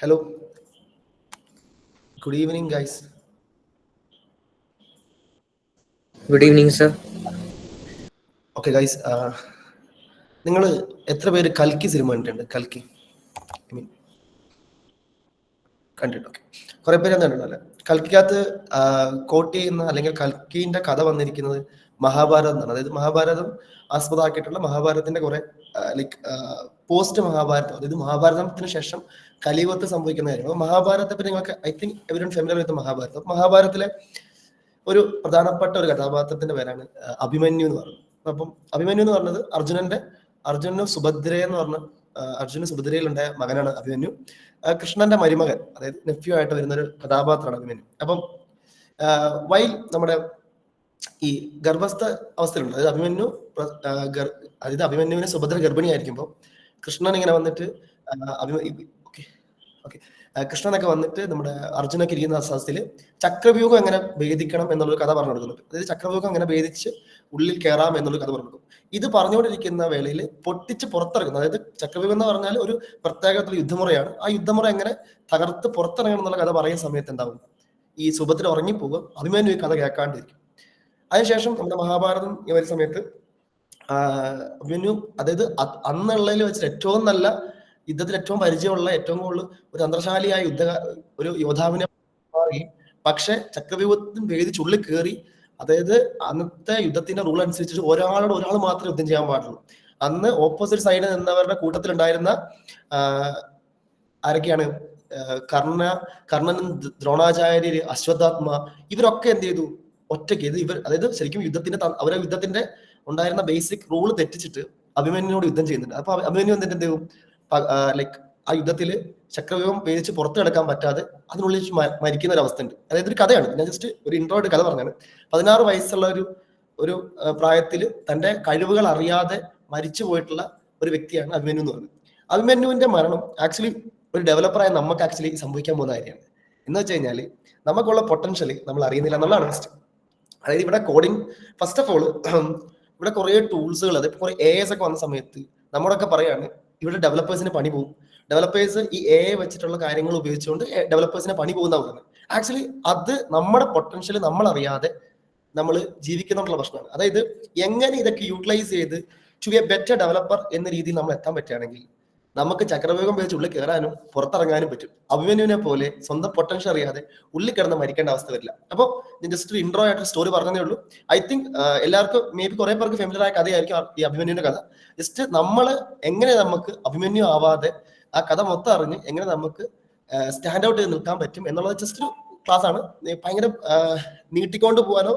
Hello, good evening, guys. Good evening, sir. Okay, guys. നിങ്ങൾ എത്ര പേര് കൽക്കി സിനിമ കണ്ടിട്ടുണ്ട്? കൽക്കി കണ്ടിട്ടുണ്ട്. ഓക്കെ, കുറെ പേര് കണ്ടിട്ടുണ്ടല്ലേ? കൽക്കിക്കകത്ത് കോട്ട് ചെയ്യുന്ന അല്ലെങ്കിൽ കൽക്കിന്റെ കഥ വന്നിരിക്കുന്നത് മഹാഭാരതം എന്നാണ്. അതായത് മഹാഭാരതം ആസ്പദമാക്കിയിട്ടുള്ള മഹാഭാരതത്തിന്റെ കുറെ ലൈക്ക് പോസ്റ്റ് മഹാഭാരതം, അതായത് മഹാഭാരതത്തിന് ശേഷം കലിയുഗത്ത് സംഭവിക്കുന്ന കാര്യങ്ങൾ. മഹാഭാരതത്തെ പറ്റി നിങ്ങൾക്ക് I think everyone familiar with Mahabharatam. മഹാഭാരതത്തിലെ ഒരു പ്രധാനപ്പെട്ട ഒരു കഥാപാത്രത്തിന്റെ പേരാണ് അഭിമന്യു എന്ന് പറയുന്നത്. അപ്പം അഭിമന്യു എന്ന് പറഞ്ഞത് അർജുനന് സുഭദ്ര എന്ന് പറഞ്ഞ അർജുന സുഭദ്രയിലുണ്ടായ മകനാണ് അഭിമന്യു. കൃഷ്ണന്റെ മരുമകൻ, അതായത് നെഫ്യൂ ആയിട്ട് വരുന്ന ഒരു കഥാപാത്രമാണ് അഭിമന്യു. അപ്പം വൈൽ നമ്മുടെ ഈ ഗർഭസ്ഥ അവസ്ഥയിലുണ്ട്, അതായത് അഭിമന്യുവിനെ സുഭദ്ര ഗർഭിണിയായിരിക്കുമ്പോൾ കൃഷ്ണൻ ഇങ്ങനെ വന്നിട്ട് കൃഷ്ണനൊക്കെ വന്നിട്ട് നമ്മുടെ അർജുനൊക്കെ ഇരിക്കുന്ന അവസ്ഥയിൽ ചക്രവ്യൂഹം എങ്ങനെ ഭേദിക്കണം എന്നുള്ളൊരു കഥ പറഞ്ഞു കൊടുക്കുന്നുണ്ട്. അതായത് ചക്രവ്യൂഹം എങ്ങനെ ഭേദിച്ച് ഉള്ളിൽ കയറാം എന്നുള്ള കഥ പറഞ്ഞു കൊടുക്കും. ഇത് പറഞ്ഞുകൊണ്ടിരിക്കുന്ന വേളയിൽ പൊട്ടിച്ച് പുറത്തിറങ്ങുന്നു. അതായത് ചക്രവ്യൂഹം എന്ന് പറഞ്ഞാൽ ഒരു പ്രത്യേകത്തിലുള്ള യുദ്ധമുറയാണ്. ആ യുദ്ധമുറ എങ്ങനെ തകർത്ത് പുറത്തിറങ്ങണം എന്നുള്ള കഥ പറയുന്ന സമയത്ത് എന്താവും, ഈ സുഭദ്ര ഉറങ്ങിപ്പോകും, അഭിമന്യു ഈ കഥ കേൾക്കാണ്ടിരിക്കും. അതിനുശേഷം നമ്മുടെ മഹാഭാരതം വരുന്ന സമയത്ത് അഭിമന്യു, അതായത് അന്നുള്ളതിൽ വെച്ചിട്ട് ഏറ്റവും നല്ല യുദ്ധത്തിൽ ഏറ്റവും പരിചയമുള്ള ഏറ്റവും കൂടുതൽ ഒരു തന്ത്രശാലിയായ ഒരു യോദ്ധാവിനെ മാറുകയും, പക്ഷെ ചക്രവ്യൂഹത്തിന് ഭേദിച്ച് ഉള്ളിൽ കയറി, അതായത് അന്നത്തെ യുദ്ധത്തിന്റെ റൂൾ അനുസരിച്ചിട്ട് ഒരാൾ മാത്രമേ യുദ്ധം ചെയ്യാൻ പാടുള്ളൂ. അന്ന് ഓപ്പോസിറ്റ് സൈഡിൽ നിന്നവരുടെ കൂട്ടത്തിലുണ്ടായിരുന്ന ആരൊക്കെയാണ്, കർണനും ദ്രോണാചാര്യര്, അശ്വത്ഥാത്മ, ഇവരൊക്കെ എന്ത് ചെയ്തു, ഒറ്റയ്ക്ക് അതായത് ശരിക്കും അവരെ യുദ്ധത്തിന്റെ ഉണ്ടായിരുന്ന ബേസിക് റൂൾ തെറ്റിച്ചിട്ട് അഭിമന്യുനോട് യുദ്ധം ചെയ്യുന്നുണ്ട്. അപ്പൊ അഭിമന്യു എന്ത് ചെയ്യും, ലൈക്ക് ആ യുദ്ധത്തിൽ ചക്രവ്യൂഹം ഭേദിച്ച് പുറത്തു കിടക്കാൻ പറ്റാതെ അതിനുള്ളിൽ മരിക്കുന്ന ഒരു അവസ്ഥ ഉണ്ട്. അതായത് ഒരു കഥയാണ്, ഞാൻ ജസ്റ്റ് ഒരു ഇൻട്രോയുടെ കഥ പറഞ്ഞാണ്. 16 വയസ്സുള്ള ഒരു പ്രായത്തിൽ തന്റെ കഴിവുകൾ അറിയാതെ മരിച്ചു പോയിട്ടുള്ള ഒരു വ്യക്തിയാണ് അഭിമന്യു എന്ന് പറയുന്നത്. അഭിമന്യുവിന്റെ മരണം ആക്ച്വലി ഒരു ഡെവലപ്പറായ നമുക്ക് ആക്ച്വലി സംഭവിക്കാൻ പോകുന്ന കാര്യമാണ്. എന്ന് വെച്ച് കഴിഞ്ഞാൽ നമുക്കുള്ള പൊട്ടൻഷ്യൽ നമ്മൾ അറിയുന്നില്ല എന്നുള്ളതാണ് ഫസ്റ്റ്. അതായത് ഇവിടെ കോഡിങ്, ഫസ്റ്റ് ഓഫ് ഓൾ ഇവിടെ കുറെ ടൂൾസുകൾ, അതായത് കുറെ AI ഒക്കെ വന്ന സമയത്ത് നമ്മളൊക്കെ പറയാണ് ഇവിടെ ഡെവലപ്പേഴ്സിന് പണി പോകും, ഡെവലപ്പേഴ്സ് ഈ AI വെച്ചിട്ടുള്ള കാര്യങ്ങൾ ഉപയോഗിച്ചുകൊണ്ട് ഡെവലപ്പേഴ്സിനെ പണി പോകുന്ന പറയുന്നത്. ആക്ച്വലി അത് നമ്മുടെ പൊട്ടൻഷ്യൽ നമ്മൾ അറിയാതെ നമ്മൾ ജീവിക്കുന്നുള്ള പ്രശ്നമാണ്. അതായത് എങ്ങനെ ഇതൊക്കെ യൂട്ടിലൈസ് ചെയ്ത് to be a better developer എന്ന രീതിയിൽ നമ്മൾ എത്താൻ പറ്റുകയാണെങ്കിൽ നമുക്ക് ചക്രവ്യൂഹം വെച്ച് ഉള്ളിൽ കയറാനും പുറത്തിറങ്ങാനും പറ്റും. അഭിമന്യുവിനെ പോലെ സ്വന്തം പൊട്ടൻഷ്യൽ അറിയാതെ ഉള്ളിൽ കിടന്ന് മരിക്കേണ്ട അവസ്ഥ വരില്ല. അപ്പോൾ ഞാൻ ജസ്റ്റ് ഒരു ഇൻട്രോ ആയിട്ട് സ്റ്റോറി പറഞ്ഞതേ ഉള്ളൂ. ഐ തിങ്ക് എല്ലാവർക്കും മേ ബി കുറെ പേർക്ക് ഫെമിലിയർ ആയ കഥയായിരിക്കും ഈ അഭിമന്യുവിന്റെ കഥ. ജസ്റ്റ് നമ്മൾ എങ്ങനെ നമുക്ക് അഭിമന്യു ആവാതെ ആ കഥ മൊത്തം അറിഞ്ഞ് എങ്ങനെ നമുക്ക് സ്റ്റാൻഡ് ഔട്ട് ചെയ്ത് നിൽക്കാൻ പറ്റും എന്നുള്ളത് ജസ്റ്റ് ഒരു ക്ലാസ് ആണ്. ഭയങ്കര നീട്ടിക്കൊണ്ട് പോകാനോ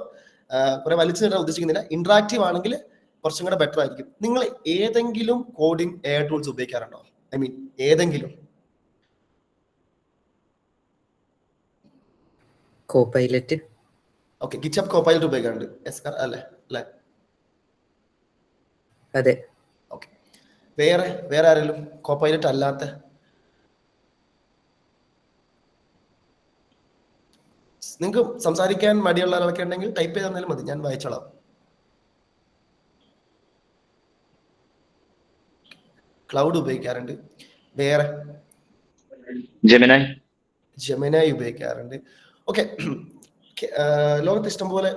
കുറെ വലിച്ചു നീട്ടാൻ ഉദ്ദേശിക്കുന്നില്ല. ഇന്ററാക്റ്റീവ് ആണെങ്കിൽ കുറച്ചും കൂടെ ബെറ്റർ ആയിരിക്കും. നിങ്ങൾ ഏതെങ്കിലും കോഡിംഗ് AI ടൂൾസ് ഉപയോഗിക്കാറുണ്ടോ? ഐ മീൻ ഏതെങ്കിലും? കോപൈലറ്റ്. ഓക്കെ, ഗിറ്റ്ഹബ് കോപൈലറ്റ് ഉപയോഗിക്കാറുണ്ട് അല്ലേ? അതെ. ഓക്കെ, വേറെ ആരെങ്കിലും കോപൈലറ്റ് അല്ലാത്ത? നിങ്ങൾക്ക് സംസാരിക്കാൻ മടിയുള്ള ആളൊക്കെ ഉണ്ടെങ്കിൽ ടൈപ്പ് ചെയ്ത് തന്നാലും മതി, ഞാൻ വായിച്ചോളാം. ക്ലൗഡ് ഉപയോഗിക്കാറുണ്ട്. വേറെ? ജെമിനായി ഉപയോഗിക്കാറുണ്ട്. ഓക്കെ, ലോകത്ത് ഇഷ്ടംപോലെ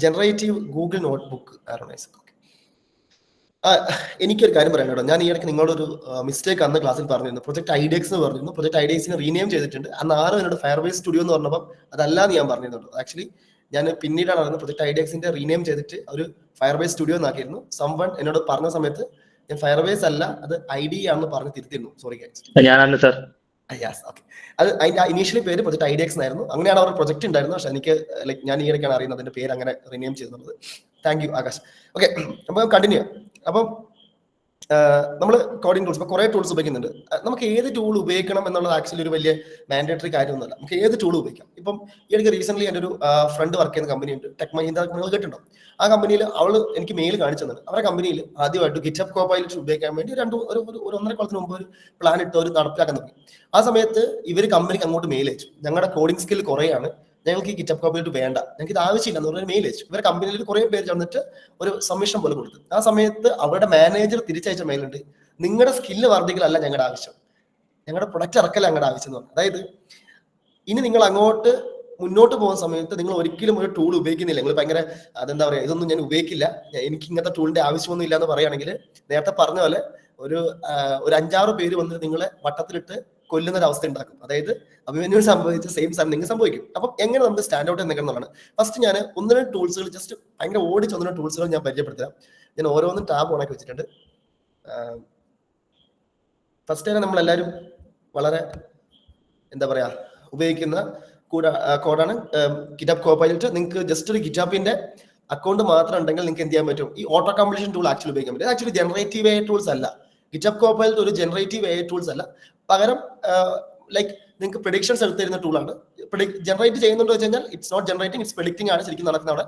ജനറേറ്റീവ് ഗൂഗിൾ നോട്ട്ബുക്ക് ആരോണൈസ്. എനിക്കൊരു കാര്യം പറയാൻ കേട്ടോ, ഞാൻ ഈ ഇടയ്ക്ക് നിങ്ങളൊരു മിസ്റ്റേക്ക് അന്ന് ക്ലാസ്സിൽ പറഞ്ഞിരുന്നു. പ്രൊജക്ട് ഐഡിയക്സ് എന്ന് പറഞ്ഞിരുന്നു. പ്രൊജക്ട് ഐഡിയക്സിനെ റീനെയിം ചെയ്തിട്ടുണ്ട്. അന്ന് ആരും എന്നോട് ഫയർബേസ് സ്റ്റുഡിയോ എന്ന് പറഞ്ഞപ്പോൾ അതല്ലാന്ന് ഞാൻ പറഞ്ഞിരുന്നുണ്ട്. ആക്ച്വലി ഞാൻ പിന്നീടാണ് അറിയുന്നത് പ്രൊജക്ട് ഐഡിയക്സിന്റെ റീനെയിം ചെയ്തിട്ട് ഒരു ഫയർബേസ് സ്റ്റുഡിയോ എന്നാക്കിയിരുന്നു. സംവൺ എന്നോട് പറഞ്ഞ സമയത്ത് ഞാൻ ഫയർബേസ് അല്ല അത് ID ആണെന്ന് പറഞ്ഞ് തിരുത്തിയിരുന്നു. Sorry guys. അത് അതിന്റെ ഇനീഷ്യലി പേര് പ്രൊജക്ട് ഐഡിയക്സ് എന്നായിരുന്നു. അങ്ങനെയാണ് അവർ പ്രൊജക്ട് ഉണ്ടായിരുന്നത്. പക്ഷെ എനിക്ക് ഞാൻ ഈ ഇടയ്ക്കാണ് അറിയുന്നത് അതിന്റെ പേര് അങ്ങനെ റീനെയിം ചെയ്യുന്നത്. Thank you Akash. ഓക്കെ, അപ്പൊ കണ്ടിന്യൂ. അപ്പം നമ്മൾ കോഡിംഗ് ടൂൾസ് ഇപ്പൊ കുറെ ടൂൾസ് ഉപയോഗിക്കുന്നുണ്ട്. നമുക്ക് ഏത് ടൂൾ ഉപയോഗിക്കണം എന്നുള്ളത് ആക്ച്വലി ഒരു വലിയ മാൻഡേറ്ററി കാര്യമൊന്നുമല്ല. നമുക്ക് ഏത് ടൂൾ ഉപയോഗിക്കാം. ഇപ്പം ഈ ഇടയ്ക്ക് റീസെന്റ് എൻ്റെ ഒരു ഫ്രണ്ട് വർക്ക് ചെയ്യുന്ന കമ്പനി ഉണ്ട്, ടെക് മഹീന്ദ്ര, നിങ്ങൾ കേട്ടിട്ടുണ്ടോ? ആ കമ്പനിയിൽ അവള് എനിക്ക് മെയിൽ കാണിച്ചു തന്നത്. അവരുടെ കമ്പനിയിൽ ആദ്യമായിട്ട് ഗിറ്റ്ഹബ് കോപൈലറ്റ് ഉപയോഗിക്കാൻ വേണ്ടി ഒരു 1.5 കൊല്ലത്തിന് മുമ്പ് ഒരു പ്ലാൻ ഇട്ട് ഒരു നടപ്പിലാക്കാൻ തുടങ്ങി. ആ സമയത്ത് ഇവർ കമ്പനിക്ക് അങ്ങോട്ട് മെയിൽ അയച്ചു, ഞങ്ങളുടെ കോഡിംഗ് സ്കിൽ കുറയാണ്, ഞങ്ങൾക്ക് ഈ ഗിറ്റ്ഹബ് കോപൈലറ്റ് വേണ്ട, ഞങ്ങൾക്ക് ഇത് ആവശ്യമില്ല എന്ന് പറഞ്ഞ മെയിൽ അയച്ചു. ഇവരുടെ കമ്പനിയിൽ കുറെ പേര് ചേർന്നിട്ട് ഒരു സബ്മിഷൻ പോലെ കൊടുത്തു. ആ സമയത്ത് അവരുടെ മാനേജർ തിരിച്ചയച്ച മെയിലുണ്ട്, നിങ്ങളുടെ സ്കില്ല് വർദ്ധിക്കലല്ല ഞങ്ങളുടെ ആവശ്യം, ഞങ്ങളുടെ പ്രൊഡക്റ്റ് ഇറക്കല ഞങ്ങളുടെ ആവശ്യം എന്ന് പറഞ്ഞു. അതായത് ഇനി നിങ്ങൾ അങ്ങോട്ട് മുന്നോട്ട് പോകുന്ന സമയത്ത് നിങ്ങൾ ഒരിക്കലും ഒരു ടൂൾ ഉപയോഗിക്കുന്നില്ല. നിങ്ങൾ ഭയങ്കര അതെന്താ പറയാ, ഇതൊന്നും ഞാൻ ഉപയോഗിക്കില്ല, എനിക്ക് ഇങ്ങനത്തെ ടൂളിന്റെ ആവശ്യമൊന്നും ഇല്ല എന്ന് പറയുകയാണെങ്കിൽ നേരത്തെ പറഞ്ഞ പോലെ ഒരു 5-6 പേര് വന്ന് നിങ്ങളെ വട്ടത്തിലിട്ട് കൊല്ലുന്ന ഒരു അവസ്ഥ ഉണ്ടാക്കും. അതായത് അഭിമന്യു സംഭവിച്ച സെയിം സാധനം നിങ്ങൾ സംഭവിക്കും. അപ്പം എങ്ങനെ നമുക്ക് സ്റ്റാൻഡ് ഔട്ട് എന്നൊക്കെയാണ് ഫസ്റ്റ് ഞാൻ 1-2 ടൂൾസുകൾ ജസ്റ്റ് ഭയങ്കര ഓടിച്ച് 1-2 ടൂൾസുകൾ ഞാൻ പരിചയപ്പെടുത്താം. ഞാൻ ഓരോന്നും ടാബ് ഓണാക്കി വെച്ചിട്ടുണ്ട്. ഫസ്റ്റ് തന്നെ നമ്മളെല്ലാവരും വളരെ എന്താ പറയാ ഉപയോഗിക്കുന്ന കോഡാണ് ഗിറ്റബ് കോപൈലറ്റ്. നിങ്ങൾക്ക് ജസ്റ്റ് ഒരു ഗിറ്റബിന്റെ അക്കൗണ്ട് മാത്രം ഉണ്ടെങ്കിൽ നിങ്ങൾക്ക് എന്ത് ചെയ്യാൻ പറ്റും, ഈ ഓട്ടോ കംപ്ലീഷൻ ടൂൾ ആക്ച്വലി ഉപയോഗിക്കാൻ പറ്റും. ആക്ച്വലി ജനറേറ്റീവ് AI ടൂൾസ് അല്ല. ഗിറ്റബ് കോപൈലറ്റ് ഒരു ജനറേറ്റീവ് AI ടൂൾസ് അല്ല, പകരം ലൈക്ക് നിങ്ങൾക്ക് പ്രഡിക്ഷൻസ് എടുത്ത് തരുന്ന ടൂളാണ്. ജനറേറ്റ് ചെയ്യുന്നുണ്ടോ വെച്ച് കഴിഞ്ഞാൽ it's not generating, it's predicting ആണ് ശരിക്കും നടക്കുന്നത് അവിടെ.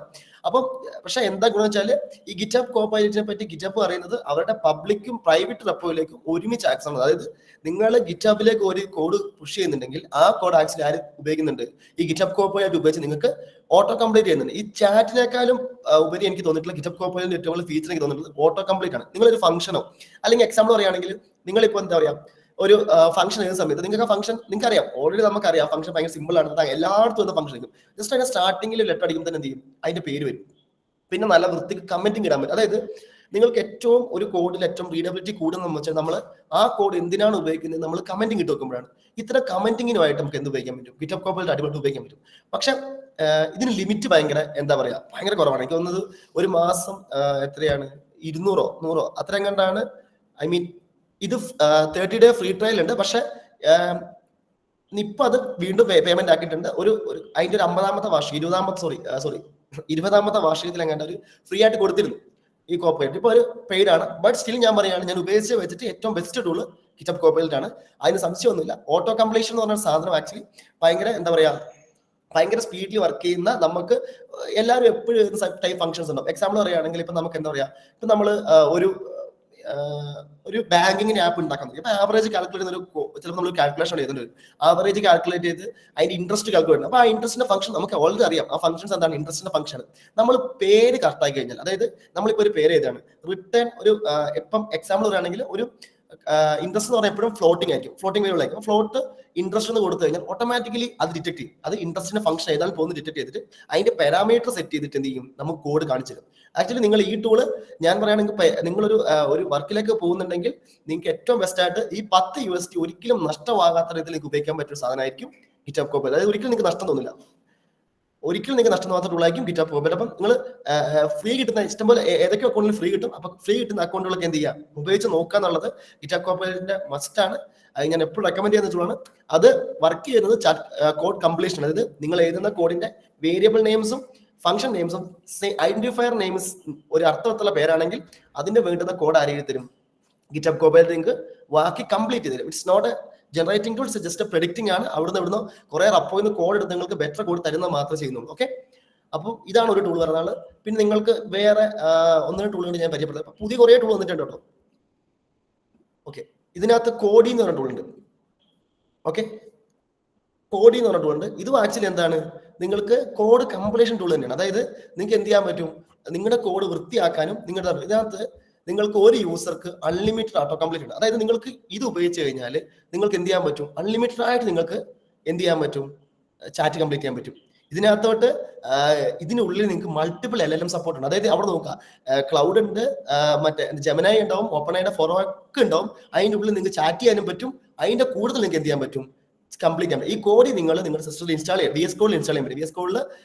അപ്പം പക്ഷെ എന്താ ഗുണം വെച്ചാൽ ഈ ഗിറ്റബ് കോപൈലറ്റിനെ പറ്റി ഗിറ്റബ് പറയുന്നത് അവരുടെ പബ്ലിക്കും പ്രൈവറ്റ് റെപ്പോയിലേക്കും ഒരുമിച്ച് ആക്സസ് ആണ്. അതായത് നിങ്ങൾ ഗിറ്റബിലേക്ക് ഒരു കോഡ് പുഷ് ചെയ്യുന്നുണ്ടെങ്കിൽ ആ കോഡ് ആക്ച്വലി ആര് ഉപയോഗിക്കുന്നുണ്ട്, ഈ ഗിറ്റബ് കോപൈലറ്റ് ഉപയോഗിച്ച് നിങ്ങൾക്ക് ഓട്ടോ കംപ്ലീറ്റ് ചെയ്യുന്നുണ്ട്. ഈ ചാറ്റിനേക്കാളും ഉപരി എനിക്ക് തോന്നിയിട്ടുള്ള ഗിറ്റബ് കോപൈലറ്റ് ഏറ്റവും വലിയ ഫീച്ചർ എനിക്ക് തോന്നിയിട്ടുള്ളത് ഓട്ടോ കംപ്ലീറ്റ് ആണ്. നിങ്ങളൊരു ഫംഗ്ഷനോ അല്ലെങ്കിൽ എക്സാമ്പിൾ പറയുകയാണെങ്കിൽ നിങ്ങളിപ്പോൾ എന്താ പറയാ ഒരു ഫംഗ്ഷൻ എഴുതുന്ന സമയത്ത് നിങ്ങൾക്ക് ആ ഫംഗ്ഷൻ നിങ്ങൾക്ക് അറിയാം, ഓൾറെഡി നമുക്കറിയാം ഫംഗ്ഷൻ ഭയങ്കര സിമ്പിൾ ആണ്, എല്ലായിടത്തും വന്ന ഫംഗ്ഷൻ ആയിരിക്കും. ജസ്റ്റ് അതിന്റെ സ്റ്റാർട്ടിങ്ങിൽ ലെറ്റർ അടിക്കുമ്പോൾ തന്നെ എന്ത് ചെയ്യും, അതിന്റെ പേര് വരും. പിന്നെ നല്ല വൃത്തിക്ക് കമന്റിങ് ഇടാൻ പറ്റും. അതായത് നിങ്ങൾക്ക് ഏറ്റവും ഒരു കോഡിൽ ഏറ്റവും റീഡബിലിറ്റി കൂടുന്ന വെച്ചാൽ നമ്മൾ ആ കോഡ് എന്തിനാണ് ഉപയോഗിക്കുന്നത് നമ്മൾ കമന്റിങ് ഇട്ട് വെക്കുമ്പോഴാണ്. ഇത്തരം കമന്റിങ്ങിനുമായിട്ട് നമുക്ക് എന്ത് ഉപയോഗിക്കാൻ പറ്റും, ഗിറ്റബ് കോപൈലറ്റ് അടിപൊളി ഉപയോഗിക്കാൻ പറ്റും. പക്ഷെ ഇതിന് ലിമിറ്റ് ഭയങ്കര എന്താ പറയാ ഭയങ്കര കുറവാണ്. എനിക്ക് തോന്നുന്നത് ഒരു മാസം എത്രയാണ് 200-100 അത്രയും കണ്ടാണ്. ഐ മീൻ ഇത് 30 ഡേ ഫ്രീ ട്രയൽ ഉണ്ട്. പക്ഷെ ഇപ്പൊ അത് വീണ്ടും പേയ്മെന്റ് ആക്കിയിട്ടുണ്ട്. അതിന്റെ ഒരു 50ാമത്തെ വാർഷികം 20ാമത്തെ വാർഷികത്തിൽ എങ്ങാണ്ട് ഒരു ഫ്രീ ആയിട്ട് കൊടുത്തിരുന്നു ഈ കോപ്പറേറ്റ്. ഇപ്പൊ ഒരു പെയ്ഡ് ആണ്, ബട്ട് സ്റ്റിൽ ഞാൻ പറയുകയാണ്, ഞാൻ ഉപയോഗിച്ച് വെച്ചിട്ട് ഏറ്റവും ബെസ്റ്റ് ടൂള് ഗിറ്റബ് കോപ്പൈലറ്റ് ആണ്. അതിന് സംശയമൊന്നുമില്ല. ഓട്ടോ കംപ്ലീഷൻ എന്ന് പറഞ്ഞ സാധനം ആക്ച്വലി ഭയങ്കര എന്താ പറയാ ഭയങ്കര സ്പീഡിൽ വർക്ക് ചെയ്യുന്ന, നമുക്ക് എല്ലാവരും എപ്പോഴും ടൈപ്പ് ഫംഗ്ഷൻസ് ഉണ്ടാവും. എക്സാമ്പിൾ പറയുകയാണെങ്കിൽ ഇപ്പൊ നമുക്ക് എന്താ പറയാ, ഇപ്പൊ നമ്മള് ഒരു ബാങ്കിങ്ങിന് ആപ്പ് ഉണ്ടാക്കാൻ പറ്റും. ഇപ്പൊ ആവറേജ് കാൽക്കുലേറ്റ് ചിലപ്പോൾ നമ്മൾ കാൽക്കുലേഷൻ ചെയ്തിട്ടുണ്ട്, ആവറേജ് കാൽക്കുലേറ്റ് ചെയ്ത് അതിന്റെ ഇൻട്രസ്റ്റ് കാൽക്കുലേറ്റ്. അപ്പൊ ആ ഇൻട്രസ്റ്റിന്റെ ഫംഗ്ഷൻ നമുക്ക് ഓൾറെഡി അറിയാം. ആ ഫംഗ്ഷൻസ് എന്താണ്, ഇൻട്രസ്റ്റിന്റെ ഫംഗ്ഷൻ. നമ്മൾ പേര് കറക്റ്റ് ആക്കി കഴിഞ്ഞാൽ, അതായത് നമ്മളിപ്പോ ഒരു പേര് ഏതാണ് റിട്ടേൺ ഒരു ഇപ്പം എക്സാമ്പിൾ പറയുകയാണെങ്കിൽ ഒരു ഇൻട്രസ്റ്റ് എന്ന് പറഞ്ഞാൽ എപ്പോഴും ഫ്ലോട്ടിംഗ് ആയിരിക്കും, ഫ്ലോട്ടിംഗ് വേരിയബിൾ ആയിരിക്കും. ഫ്ലോട്ട് ഇൻട്രസ്റ്റ് എന്ന് കൊടുത്തു കഴിഞ്ഞാൽ ഓട്ടോമാറ്റിക്കലി അത് ഡിറ്റക്ട് ചെയ്യും. അത് ഇൻട്രസ്റ്റിന്റെ ഫംഗ്ഷൻ ഏതാണ് പോകുന്നത് ഡിറ്റക്ട് ചെയ്തിട്ട് അതിന്റെ പാരാമീറ്റർ സെറ്റ് ചെയ്തിട്ട് എന്ത് ചെയ്യും, നമുക്ക് കോഡ് കാണിച്ചു തരും. ആക്ച്വലി നിങ്ങൾ ഈ ടൂള് ഞാൻ പറയുകയാണെങ്കിൽ നിങ്ങളൊരു വർക്കിലേക്ക് പോകുന്നുണ്ടെങ്കിൽ നിങ്ങൾക്ക് ഏറ്റവും ബെസ്റ്റ് ആയിട്ട് ഈ 10 USD ഒരിക്കലും നഷ്ടമാകാത്ത രീതിയിൽ നിങ്ങൾക്ക് ഉപയോഗിക്കാൻ പറ്റുന്ന സാധനമായിരിക്കും ഗിറ്റബ് കോപ്പൈലറ്റ്. അതായത് ഒരിക്കലും നിങ്ങൾക്ക് നഷ്ടം തോന്നില്ല, ഒരിക്കലും നിങ്ങൾക്ക് നഷ്ടം തോന്നാത്ത ടൂളായിരിക്കും ഗിറ്റബ് കോപ്പൈലറ്റ്. അപ്പം നിങ്ങൾ ഫ്രീ കിട്ടുന്ന ഇഷ്ടംപോലെ ഏതൊക്കെ അക്കൗണ്ടിൽ ഫ്രീ കിട്ടും. അപ്പൊ ഫ്രീ കിട്ടുന്ന അക്കൗണ്ടുകളൊക്കെ എന്ത് ചെയ്യാം, ഉപയോഗിച്ച് നോക്കുക എന്നുള്ളത് ഗിറ്റബ് കോപ്പൈലറ്റിന്റെ മസ്റ്റ് ആണ്. അത് ഞാൻ എപ്പോഴും റെക്കമെൻഡ് ചെയ്യുന്ന ടൂളാണ്. അത് വർക്ക് ചെയ്യുന്നത് കോഡ് കംപ്ലീഷൻ, അതായത് നിങ്ങൾ എഴുതുന്ന കോഡിന്റെ വേരിയബിൾ നെയിംസും ഫംഗ്ഷൻ നെയിംസും ഐഡന്റിഫയർ നെയിംസ് ഒരു അർത്ഥവത്തുള്ള പേരാണെങ്കിൽ അതിന്റെ വേണ്ടുന്ന കോഡ് ആരെയും തരും, ഗിറ്റബ് കോപ്പൈലറ്റ് നിങ്ങൾക്ക് ബാക്കി കംപ്ലീറ്റ് ചെയ്ത് തരും. It's not a generating tool, it's just predicting ആണ്. ഇവിടുന്ന് കുറെ റപ്പോയിൽ നിന്ന് കോഡ് എടുത്ത് നിങ്ങൾക്ക് ബെറ്റർ കോഡ് തരുന്നത് മാത്രമേ ചെയ്യുന്നുള്ളൂ. ഓക്കെ, അപ്പോൾ ഇതാണ് ഒരു ടൂൾ പറഞ്ഞാൽ. പിന്നെ നിങ്ങൾക്ക് വേറെ 1-2 ടൂളുകൾ ഞാൻ പരിചയപ്പെടുത്താം. പുതിയ കുറേ ടൂൾ വന്നിട്ടുണ്ട് കേട്ടോ. ഓക്കെ, ഇതിനകത്ത് കോഡി എന്ന് പറഞ്ഞ ടൂൾ ഉണ്ട്. ഓക്കെ, കോഡി എന്ന് പറഞ്ഞ ടൂൾ ഉണ്ട്. ഇതും ആക്ച്വലി എന്താണ്, നിങ്ങൾക്ക് കോഡ് കംപ്ലീഷൻ ടൂൾ തന്നെയാണ്. അതായത് നിങ്ങൾക്ക് എന്ത് ചെയ്യാൻ പറ്റും, നിങ്ങളുടെ കോഡ് വൃത്തിയാക്കാനും ഇതിനകത്ത് നിങ്ങൾക്ക് ഒരു യൂസർക്ക് അൺലിമിറ്റഡ് ഓട്ടോ കംപ്ലീറ്റ് ഉണ്ട്. അതായത് നിങ്ങൾക്ക് ഇത് ഉപയോഗിച്ച് കഴിഞ്ഞാൽ നിങ്ങൾക്ക് എന്ത് ചെയ്യാൻ പറ്റും, അൺലിമിറ്റഡ് ആയിട്ട് നിങ്ങൾക്ക് എന്ത് ചെയ്യാൻ പറ്റും, ചാറ്റ് കംപ്ലീറ്റ് ചെയ്യാൻ പറ്റും. ഇതിനകത്തോട്ട് ഇതിനുള്ളിൽ നിങ്ങൾക്ക് മൾട്ടിപ്പിൾ LLM സപ്പോർട്ട് ഉണ്ട്. അതായത് അവിടെ നോക്കുക, ക്ലൗഡ് ഉണ്ട്, മറ്റേ ജെമിനായി ഉണ്ടാവും, ഓപ്പൺ ഫോറോക്ക് ഉണ്ടാവും. അതിൻ്റെ ഉള്ളിൽ നിങ്ങൾക്ക് ചാറ്റ് ചെയ്യാനും പറ്റും. അതിന്റെ കൂടുതൽ നിങ്ങൾക്ക് എന്ത് ചെയ്യാൻ പറ്റും, കംപ്ലീറ്റ് ചെയ്യാൻ പറ്റും. ഈ കോഡ് നിങ്ങൾ നിങ്ങളുടെ സിസ്റ്റത്തിൽ ഇൻസ്റ്റാൾ ചെയ്യാം, VS Code ഇൻസ്റ്റാൾ ചെയ്യാൻ പറ്റും. VS Code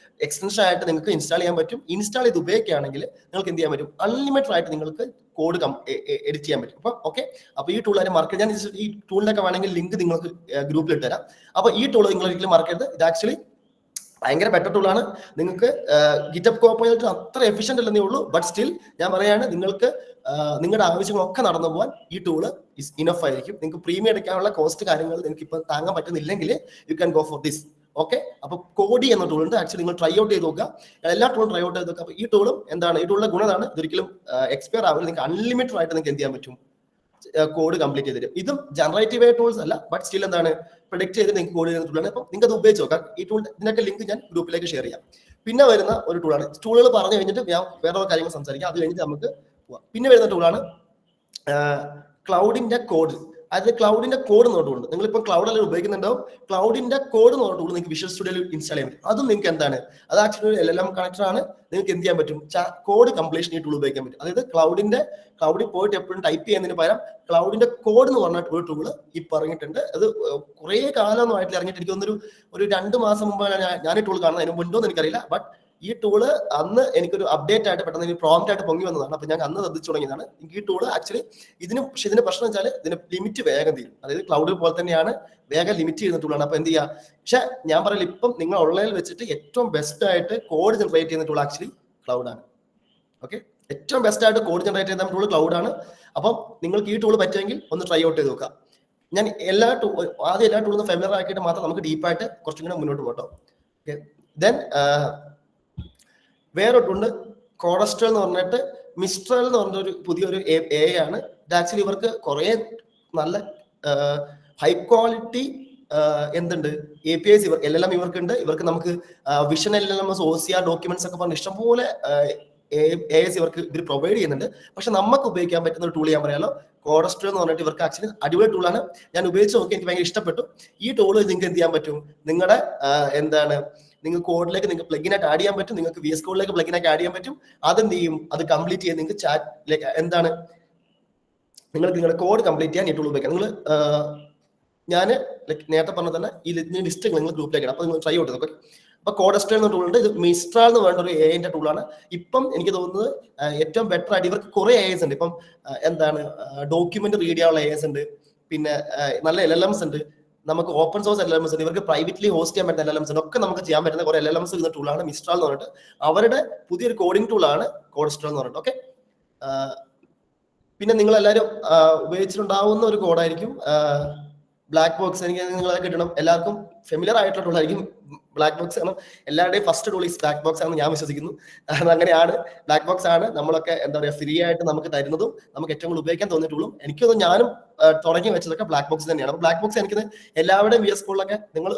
എക്സ്റ്റൻഷൻ ആയിട്ട് നിങ്ങൾക്ക് ഇൻസ്റ്റാൾ ചെയ്യാൻ പറ്റും. ഇൻസ്റ്റാൾ ചെയ്ത് ഉപയോഗിക്കുകയാണെങ്കിൽ നിങ്ങൾക്ക് എന്ത് ചെയ്യാൻ പറ്റും, അൺലിമിറ്റഡ് ആയിട്ട് നിങ്ങൾക്ക് കോഡ് എഡിറ്റ് ചെയ്യാൻ പറ്റും. അപ്പൊ ഓക്കെ, അപ്പൊ ഈ ടൂൾ മാർക്ക്, ഞാൻ ഈ ടൂളിനൊക്കെ വേണമെങ്കിൽ ലിങ്ക് നിങ്ങൾക്ക് ഗ്രൂപ്പിൽ ഇട്ടുതരാം. അപ്പൊ ഈ ടൂൾ നിങ്ങൾ ഒരിക്കലും മാർക്കരുത്. ഇത് ആക്ച്വലി ഭയങ്കര ബെറ്റർ ടൂളാണ്. നിങ്ങൾക്ക് ഗിറ്റബ് കോപ്പൈലറ്റ് അത്ര എഫിഷ്യന്റ് അല്ലെന്നേ ഉള്ളൂ, ബട്ട് സ്റ്റിൽ ഞാൻ പറയാണ്, നിങ്ങൾക്ക് നിങ്ങളുടെ ആവശ്യങ്ങളൊക്കെ നടന്നു പോകാൻ ഈ ടൂള് ഇനഫ് ആയിരിക്കും. നിങ്ങൾക്ക് പ്രീമിയം എടുക്കാനുള്ള കോസ്റ്റ് കാര്യങ്ങൾ നിങ്ങൾക്ക് ഇപ്പൊ താങ്ങാൻ പറ്റുന്നില്ലെങ്കിൽ you can go for this. Okay, അപ്പൊ കോഡി എന്ന ടൂൾ ഉണ്ട്. ആക്ച്വലി നിങ്ങൾ ട്രൈ ഔട്ട് ചെയ്ത് നോക്കുക, എല്ലാ ടൂളും ട്രൈ ഔട്ട് ചെയ്ത് നോക്കുക. അപ്പൊ ഈ ടൂളും എന്താണ്, ഈ ടൂളിന്റെ ഗുണമാണ് ഇതൊരിക്കലും എക്സ്പയർ ആവില്ല. നിങ്ങൾക്ക് അൺലിമിറ്റഡ് ആയിട്ട് നിങ്ങൾക്ക് എന്ത് ചെയ്യാൻ പറ്റും, കോഡ് കംപ്ലീറ്റ് ചെയ്ത് തരും. ഇതും ജനറേറ്റീവ് ടൂൾസ് അല്ല, ബട്ട് സ്റ്റിൽ എന്താണ് പ്രൊഡിക്ട് ചെയ്ത് നിങ്ങൾക്ക് കോഡ് ചെയ്യുന്ന ടൂളാണ്. അപ്പൊ നിങ്ങൾക്ക് അത് ഉപയോഗിച്ച് നോക്കാം. ഈ ടൂൾ ഇതിനൊക്കെ ലിങ്ക് ഞാൻ ഗ്രൂപ്പിലേക്ക് ഷെയർ ചെയ്യാം. പിന്നെ വരുന്ന ഒരു ടൂളാണ്, ടൂളുകൾ പറഞ്ഞു കഴിഞ്ഞിട്ട് ഞാൻ വേറെ കാര്യങ്ങൾ സംസാരിക്കാം, അത് കഴിഞ്ഞിട്ട് നമുക്ക് പോവാം. പിന്നെ വരുന്ന ടൂളാണ് ക്ലൗഡിന്റെ കോഡ്. അത് ക്ലൗഡിന്റെ കോഡ് എന്ന് പറഞ്ഞിട്ടുണ്ട്. നിങ്ങളിപ്പോൾ ക്ലൗഡ് എല്ലാം ഉപയോഗിക്കുന്നുണ്ടാവും. ക്ലൗഡിന്റെ കോഡ് എന്ന് പറഞ്ഞിട്ടുള്ളൂ നിങ്ങൾക്ക് വിഷ്വൽ സ്റ്റുഡിയോയിൽ ഇൻസ്റ്റാൾ ചെയ്യാൻ പറ്റും. അതും നിങ്ങൾക്ക് എന്താണ്, അത് ആക്ച്വലി ഒരു LLM കണക്ടർ ആണ്. നിങ്ങൾക്ക് എന്ത് ചെയ്യാൻ പറ്റും, കോഡ് കംപ്ലീഷൻ ഈ ടൂൾ ഉപയോഗിക്കാൻ പറ്റും. അതായത് ക്ലൗഡിൽ പോയിട്ട് എപ്പോഴും ടൈപ്പ് ചെയ്യുന്നതിന് പകരം ക്ലൗഡിന്റെ കോഡ് എന്ന് പറഞ്ഞ ഒരു ടൂള് ഇപ്പൊ ഇറങ്ങിയിട്ടുണ്ട്. അത് കുറെ കാലമൊന്നും ആയിട്ട് ഇറങ്ങിയിട്ട് എനിക്ക് തോന്നുന്നു ഒരു 2 മാസം മുമ്പാണ് ഞാൻ ഈ ടൂൾ കാണുന്നത്. അതിന് മുൻപോ എന്ന് എനിക്കറിയില്ല. ബട്ട് ഈ ടൂള് അന്ന് എനിക്കൊരു അപ്ഡേറ്റ് ആയിട്ട് പെട്ടെന്ന് പ്രോംപ്റ്റ് ആയിട്ട് പൊങ്ങി വന്നതാണ്. അപ്പൊ ഞാൻ അന്ന് ശ്രദ്ധിച്ചു തുടങ്ങിയതാണ്. ഈ ടൂള് ആക്ച്വലി ഇതിന്റെ പ്രശ്നം വെച്ചാൽ ഇതിന് ലിമിറ്റ് വേഗം തീരും. അതായത് ക്ലൗഡ് പോലെ തന്നെയാണ്, വേഗം ലിമിറ്റ് ചെയ്യുന്ന ടൂളാണ്. അപ്പൊ എന്ത് ചെയ്യുക, പക്ഷെ ഞാൻ പറയില്ല, ഇപ്പം നിങ്ങൾ ഓൺലൈനിൽ വെച്ചിട്ട് ഏറ്റവും ബെസ്റ്റ് ആയിട്ട് കോഡ് ജനറേറ്റ് ചെയ്യുന്ന ടൂൾ ആക്ച്വലി ക്ലൗഡാണ്. ഓക്കെ, ഏറ്റവും ബെസ്റ്റ് ആയിട്ട് കോഡ് ജനറേറ്റ് ചെയ്യുന്ന ടൂൾ ക്ലൗഡാണ്. അപ്പം നിങ്ങൾക്ക് ഈ ടൂൾ പറ്റുമെങ്കിൽ ഒന്ന് ട്രൈ ഔട്ട് ചെയ്ത് നോക്കാം. ഞാൻ ആദ്യം എല്ലാ ടൂളും ഫെമിലർ ആക്കിയിട്ട് മാത്രം നമുക്ക് ഡീപ്പായിട്ട് കുറച്ചും കൂടെ മുന്നോട്ട് പോട്ടോ. ഓക്കെ, ദെൻ വേറൊട്ടുണ്ട് കോഡസ്ട്രൽ എന്ന് പറഞ്ഞിട്ട്. മിസ്ട്രൽ എന്ന് പറഞ്ഞൊരു പുതിയൊരു AI ആണ്. ഇത് ആക്ച്വലി ഇവർക്ക് കുറെ നല്ല ഹൈ ക്വാളിറ്റി എന്തുണ്ട് APIs LLM ഇവർക്കുണ്ട്. ഇവർക്ക് നമുക്ക് വിഷൻ LLMs, OCR ഡോക്യുമെന്റ്സ് ഒക്കെ പറഞ്ഞ് ഇഷ്ടംപോലെ AIs ഇവർ പ്രൊവൈഡ് ചെയ്യുന്നുണ്ട്. പക്ഷെ നമുക്ക് ഉപയോഗിക്കാൻ പറ്റുന്ന ഒരു ടൂൾ ഞാൻ പറയാലോ, കോഡസ്ട്രൽ എന്ന് പറഞ്ഞിട്ട് ഇവർക്ക് ആക്ച്വലി അടിപൊളി ടൂളാണ്. ഞാൻ ഉപയോഗിച്ച് നോക്കി, എനിക്ക് ഭയങ്കര ഇഷ്ടപ്പെട്ടു. ഈ ടൂള് നിങ്ങൾക്ക് എന്ത് ചെയ്യാൻ പറ്റും, നിങ്ങളുടെ നിങ്ങൾക്ക് കോഡിലേക്ക് നിങ്ങൾക്ക് പ്ലഗിൻ ആയിട്ട് ആഡ് ചെയ്യാൻ പറ്റും. നിങ്ങൾക്ക് VS കോഡിലേക്ക് പ്ലഗിൻ ആയിട്ട് ആഡ് ചെയ്യാൻ പറ്റും. അതെന്ത് ചെയ്യും, അത് കംപ്ലീറ്റ് ചെയ്യാൻ നിങ്ങൾക്ക് ചാറ്റിലേക്ക് നിങ്ങൾക്ക് നിങ്ങളുടെ കോഡ് കംപ്ലീറ്റ് ചെയ്യാൻ ഈ ടൂൾ ഉപയോഗിക്കാം. നിങ്ങൾ ഞാൻ നേരത്തെ പറഞ്ഞ തന്നെ ഈ ലിസ്റ്റ് നിങ്ങൾ ഗ്രൂപ്പിലേക്ക് ഇടാം. അപ്പൊ നിങ്ങൾ ട്രൈ ഔട്ട് ചെയ്തു. അപ്പൊ കോഡസ്ട്രൽ എന്ന ടൂൾ ഉണ്ട്. ഇത് മിസ്ട്രാൽ എന്ന് വേണ്ട ഒരു AI ടൂളാണ്. ഇപ്പം എനിക്ക് തോന്നുന്നത് ഏറ്റവും ബെറ്റർ ആയിട്ട് ഇവർക്ക് കുറെ AIs ഉണ്ട്. ഇപ്പം ഡോക്യുമെന്റ് റീഡ് ചെയ്യാനുള്ള AIs ഉണ്ട്. പിന്നെ നല്ല LLMs ഉണ്ട്. നമുക്ക് ഓപ്പൺ സോഴ്സ് LLMs ഉണ്ട്. ഇവർക്ക് പ്രൈവറ്റ്ലി ഹോസ്റ്റ് ചെയ്യാൻ പറ്റുന്ന LLMs ഉണ്ട്. ഒക്കെ നമുക്ക് ചെയ്യാൻ പറ്റുന്ന കുറെ LLMs ഇരുന്ന ടൂളാണ് മിസ്ട്രാൽ എന്ന് പറഞ്ഞിട്ട്. അവരുടെ പുതിയൊരു കോഡിംഗ് ടൂളാണ് കോഡസ്ട്രൽ എന്ന് പറഞ്ഞിട്ട്. ഓക്കെ, പിന്നെ നിങ്ങൾ എല്ലാവരും ഉപയോഗിച്ചിട്ടുണ്ടാവുന്ന ഒരു കോഡായിരിക്കും ബ്ലാക്ക് ബോക്സ്. എനിക്ക് നിങ്ങളെ കിട്ടണം, എല്ലാവർക്കും ഫെമിലിയർ ആയിട്ടുള്ള ടൂളായിരിക്കും ബ്ലാക്ക് ബോക്സ്. കാരണം എല്ലാവരുടെയും first tool is black box ആണെന്ന് ഞാൻ വിശ്വസിക്കുന്നു. അങ്ങനെയാണ്, ബ്ലാക്ക് ബോക്സ് ആണ് നമ്മളൊക്കെ എന്താ പറയുക ഫ്രീ ആയിട്ട് നമുക്ക് തരുന്നതും നമുക്ക് ഏറ്റവും കൂടുതൽ ഉപയോഗിക്കാൻ തോന്നിയ ടൂളും. എനിക്കൊന്നും ഞാനും തുടങ്ങി വെച്ചതൊക്കെ ബ്ലാക്ക് ബോക്സ് തന്നെയാണ്. അപ്പോൾ ബ്ലാക്ക് ബോക്സ് എനിക്ക് എല്ലാവരുടെയും VS കോഡിലൊക്കെ നിങ്ങൾ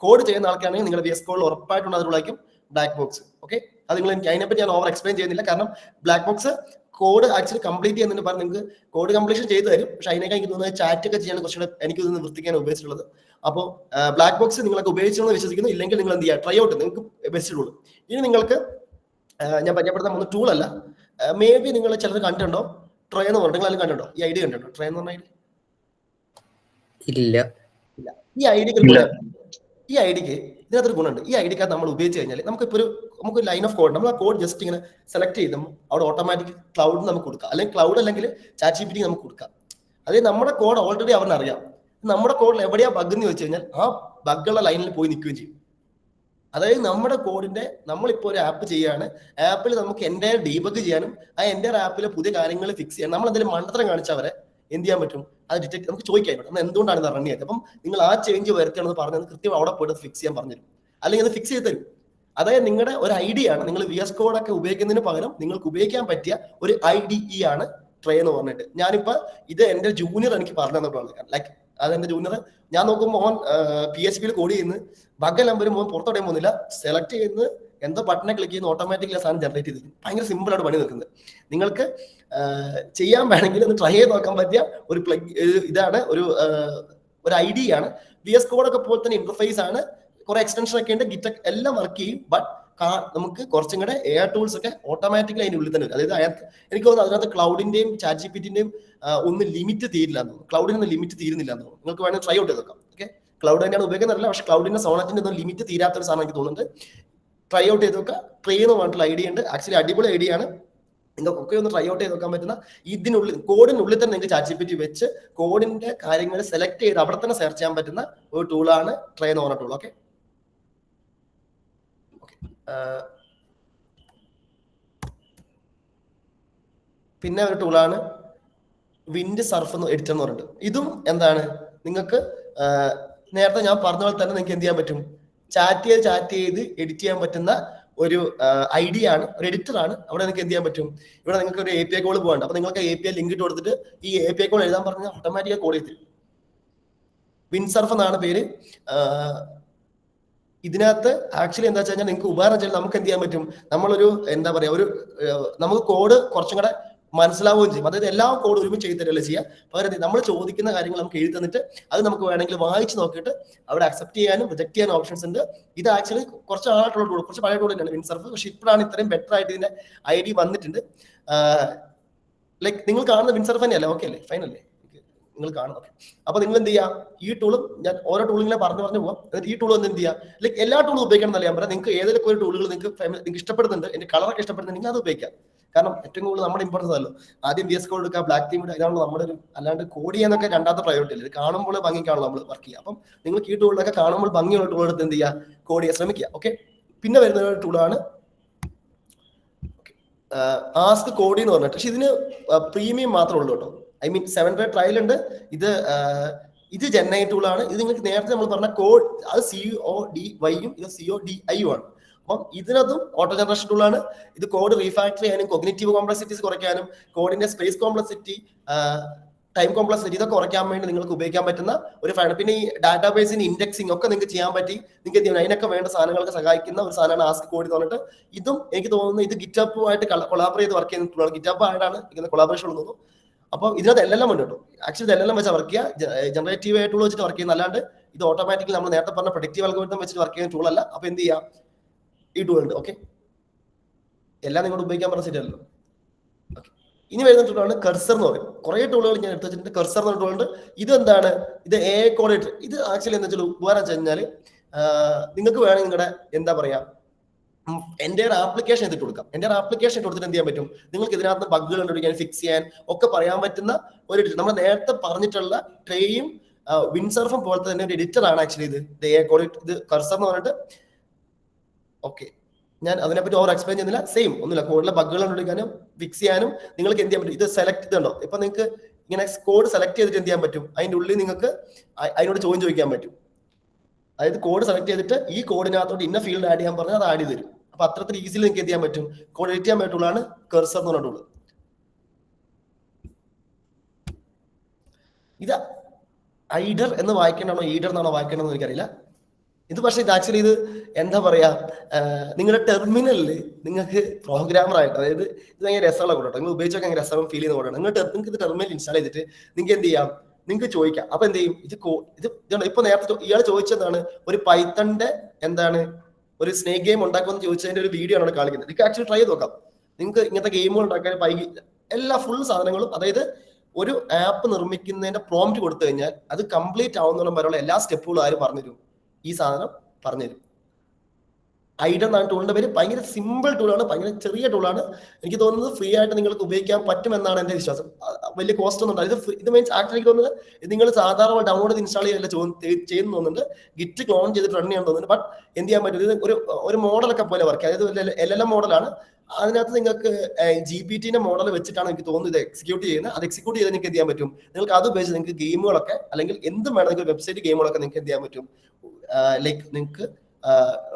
കോഡ് ചെയ്യുന്ന ആൾക്കാണെങ്കിൽ നിങ്ങളുടെ VS കോഡിൽ ഉറപ്പായിട്ടുള്ള ടൂളായിരിക്കും ബ്ലാക്ക് ബോക്സ്. ഓക്കെ, അത് നിങ്ങൾ എനിക്ക് അതിനെപ്പറ്റി ഞാൻ ഓവർ എക്സ്പ്ലെയിൻ ചെയ്യുന്നില്ല. കാരണം black box code actually complete ചെയ്യുന്നതിന് പറഞ്ഞ് നിങ്ങൾക്ക് കോഡ് കംപ്ലീഷൻ ചെയ്തു തരും. പക്ഷെ അതിനേക്കാൾ എനിക്ക് തോന്നുന്നത് ചാറ്റ് ഒക്കെ ചെയ്യാൻ കുറച്ചുകൂടെ എനിക്ക് തോന്നുന്നു വൃത്തിക്കാൻ ഉപയോഗിച്ചിട്ടുള്ളത്. അപ്പോൾ ബ്ലാക്ക് ബോക്സ് നിങ്ങളൊക്കെ ഉപയോഗിച്ചെന്ന് വിശ്വസിക്കുന്നു. ഇല്ലെങ്കിൽ നിങ്ങൾ എന്ത് ചെയ്യുക, ട്രൈ ഔട്ട്, നിങ്ങൾക്ക് ബെസ്റ്റ് ടൂൾ. ഇനി നിങ്ങൾക്ക് ഞാൻ പരിചയപ്പെടുത്താൻ പോകുന്ന ടൂൾ അല്ല, മേ ബി നിങ്ങൾ ചിലർ കണ്ടിട്ടുണ്ടോ, ട്രൈ എന്ന് പറഞ്ഞിട്ട് നിങ്ങൾ കണ്ടിട്ടുണ്ടോ? ഈ ഐഡിയ കണ്ടിട്ടുണ്ടോ, ട്രൈ എന്ന് പറഞ്ഞ ഇല്ല. ഈ ഐഡിക്ക് ഇതിനകത്തൊരു ഗുണമുണ്ട്. ഈ ഐഡിക്കകത്ത് നമ്മൾ ഉപയോഗിച്ച് കഴിഞ്ഞാൽ നമുക്ക് ലൈൻ ഓഫ് കോഡ്, നമ്മൾ ആ കോഡ് ജസ്റ്റ് ഇങ്ങനെ സെലക്ട് ചെയ്ത് അവിടെ ഓട്ടോമാറ്റിക് ക്ലൗഡ് നമുക്ക് കൊടുക്കാം. അല്ലെങ്കിൽ ക്ലൗഡ് അല്ലെങ്കിൽ ChatGPT നമുക്ക് കൊടുക്കാം. അതായത് നമ്മുടെ കോഡ് ഓൾറെഡി അവനറിയാം. നമ്മുടെ കോഡിൽ എവിടെയാ ബഗ് എന്ന് വെച്ച് കഴിഞ്ഞാൽ ആ ബഗ്ഗുള്ള ലൈനിൽ പോയി നിൽക്കുകയും ചെയ്യും. അതായത് നമ്മുടെ കോഡിന്റെ നമ്മളിപ്പോൾ ഒരു ആപ്പ് ചെയ്യുകയാണ്, ആപ്പിൽ നമുക്ക് എൻ്റെ ഡീബഗ് ചെയ്യാനും ആ എൻ്റെ ആപ്പിലെ പുതിയ കാര്യങ്ങൾ ഫിക്സ് ചെയ്യാൻ നമ്മൾ എന്തെങ്കിലും മണ്ടത്തരം കാണിച്ചവരെ എന്ത് ചെയ്യാൻ പറ്റും, അത് ഡിറ്റക്ട് നമുക്ക് ചോദിക്കാൻ പറ്റും. എന്തുകൊണ്ടാണ് ഇത് റൺ ചെയ്യുന്നത്, അപ്പം നിങ്ങൾ ആ ചേഞ്ച് വരുത്തണമെന്ന് പറഞ്ഞത് കൃത്യം അവിടെ പോയിട്ട് ഫിക്സ് ചെയ്യാൻ പറഞ്ഞു തരും, അല്ലെങ്കിൽ അത് ഫിക്സ് ചെയ്ത് തരും. അതായത് നിങ്ങളുടെ ഒരു ഐഡിയ ആണ്, നിങ്ങൾ VS കോഡ് ഒക്കെ ഉപയോഗിക്കുന്നതിന് പകരം നിങ്ങൾക്ക് ഉപയോഗിക്കാൻ പറ്റിയ ഒരു IDE ആണ് ട്രൈ എന്ന് പറഞ്ഞിട്ട്. ഞാനിപ്പോ ഇത് എൻ്റെ ജൂനിയർ എനിക്ക് പറഞ്ഞു തന്നിട്ടുള്ളത്. ലൈക്ക് അതെന്റെ ജൂനിയർ ഞാൻ നോക്കുമ്പോൾ മോൻ PHP കോഡ് ചെയ്യുന്നത് ബഗ് നമ്പർ മോൻ പുറത്തോടെ പോകുന്നില്ല, സെലക്ട് ചെയ്യുന്നത് എന്തോ ബട്ടനെ ക്ലിക്ക് ചെയ്യുന്ന ഓട്ടോമാറ്റിക്കലി സാധനം ജനറേറ്റ് ചെയ്തിരിക്കും. ഭയങ്കര സിമ്പിൾ ആയിട്ട് പണി നിൽക്കുന്നത്. നിങ്ങൾക്ക് ചെയ്യാൻ വേണമെങ്കിൽ ഒന്ന് ട്രൈ ചെയ്ത് നോക്കാൻ പറ്റിയ ഒരു ഇതാണ്, ഒരു IDE ആണ്. VS കോഡ് ഒക്കെ പോലെ തന്നെ ഇന്റർഫേസ് ആണ്, കുറെ എക്സ്റ്റൻഷൻ ഒക്കെ ഉണ്ട്, ഗിറ്റ് എല്ലാം വർക്ക് ചെയ്യും. ബട്ട് നമുക്ക് കുറച്ചും കൂടെ AI ടൂൾസ് ഒക്കെ ഓട്ടോമാറ്റിക്കലി അതിന്റെ ഉള്ളിൽ തന്നെ. അതായത് എനിക്ക് തോന്നുന്നു അതിനകത്ത് ക്ലൗഡിന്റെയും ChatGPTന്റെയും ഒന്നും ലിമിറ്റ് തീരില്ല എന്ന് തോന്നുന്നു. ക്ലൗഡിന് ലിമിറ്റ് തീരുന്നില്ല എന്ന് തോന്നുന്നു. നിങ്ങൾക്ക് വേണമെങ്കിൽ ട്രൈ ഔട്ട് ചെയ്ത് നോക്കാം. ഓക്കെ, ക്ലൗഡ് തന്നെയാണ് ഉപയോഗിക്കുന്നില്ല, പക്ഷെ ക്ലൗഡിന്റെ സോണറ്റിന്റെ ഒന്നും ലിമിറ്റ് തീരാത്ത ഒരു സാധനം എനിക്ക് തോന്നുന്നുണ്ട്. ട്രൈ ഔട്ട് ചെയ്ത് നോക്കുക. ട്രൈ എന്ന് പറഞ്ഞിട്ടുള്ള ഐഡിയ ഉണ്ട്, ആക്ച്വലി അടിപൊളി ഐഡിയ ആണ്. നിങ്ങൾക്കൊക്കെ ഒന്ന് ട്രൈ ഔട്ട് ചെയ്ത് നോക്കാൻ പറ്റുന്ന ഇതിനുള്ളിൽ കോഡിനുള്ളിൽ തന്നെ നിങ്ങൾക്ക് ChatGPT വെച്ച് കോഡിന്റെ കാര്യങ്ങൾ സെലക്ട് ചെയ്ത് അവിടെ തന്നെ സെർച്ച് ചെയ്യാൻ പറ്റുന്ന ഒരു ടൂളാണ് ട്രൈ എന്ന് പറഞ്ഞ ടൂൾ. ഓക്കെ, പിന്നെ ഒരു ടൂളാണ് വിൻഡ് സർഫ് എഡിറ്റർ എന്ന് പറഞ്ഞിട്ട്. ഇതും എന്താണ്, നിങ്ങൾക്ക് നേരത്തെ ഞാൻ പറഞ്ഞ പോലെ തന്നെ നിങ്ങൾക്ക് എന്ത് ചെയ്യാൻ പറ്റും, ചാറ്റ് ചെയ്ത് എഡിറ്റ് ചെയ്യാൻ പറ്റുന്ന ഒരു ഐഡിയ ആണ്, ഒരു എഡിറ്റർ ആണ്. അവിടെ നിങ്ങൾക്ക് എന്ത് ചെയ്യാൻ പറ്റും, ഇവിടെ നിങ്ങൾക്ക് ഒരു API കോൾ പോകണ്ട. അപ്പൊ നിങ്ങൾക്ക് API ലിങ്ക് ഇട്ട് കൊടുത്തിട്ട് ഈ API കോൾ എഴുതാൻ പറഞ്ഞാൽ ഓട്ടോമാറ്റിക്കായി കോൾ ചെയ്ത് തരും. വിൻഡ് സർഫ് എന്നാണ് പേര്. ഇതിനകത്ത് ആക്ച്വലി എന്താ വെച്ച് കഴിഞ്ഞാൽ നിങ്ങൾക്ക് ഉപകാരം വെച്ചാൽ നമുക്ക് എന്ത് ചെയ്യാൻ പറ്റും, നമ്മളൊരു എന്താ പറയാ നമുക്ക് കോഡ് കുറച്ചും കൂടെ മനസ്സിലാവുകയും ചെയ്യും. അതായത് എല്ലാ കോഡ് ഒരുമിച്ച് എഴുതി തരികയല്ല ചെയ്യുക. പകരം നമ്മൾ ചോദിക്കുന്ന കാര്യങ്ങൾ നമുക്ക് എഴുതി തന്നിട്ട് അത് നമുക്ക് വേണമെങ്കിൽ വായിച്ച് നോക്കിയിട്ട് അവിടെ അക്സെപ്റ്റ് ചെയ്യാനും റിജക്ട് ചെയ്യാനും ഓപ്ഷൻസ് ഉണ്ട്. ഇത് ആക്ച്വലി കുറച്ച് ആളായിട്ടുള്ള ടൂൾ, കുറച്ച് പഴയ ടൂൾ തന്നെയാണ് വിൻസർഫ്. പക്ഷെ ഇപ്പോഴാണ് ഇത്രയും ബെറ്റർ ആയിട്ട് ഇതിന്റെ ഐഡി വന്നിട്ടുണ്ട്. ലൈക്ക് നിങ്ങൾ കാണുന്ന വിൻസർഫ് തന്നെയല്ലേ? ഓക്കെ അല്ലേ? ഫൈൻ അല്ലേ? നിങ്ങൾ കാണുന്നത്. അപ്പൊ നിങ്ങൾ എന്ത് ചെയ്യുക, ഈ ടൂളും ഞാൻ ഓരോ ടൂളിങ്ങനെ പറഞ്ഞു പോകാം. എന്നിട്ട് ഈ ടൂൾ ഒന്ന് എന്ത് ചെയ്യുക, ലൈക്ക് എല്ലാ ടൂളും ഉപയോഗിക്കണം എന്നല്ല ഞാൻ പറയാം. നിങ്ങൾക്ക് ഏതെങ്കിലും ഒരു ടൂളുകൾ നിങ്ങൾക്ക് ഇഷ്ടപ്പെടുന്നുണ്ട്, എന്റെ കളറൊക്കെ ഇഷ്ടപ്പെടുന്നുണ്ടെങ്കിൽ അത് ഉപയോഗിക്കാം. കാരണം ഏറ്റവും കൂടുതൽ നമ്മുടെ ഇമ്പോർട്ടൻസ് ആണല്ലോ. ആദ്യം VS Code എടുക്കുക, ബ്ലാക്ക് തീം ഇടുക, ഇതാണ് നമ്മുടെ ഒരു, അല്ലാണ്ട് കോഡ് ചെയ്യാനൊക്കെ രണ്ടാമത്തെ പ്രയോറിറ്റി അല്ലേ. ഇത് കാണുമ്പോൾ ഭംഗിക്കാണല്ലോ നമ്മൾ വർക്ക് ചെയ്യുക. അപ്പം നിങ്ങൾക്ക് ഈ ടൂളിലൊക്കെ കാണുമ്പോൾ ഭംഗിയുള്ള ടൂൾ എടുത്ത് എന്ത് ചെയ്യുക, കോഡ് ചെയ്യാൻ ശ്രമിക്കുക. ഓക്കെ. പിന്നെ വരുന്ന ഒരു ടൂളാണ് ആസ്ക് കോഡി എന്ന് പറഞ്ഞിട്ട്. പക്ഷെ ഇതിന് പ്രീമിയം മാത്രമേ ഉള്ളൂ കേട്ടോ. I mean 7 day ട്രയൽ ഉണ്ട്. ഇത് ജെന്നൈ ടൂളാണ്. ഇത് നിങ്ങൾക്ക് നേരത്തെ നമ്മൾ പറഞ്ഞ കോഡ് അത് CODY-യും ഇത് CODI-യും ആണ്. അപ്പം ഇതിനകത്തും ഓട്ടോ ജനറേഷൻ ടൂളാണ്. ഇത് കോഡ് റീഫാക്ടർ ചെയ്യാനും കോഗ്നിറ്റീവ് കോംപ്ലക്സിറ്റീസ് കുറയ്ക്കാനും കോഡിന്റെ സ്പേസ് കോംപ്ലക്സിറ്റി, ടൈം കോംപ്ലക്സിറ്റി ഇതൊക്കെ കുറയ്ക്കാൻ വേണ്ടി നിങ്ങൾക്ക് ഉപയോഗിക്കാൻ പറ്റുന്ന ഒരു ഫാണ്. പിന്നെ ഈ ഡാറ്റാബേസിന് ഇൻഡെക്സിംഗ് ഒക്കെ നിങ്ങൾക്ക് ചെയ്യാൻ പറ്റി. നിങ്ങൾക്ക് എന്ത് ചെയ്യണം, അതിനൊക്കെ വേണ്ട സാധനങ്ങൾക്ക് സഹായിക്കുന്ന ഒരു സാധനമാണ് ആസ്ക് കോഡ് എന്ന് പറഞ്ഞിട്ട്. ഇതും എനിക്ക് തോന്നുന്നു ഇത് ഗിറ്റബുമായിട്ട് കൊളാബറേറ്റ് ചെയ്ത് വർക്ക് ചെയ്യുന്ന ടൂളാണ്. ഗിറ്റബ് ആയിട്ടാണ് ഇങ്ങനെ കൊളാബറേഷൻ ഉള്ളത്. അപ്പോൾ ഇതിനകത്ത് എല്ലാം ഉണ്ട് കേട്ടോ. ആക്ച്വലി ഇതെല്ലാം വെച്ച് വർക്ക് ചെയ്യുക, ജനറേറ്റീവ് ടൂൾ വെച്ചിട്ട് വർക്ക് ചെയ്യുന്ന, അല്ലാണ്ട് ഇത് ഓട്ടോമാറ്റിക്കലി നമ്മൾ നേരത്തെ പറഞ്ഞ പ്രൊഡക്റ്റീവ് അൽഗോരിതം വെച്ചിട്ട് വർക്ക് ചെയ്യുന്ന ടൂൾ അല്ല. അപ്പൊ എന്ത് ചെയ്യാം, ഈ ടൂൾ ഉണ്ട്. ഓക്കെ, എല്ലാം നിങ്ങളോട് ഉപയോഗിക്കാൻ പറഞ്ഞ ശരിയല്ലോ. ഓക്കെ, ഇനി വരുന്ന ടൂളാണ് കർസർ എന്ന് പറയും. കുറെ ടൂളുകൾ ഞാൻ എടുത്ത് വെച്ചിട്ടുണ്ട്. കർസർ എന്ന ടൂൾ ഉണ്ട്. ഇത് എന്താണ്, ഇത് AI കോഡിനേറ്റർ. ഇത് ആക്ച്വലി എന്താ വെച്ചാൽ ഉപകാരം വെച്ച് കഴിഞ്ഞാൽ നിങ്ങൾക്ക് വേണമെങ്കിൽ നിങ്ങളുടെ എന്താ പറയാ എൻ്റെ ആപ്ലിക്കേഷൻ എടുത്തിട്ട് കൊടുക്കാം. എൻ്റെ ആപ്ലിക്കേഷൻ കൊടുത്തിട്ട് എന്ത് ചെയ്യാൻ പറ്റും, നിങ്ങൾക്ക് ഇതിനകത്ത് ബഗ്ഗുകൾ കണ്ടുപിടിക്കാൻ, ഫിക്സ് ചെയ്യാൻ ഒക്കെ പറയാൻ പറ്റുന്ന ഒരു എഡിറ്റർ. നമ്മൾ നേരത്തെ പറഞ്ഞിട്ടുള്ള ട്രേയും വിൻസർഫും പോലത്തെ തന്നെ ഒരു എഡിറ്റർ ആണ് ആക്ച്വലി ഇത് AI കോഡ്. ഇത് കർസർ എന്ന് പറഞ്ഞിട്ട്. ഓക്കെ, ഞാൻ അതിനെപ്പറ്റി ഓവർ എക്സ്പ്ലെയിൻ ചെയ്യുന്നില്ല. സെയിം ഒന്നുമില്ല, കോഡിലെ ബഗ്ഗുകൾ കണ്ടുപിടിക്കാനും ഫിക്സ് ചെയ്യാനും നിങ്ങൾക്ക് എന്ത് ചെയ്യാൻ പറ്റും. ഇത് സെലക്ട് ചെയ്തുണ്ടോ, ഇപ്പൊ നിങ്ങൾക്ക് ഇങ്ങനെ കോഡ് സെലക്ട് ചെയ്തിട്ട് എന്ത് ചെയ്യാൻ പറ്റും, അതിൻ്റെ ഉള്ളിൽ നിങ്ങൾക്ക് അതിനോട് ചോദിക്കാൻ പറ്റും. അതായത് കോഡ് സെലക്ട് ചെയ്തിട്ട് ഈ കോഡിനകത്തോട്ട് ഇന്ന ഫീൽഡ് ആഡ് ചെയ്യാൻ പറഞ്ഞാൽ അത് ആഡ് ചെയ്ത് തരും. അപ്പൊ അത്രത്തിൽ ഈസിലി നിങ്ങൾക്ക് എന്ത് ചെയ്യാൻ പറ്റും, കോഡ് എഡിറ്റ് ചെയ്യാൻ പറ്റുള്ളതാണ് കർസർ എന്ന് പറഞ്ഞ ടൂള്. ഇത് ഐഡർ എന്ന് വായിക്കണോ ഈഡർ എന്നാണോ വായിക്കണമെന്ന് എനിക്കറിയില്ല. ഇത് പക്ഷേ ഇത് ആക്ച്വലി ഇത് എന്താ പറയാ, നിങ്ങളുടെ ടെർമിനലിൽ നിങ്ങൾക്ക് പ്രോഗ്രാമർ ആയിട്ട്, അതായത് ഇത് ഭയങ്കര രസമുള്ള കൂട്ടോ, നിങ്ങൾ ഉപയോഗിച്ചൊക്കെ ഭയങ്കര രസം ഫീൽ ചെയ്യുന്ന കൂടാണ്. നിങ്ങൾക്ക് ഇത് ടെർമിനൽ ഇൻസ്റ്റാൾ ചെയ്തിട്ട് നിങ്ങൾക്ക് എന്ത് ചെയ്യാം, നിങ്ങൾക്ക് ചോദിക്കാം. അപ്പൊ എന്ത് ചെയ്യും, ഇത് ഇപ്പൊ നേരത്തെ ഇയാൾ ചോദിച്ചതാണ് ഒരു പൈത്തണിന്റെ എന്താണ് ഒരു സ്നേക് ഗെയിം ഉണ്ടാക്കുമെന്ന് ചോദിച്ചതിന്റെ ഒരു വീഡിയോ ആണ് കാണിക്കുന്നത്. നിങ്ങൾക്ക് ആക്ച്വലി ട്രൈ ചെയ്ത് നോക്കാം. നിങ്ങൾക്ക് ഇങ്ങനത്തെ ഗെയിമുകൾ ഉണ്ടാക്കാൻ എല്ലാ ഫുൾ സാധനങ്ങളും, അതായത് ഒരു ആപ്പ് നിർമ്മിക്കുന്നതിന്റെ പ്രോംപ്റ്റ് കൊടുത്തു കഴിഞ്ഞാൽ അത് കംപ്ലീറ്റ് ആവുന്ന വരെയുള്ള എല്ലാ സ്റ്റെപ്പുകളും ആര് പറഞ്ഞുതരും, ഈ സാധനം പറഞ്ഞുതരും. ഐഡർ എന്നാണ് ടൂളിന്റെ പേര്. ഭയങ്കര സിമ്പിൾ ടൂളാണ്, ഭയങ്കര ചെറിയ ടൂളാണ്. എനിക്ക് തോന്നുന്നത് ഫ്രീ ആയിട്ട് നിങ്ങൾക്ക് ഉപയോഗിക്കാൻ പറ്റുമെന്നാണ് എന്റെ വിശ്വാസം. വലിയ കോസ്റ്റ് ഒന്നും ഉണ്ടാവില്ല. ഇത് മീൻസ് ആക്ച്വലി എനിക്ക് തോന്നുന്നത് നിങ്ങൾ സാധാരണ ഡൗൺലോഡ് ചെയ്ത് ഇൻസ്റ്റാൾ ചെയ്യല്ല ചെയ്യുന്നു തോന്നുന്നുണ്ട്. ഗിറ്റ് ക്ലോൺ ചെയ്തിട്ട് റൺ ചെയ്യാൻ തോന്നുന്നുണ്ട്. ബട്ട് എന്ത് ചെയ്യാൻ പറ്റും, ഇത് ഒരു മോഡലൊക്കെ പോലെ വർക്ക്. അതായത് LLM മോഡലാണ്. അതിനകത്ത് നിങ്ങൾക്ക് GPT മോഡൽ വെച്ചിട്ടാണ് എനിക്ക് തോന്നുന്നത് ഇത് എക്സിക്യൂട്ട് ചെയ്യുന്നത്. അത് എക്സിക്യൂട്ട് ചെയ്ത് നിങ്ങൾക്ക് എന്ത് ചെയ്യാൻ പറ്റും, നിങ്ങൾക്ക് അത് ഉപയോഗിച്ച് നിങ്ങൾക്ക് ഗെയിമുകളൊക്കെ അല്ലെങ്കിൽ എന്തും വേണമെങ്കിൽ വെബ്സൈറ്റ് ഗെയിമുകളൊക്കെ നിങ്ങൾക്ക് എന്ത് ചെയ്യാൻ പറ്റും, ലൈക്ക് നിങ്ങൾക്ക്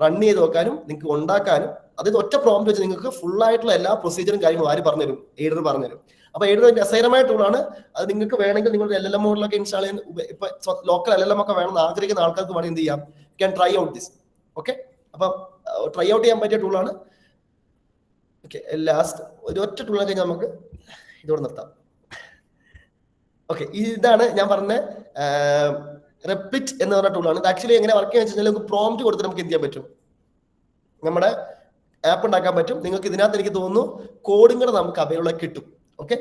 റൺ ചെയ്ത് നോക്കാനും നിങ്ങൾക്ക് ഉണ്ടാക്കാനും. അതായത് ഒറ്റ പ്രോംപ്റ്റ് വെച്ച് നിങ്ങൾക്ക് ഫുൾ ആയിട്ടുള്ള എല്ലാ പ്രൊസീജിയറും കാര്യങ്ങളും ആര് പറഞ്ഞുതരും, എയ്ഡർ പറഞ്ഞുതരും. അപ്പൊ എയ്ഡർ രസകരമായ ടൂളാണ്. അത് നിങ്ങൾക്ക് വേണമെങ്കിൽ നിങ്ങളുടെ LLM മോഡലൊക്കെ ഇൻസ്റ്റാൾ ചെയ്യുന്ന, ഇപ്പൊ ലോക്കൽ LLM ഒക്കെ വേണമെന്ന് ആഗ്രഹിക്കുന്ന ആൾക്കാർക്ക് വേണമെങ്കിൽ എന്ത് ചെയ്യാം, can try out this. Okay, അപ്പൊ ട്രൈ ഔട്ട് ചെയ്യാൻ പറ്റിയ ടൂളാണ്. ഓക്കെ, ലാസ്റ്റ് ഒരു ഒറ്റ ടൂളിനെ കഴിഞ്ഞാൽ നമുക്ക് ഇതോടെ നിർത്താം. ഓക്കെ, ഇതാണ് ഞാൻ പറഞ്ഞ റെപ്ലിറ്റ് എന്ന് പറഞ്ഞ ടൂളാണ്. ഇത് ആക്ച്വലി എങ്ങനെ വർക്ക് ചെയ്യാൻ വെച്ചാൽ നമുക്ക് പ്രോംപ്റ്റ് കൊടുത്തിട്ട് നമുക്ക് എന്ത് ചെയ്യാൻ പറ്റും, നമ്മുടെ ആപ്പ് ഉണ്ടാക്കാൻ പറ്റും. നിങ്ങൾക്ക് ഇതിനകത്ത് എനിക്ക് തോന്നുന്നു കോഡും കൂടെ നമുക്ക് അവൈലബിൾ കിട്ടും. ഓക്കെ,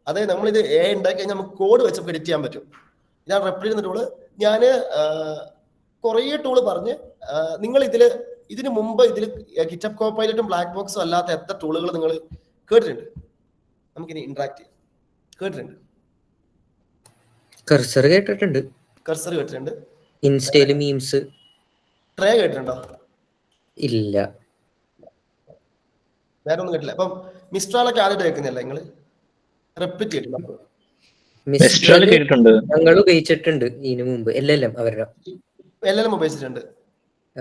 അതായത് നമ്മളിത് AI ഉണ്ടാക്കി കഴിഞ്ഞാൽ നമുക്ക് കോഡ് വെച്ച് എഡിറ്റ് ചെയ്യാൻ പറ്റും. ഇതാണ് റെപ്ലിറ്റ് എന്ന ടൂള്. ഞാൻ കുറേ ടൂള് പറഞ്ഞ് നിങ്ങൾ ഇതിന് മുമ്പ് ഇതിൽ ഗിറ്റബ് കോപ്പൈലറ്റും ബ്ലാക്ക് ബോക്സും അല്ലാത്ത എത്ര ടൂളുകൾ നിങ്ങൾ കേട്ടിട്ടുണ്ട്? നമുക്കിനി ഇന്ററാക്ട് ചെയ്യാം. കേട്ടിട്ടുണ്ട്? കർസർ കേട്ടിട്ടുണ്ട്. കർസർ കേട്ടിട്ടുണ്ട്. ഇൻസ്റ്റയില് മീംസ്. ട്രേ കേട്ടിട്ടുണ്ടോ? ഇല്ല, വേറെ ഒന്നും കേട്ടില്ല. അപ്പം മിസ്ട്രാലൊക്കെ ആദ്യമായിട്ട് കേൾക്കുന്നില്ല നിങ്ങൾ? റെപ്ലിറ്റ് കേട്ടിട്ടുണ്ടോ? ഞങ്ങൾ ഉപയോഗിച്ചിട്ടുണ്ട് ഇതിനു മുമ്പ്. LLM അവരുടെ LLM ഉപയോഗിച്ചിട്ടുണ്ട്.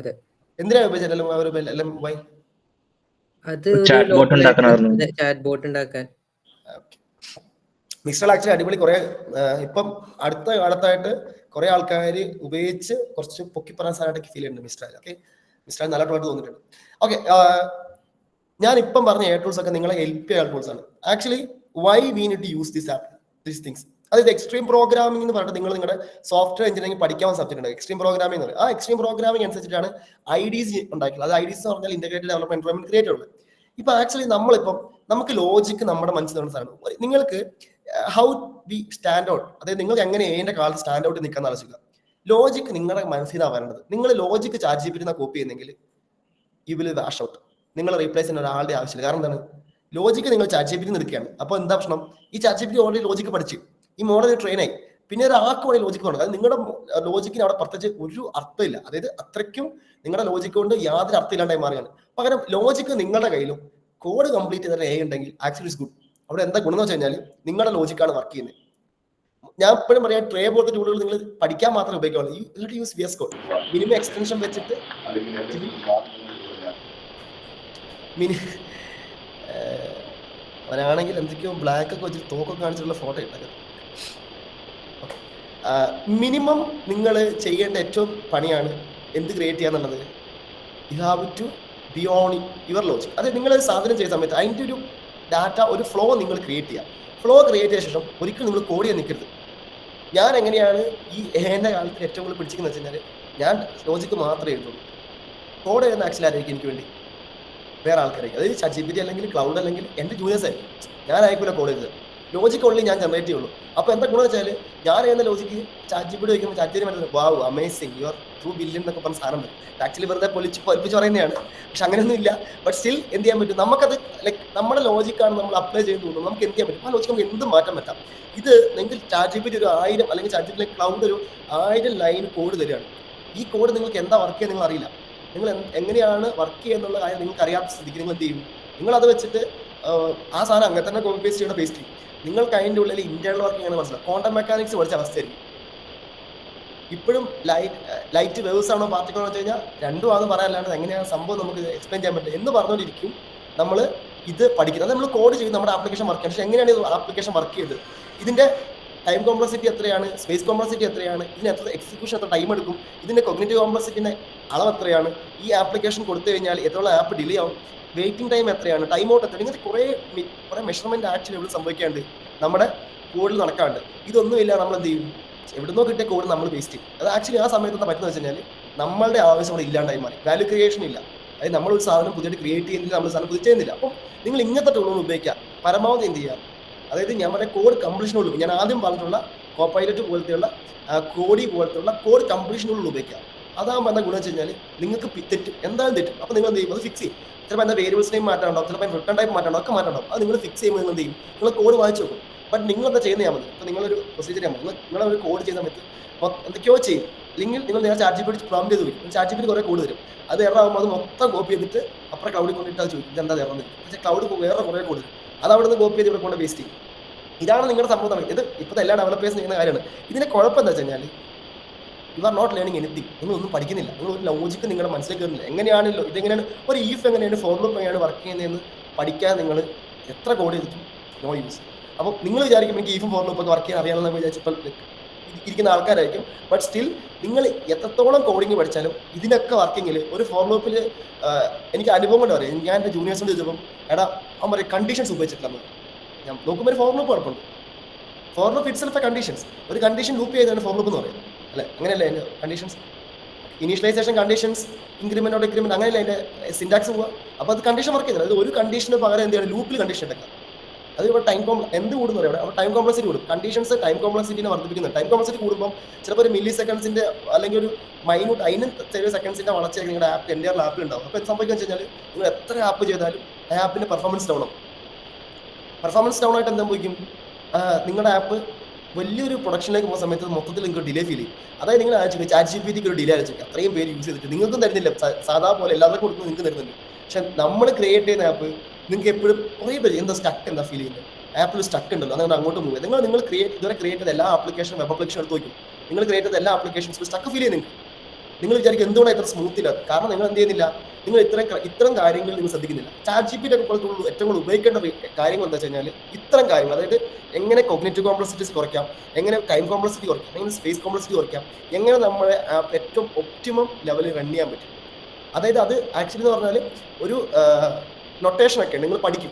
അതെ. എന്തിനാ ഉപയോഗിച്ചത് LLM? അത് ചാറ്റ് ബോട്ട് ഉണ്ടാക്കാൻ. മിസ്ട്രാൽ ആക്ച്വലി അടിപൊളി. കുറെ ഇപ്പം അടുത്ത കാലത്തായിട്ട് കുറെ ആൾക്കാർ ഉപയോഗിച്ച് കുറച്ച് പൊക്കി പറയാൻ സാധനമായിട്ട് ഫീൽ ചെയ്യുന്നുണ്ട് മിസ്ട്രാൽ. ഓക്കെ, മിസ്ട്രാൽ നല്ല ടൂളായിട്ട് തോന്നിയിട്ടുണ്ട്. ഓക്കെ, ഞാൻ ഇപ്പം പറഞ്ഞ AI ടൂൾസ് ഒക്കെ നിങ്ങളെ ഹെൽപ്പ് ചെയ്യാൻ ടൂൾസ് ആണ്. Actually why we need to use these things. അതായത് എക്സ്ട്രീം പ്രോഗ്രാമിംഗ് എന്ന് പറഞ്ഞിട്ട് നിങ്ങൾ നിങ്ങളുടെ സോഫ്റ്റ്വെയർ എഞ്ചിനീയറിംഗ് പഠിക്കാൻ സബ്ജക്ട് ഉണ്ട്, എക്സ്ട്രീം പ്രോഗ്രാമിംഗ് എന്ന് പറയും. ആ എക്സ്ട്രീം പ്രോഗ്രാമിംഗ് അനുസരിച്ചിട്ടാണ് IDs ഉണ്ടാക്കിയത്. അത് IDs എന്ന് പറഞ്ഞാൽ ഇന്റഗ്രേറ്റഡ് ഡെവലപ്മെന്റ് എൻവയോൺമെന്റ് ക്രിയേറ്റഡ് ഉള്ളത്. ഇപ്പൊ ആക്ച്വലി നമ്മളിപ്പം നമുക്ക് ലോജിക്ക് നമ്മുടെ മനസ്സിൽ വരുന്ന സാധനം. നിങ്ങൾക്ക് ഹൗ വി സ്റ്റാൻഡ് ഔട്ട്, അതായത് നിങ്ങൾക്ക് എങ്ങനെ ഏതിന്റെ കാലത്ത് സ്റ്റാൻഡ് ഔട്ട് നിൽക്കാൻ ആലോചിക്കുക. ലോജിക്ക് നിങ്ങളുടെ മനസ്സിലാണ് വരേണ്ടത്. നിങ്ങൾ ലോജിക്ക് ചാറ്റ് GPT കോപ്പി ചെയ്യുന്നെങ്കിൽ യു വിൽ വാഷ് ഔട്ട്. നിങ്ങൾ റീപ്ലേസ് ചെയ്യുന്ന ഒരാളുടെ ആവശ്യമില്ല. കാരണം എന്താണ്, ലോജിക്ക് നിങ്ങൾ ചാറ്റ് GPT നിൽക്കുകയാണ്. അപ്പോൾ എന്താ പ്രശ്നം, ഈ ചാറ്റ് GPT ഓൾറെഡി ലോജിക്ക് പഠിച്ചു, ഈ മോഡൽ ട്രെയിൻ ആയി, പിന്നെ ഒരാൾക്ക് വേണ്ടി ലോജിക്ക് തുടങ്ങും. അത് നിങ്ങളുടെ ലോജിക്കിന് അവിടെ പ്രത്യേകിച്ച് ഒരു അർത്ഥമില്ല. അതായത് അത്രയ്ക്കും നിങ്ങളുടെ ലോജിക്ക് കൊണ്ട് യാതൊരു അർത്ഥമില്ലാണ്ടായി മാറുകയാണ്. പകരം ലോജിക്ക് നിങ്ങളുടെ കയ്യിലും കോഡ് കംപ്ലീറ്റ് ചെയ്ത AI ഉണ്ടെങ്കിൽ ആക്ച്വലി ഇസ് ഗുഡ്. അവിടെ എന്താ ഗുണം എന്ന് വെച്ച് കഴിഞ്ഞാൽ നിങ്ങളുടെ ലോജിക്കാണ് വർക്ക് ചെയ്യുന്നത്. ഞാൻ എപ്പോഴും പറയാം, ട്രേ പോലത്തെ ടൂളുകൾ നിങ്ങൾ പഠിക്കാൻ മാത്രമേ ഉപയോഗിക്കാവുള്ളൂ. You use VS Code. Minimum extension വെച്ചിട്ട് അവനാണെങ്കിൽ എന്തൊക്കെയോ ബ്ലാക്ക് ഒക്കെ വെച്ചിട്ട് തോക്കൊക്കെ കാണിച്ചിട്ടുള്ള ഫോട്ടോ ഇട്ടത്. മിനിമം നിങ്ങൾ ചെയ്യേണ്ട ഏറ്റവും പണിയാണ് എന്ത് ക്രിയേറ്റ് ചെയ്യാന്നുള്ളത്. You have to be on your logic. അതായത് നിങ്ങൾ സാധനം ചെയ്യുന്ന സമയത്ത് അതിൻ്റെ ഒരു ഡാറ്റ, ഒരു ഫ്ലോ നിങ്ങൾ ക്രിയേറ്റ് ചെയ്യുക. ഫ്ലോ ക്രിയേറ്റ് ചെയ്ത ശേഷം ഒരിക്കലും നിങ്ങൾ കോഡ് ചെയ്യാൻ നിൽക്കരുത്. ഞാൻ എങ്ങനെയാണ് ഈ എൻ്റെ കാലത്തിൽ ഏറ്റവും കൂടുതൽ പിടിച്ചിരിക്കുന്നത് വെച്ച് കഴിഞ്ഞാൽ, ഞാൻ ലോജിക്ക് മാത്രമേ എഴുതുള്ളൂ. കോഡ് ചെയ്യുന്ന ആക്ച്വലി ആയിരിക്കും എനിക്ക് വേണ്ടി വേറെ ആൾക്കാരായിരിക്കും. അതായത് ചാറ്റ് GPT അല്ലെങ്കിൽ ക്ലൗഡ് അല്ലെങ്കിൽ എൻ്റെ ജൂനിയേഴ്സ് ആയിരിക്കും. ഞാൻ ആയിരിക്കില്ല കോഡ് ചെയ്തത്. ലോജിക്ക് ഓൺലി ഞാൻ ജനറേറ്റ് ചെയ്യുള്ളൂ. അപ്പോൾ എന്താ ഗുണം വെച്ചാൽ, ഞാൻ ചെയ്യുന്ന ലോജിക്ക് ചാറ്റ് GPT വയ്ക്കുമ്പോൾ chat GPT wow amazing your true billion എന്നൊക്കെ പറഞ്ഞ സാധനം വരും. ആക്ച്വലി വെറുതെ പൊലിപ്പിച്ച് പറയുന്നതാണ്. പക്ഷെ അങ്ങനെയൊന്നും ഇല്ല. ബട്ട് സ്റ്റിൽ എന്ത് ചെയ്യാൻ പറ്റും, നമുക്കത് ലൈക്ക് നമ്മുടെ ലോജിക്കാണ് നമ്മൾ അപ്ലൈ ചെയ്ത് തോന്നുന്നു. നമുക്ക് എന്ത് ചെയ്യാൻ പറ്റും, ആ ലോജിക്ക് നമുക്ക് എന്ത് മാറ്റം പറ്റാം. ഇത് നിങ്ങൾ ചാറ്റ് GPT ഒരു 1000 അല്ലെങ്കിൽ ചാറ്റ് GPT ക്ലൗഡ് ഒരു 1000 ലൈൻ കോഡ് തരികയാണ്. ഈ കോഡ് നിങ്ങൾക്ക് എന്താ വർക്ക് ചെയ്യുക നിങ്ങൾ അറിയില്ല. നിങ്ങൾ എങ്ങനെയാണ് വർക്ക് ചെയ്യുക എന്നുള്ള കാര്യം നിങ്ങൾക്ക് അറിയാത്ത സ്ഥിതിക്ക് നിങ്ങൾ എന്ത് ചെയ്യും, നിങ്ങൾ അത് വെച്ചിട്ട് ആ സാധനം അങ്ങനെ തന്നെ കോപ്പി പേസ്റ്റ് ചെയ്യണം, പേസ്റ്റ് ചെയ്യും. നിങ്ങൾക്ക് അതിൻ്റെ ഉള്ളിൽ ഇന്റേണൽ വർക്ക് ആണ് മനസ്സിലാവും. ക്വാണ്ടം മെക്കാനിക്സ് പഠിച്ച അവസ്ഥയായിരിക്കും. ഇപ്പോഴും ലൈറ്റ് വേവ്സ് ആണോ പാർട്ടിക്കിൾ ആണോ വെച്ച് കഴിഞ്ഞാൽ രണ്ടും ആണെന്ന് പറയാനല്ലാണ്ട് എങ്ങനെയാണ് സംഭവം നമുക്ക് എക്സ്പ്ലെയിൻ ചെയ്യാൻ പറ്റില്ല എന്ന് പറഞ്ഞുകൊണ്ടിരിക്കും നമ്മൾ ഇത് പഠിക്കുന്നത്. നമ്മൾ കോഡ് ചെയ്ത് നമ്മുടെ ആപ്ലിക്കേഷൻ വർക്ക് ചെയ്യുന്നത്. പക്ഷേ എങ്ങനെയാണ് ഇത് ആപ്ലിക്കേഷൻ വർക്ക് ചെയ്തത്, ഇതിന്റെ ടൈം കോംപ്ലക്സിറ്റി എത്രയാണ്, സ്പേസ് കോംപ്ലക്സിറ്റി എത്രയാണ്, ഇതിന് എത്ര എക്സിക്യൂഷൻ എത്ര ടൈം എടുക്കും, ഇതിന്റെ കൊഗ്നിറ്റീവ് കോംപ്ലക്സിറ്റിന്റെ അളവ് എത്രയാണ്, ഈ ആപ്ലിക്കേഷൻ കൊടുത്തു കഴിഞ്ഞാൽ എത്രയുള്ള ആപ്പ് ഡിലേ ആവും, വെയിറ്റിംഗ് ടൈം എത്രയാണ്, ടൈം ഔട്ട് എത്രയാണ്, ഇങ്ങനത്തെ കുറേ മെഷർമെന്റ് ആക്ച്വലി എവിടെ സംഭവിക്കാണ്ട് നമ്മുടെ കോഡിൽ നടക്കാണ്ട്. ഇതൊന്നുമില്ല, നമ്മൾ എന്ത് ചെയ്യും, എവിടുന്നോ കിട്ടിയ കോഡ് നമ്മൾ വേസ്റ്റ് ചെയ്യും. അത് ആക്ച്വലി ആ സമയത്ത് എന്താ പറ്റുന്നത് വെച്ച് കഴിഞ്ഞാൽ നമ്മളുടെ ആവശ്യം അവിടെ ഇല്ലാണ്ടായി മാറി. വാല്യൂ ക്രിയേഷൻ ഇല്ല. അതായത് നമ്മളൊരു സാധനം പുതിയതായിട്ട് ക്രിയേറ്റ് ചെയ്യുന്നില്ല, നമ്മൾ സാധനം പുതിയ ചെയ്യുന്നില്ല. അപ്പം നിങ്ങൾ ഇങ്ങനത്തെ ടൂളുകൾ ഉപയോഗിക്കുക, പരമാവധി എന്ത് ചെയ്യുക. അതായത് നമ്മുടെ കോഡ് കംപ്ലീഷനുള്ളിൽ, ഞാൻ ആദ്യം പറഞ്ഞിട്ടുള്ള കോപ്പൈലറ്റ് പോലത്തെയുള്ള കോഡി പോലത്തെയുള്ള കോഡ് കംപ്ലീഷനുള്ളിൽ ഉപയോഗിക്കുക. അതാകുമ്പോൾ എന്താ ഗുണം വെച്ച് കഴിഞ്ഞാൽ നിങ്ങൾക്ക് തെറ്റും, എന്തായാലും തെറ്റും. അപ്പോൾ നിങ്ങൾ എന്ത് ചെയ്യും, അത് ഫിക്സ് ചെയ്യും. ചിലപ്പോൾ എന്താ വേരിയബിൾസ് ടൈം മാറ്റാനുണ്ടാവും, ചിലപ്പോൾ റിട്ടേൺ ടൈപ്പ് മാറ്റാനുണ്ടാവും, ഒക്കെ മാറ്റാനുണ്ടാവും. അത് നിങ്ങൾ ഫിക്സ് ചെയ്യുമ്പോൾ നിങ്ങൾ എന്ത് ചെയ്യും, നിങ്ങൾ കോഡ് വായിച്ചു നോക്കും. ബട്ട് നിങ്ങൾ എന്താ ചെയ്യുന്നത് ഞാൻ മതി. അപ്പോൾ നിങ്ങളൊരു പ്രൊസീജിയർ ചെയ്യാൻ മതി. നിങ്ങളൊരു കോഡ് ചെയ്യുന്ന സമയത്ത് എന്തൊക്കെയോ ചെയ്യും. അല്ലെങ്കിൽ നിങ്ങൾ നേരെ ചാറ്റ് GPT പ്രോംപ്റ്റ് ചെയ്ത് വയ്ക്കും. ചാറ്റ് GPT കുറേ കോഡ് തരും. അത് എറാകുമ്പോൾ അത് മൊത്തം കോപ്പി ചെയ്തിട്ട് അപ്പുറം ക്ലൗഡിൽ കൊണ്ടിട്ട് അത് ചോദിക്കും ഇതെന്താ എറന്ന്. പക്ഷേ ക്ലൗഡ് വേറെ കുറേ കോഡ് തരും. അത് അവിടെ നിന്ന് കോപ്പി ചെയ്ത് ഇവിടെ കൊണ്ട് വേസ്റ്റ് ചെയ്യും. ഇതാണ് നിങ്ങളുടെ സംഭവം. ഇത് ഇപ്പോഴത്തെ എല്ലാ ഡെവലപ്പേഴ്സും ചെയ്യുന്ന കാര്യമാണ്. ഇതിന്റെ കുഴപ്പം എന്താ വെച്ച് കഴിഞ്ഞാൽ, you are not learning anything. നിങ്ങളൊന്നും പഠിക്കുന്നില്ല. നിങ്ങൾ ഒരു ലോജിക്ക് നിങ്ങളുടെ മനസ്സിലേക്ക് കയറുന്നില്ല. എങ്ങനെയാണല്ലോ ഇതെങ്ങനെയാണ് ഒരു ഈഫ് എങ്ങനെയാണ് ഫോർ ലൂപ്പ് എങ്ങനെയാണ് വർക്ക് ചെയ്യുന്നതെന്ന് പഠിക്കാൻ നിങ്ങൾ എത്ര കോഡ് ചെയ്തിട്ടും നോ യൂസ്. അപ്പോൾ നിങ്ങൾ വിചാരിക്കും എനിക്ക് ഈഫും ഫോർ ലൂപ്പൊക്കെ വർക്ക് ചെയ്യാൻ അറിയാമെന്ന് വിചാരിച്ചപ്പോൾ ഇരിക്കുന്ന ആൾക്കാരായിരിക്കും. ബട്ട് സ്റ്റിൽ നിങ്ങൾ എത്രത്തോളം കോഡിങ് പഠിച്ചാലും ഇതിനൊക്കെ വർക്കിങ്ങിൽ ഒരു ഫോർ ലൂപ്പിൽ എനിക്ക് അനുഭവം കൊണ്ട് പറയാം. ഞാൻ എൻ്റെ ജൂനിയേഴ്സിനോട് ചോദിച്ചപ്പം എടാ അവൻ പറയും കണ്ടീഷൻസ് ഉപയോഗിച്ചിട്ടില്ല. ഞാൻ നോക്കുമ്പോൾ ഒരു ഫോർ ലൂപ്പ് കുഴപ്പമുണ്ട്. For loop itself a conditions. ഒരു കണ്ടീഷൻ ലൂപ്പ് ചെയ്താണ് ഫോർ ലൂപ്പ് എന്ന് പറയും അല്ലേ? അങ്ങനെയല്ലേ അതിൻ്റെ conditions, initialisation conditions, increment or decrement, അങ്ങനെയല്ലേ അതിൻ്റെ സിൻടാക്സ് പോവുക. അപ്പോൾ അത് കണ്ടീഷൻ വർക്ക് ചെയ്തത്. അത് ഒരു കണ്ടീഷന് പകരം എന്ത് ചെയ്യണം, ലൂപ്പിൽ കണ്ടീഷൻ എടുക്കാം. അത് ഇവിടെ ടൈം എന്ത് കൂടുന്നു പറയുക, അവിടെ ടൈം കോംപ്ലക്സിറ്റി കൂടും. കണ്ടീഷൻസ് ടൈം കോംപ്ലക്സിറ്റിനെ വർദ്ധിപ്പിക്കുന്നത്. ടൈം കോംപ്ലക്സിറ്റി കൂടുമ്പോൾ ചിലപ്പോൾ ഒരു മില്ലി സെക്കൻഡ്സിന്റെ അല്ലെങ്കിൽ ഒരു മൈന്യൂട്ട് അതിന് ചെറിയ സെക്കൻഡ്സിന്റെ വളർച്ചയൊക്കെ നിങ്ങളുടെ ആപ്പ് എൻ്റെ ആപ്പിൽ ഉണ്ടാവും. അപ്പോൾ എന്ത് സംഭവിക്കുക വെച്ച് കഴിഞ്ഞാൽ നിങ്ങൾ എത്ര ആപ്പ് ചെയ്താലും ആ ആപ്പിന്റെ പെർഫോമൻസ് ഡൗൺ ആവും. പെർഫോമൻസ് ഡൗൺ ആയിട്ട് എന്താ സംഭവിക്കും, നിങ്ങളുടെ ആപ്പ് വലിയൊരു പ്രൊഡക്ഷനിലേക്ക് പോകുന്ന സമയത്ത് മൊത്തത്തിൽ നിങ്ങൾക്ക് ഡിലേ ഫീൽ ചെയ്യും. അതായത് നിങ്ങൾ അയച്ചു ചാറ്റ് GPTക്ക് ഒരു ഡിലേ അയച്ചു, അത്രയും പേര് യൂസ് ചെയ്തിട്ട് നിങ്ങൾക്കും തരുന്നില്ല. സാധാ പോലെ എല്ലാവർക്കും കൊടുക്കുന്നത് നിങ്ങൾക്ക് തരുന്നുണ്ട്. പക്ഷെ നമ്മൾ ക്രിയേറ്റ് ചെയ്യുന്ന ആപ്പ് നിങ്ങൾക്ക് എപ്പോഴും കുറേ പേര് എന്താ സ്റ്റക്ക് എന്താ ഫീൽ ചെയ്യുന്നത്, ആപ്പിൽ സ്റ്റക്ക് ഉണ്ടല്ലോ, അതുകൊണ്ട് അങ്ങോട്ട് മൂവ് ചെയ്യും. നിങ്ങൾ ഇതുവരെ ക്രിയേറ്റ് ചെയ്ത എല്ലാ ആപ്ലിക്കേഷനും വെബ് ആപ്ലിക്കേഷൻ എടുത്ത് നോക്കും. നിങ്ങൾ ക്രിയേറ്റ് ചെയ്ത എല്ലാ ആപ്ലിക്കേഷൻസും സ്റ്റക്ക് ഫീൽ ചെയ്യുന്നത് നിങ്ങൾ വിചാരിക്കും എന്തുകൊണ്ടാണ് ഇത്ര സ്മൂത്ത് ഇല്ല. കാരണം നിങ്ങൾ എന്ത് ചെയ്യുന്നില്ല, നിങ്ങൾ ഇത്തരം കാര്യങ്ങൾ നിങ്ങൾ ശ്രദ്ധിക്കുന്നില്ല. ചാറ്റ് GPT ഒക്കെ പോലത്തെ ഏറ്റവും കൂടുതൽ ഉപയോഗിക്കേണ്ട കാര്യങ്ങൾ എന്താ വെച്ച് കഴിഞ്ഞാൽ ഇത്തരം കാര്യങ്ങൾ. അതായത് എങ്ങനെ കോഗ്നിറ്റീവ് കോംപ്ലക്സിറ്റീസ് കുറയ്ക്കാം, എങ്ങനെ ടൈം കോംപ്ലക്സിറ്റി കുറയ്ക്കാം, എങ്ങനെ സ്പേസ് കോംപ്ലക്സിറ്റി കുറയ്ക്കാം, എങ്ങനെ നമ്മളെ ആപ്പ് ഏറ്റവും ഒപ്റ്റിമം ലെവലിൽ റൺ ചെയ്യാൻ പറ്റും. അതായത് അത് ആക്ച്വലി എന്ന് പറഞ്ഞാൽ ഒരു നൊട്ടേഷനൊക്കെ നിങ്ങൾ പഠിക്കും.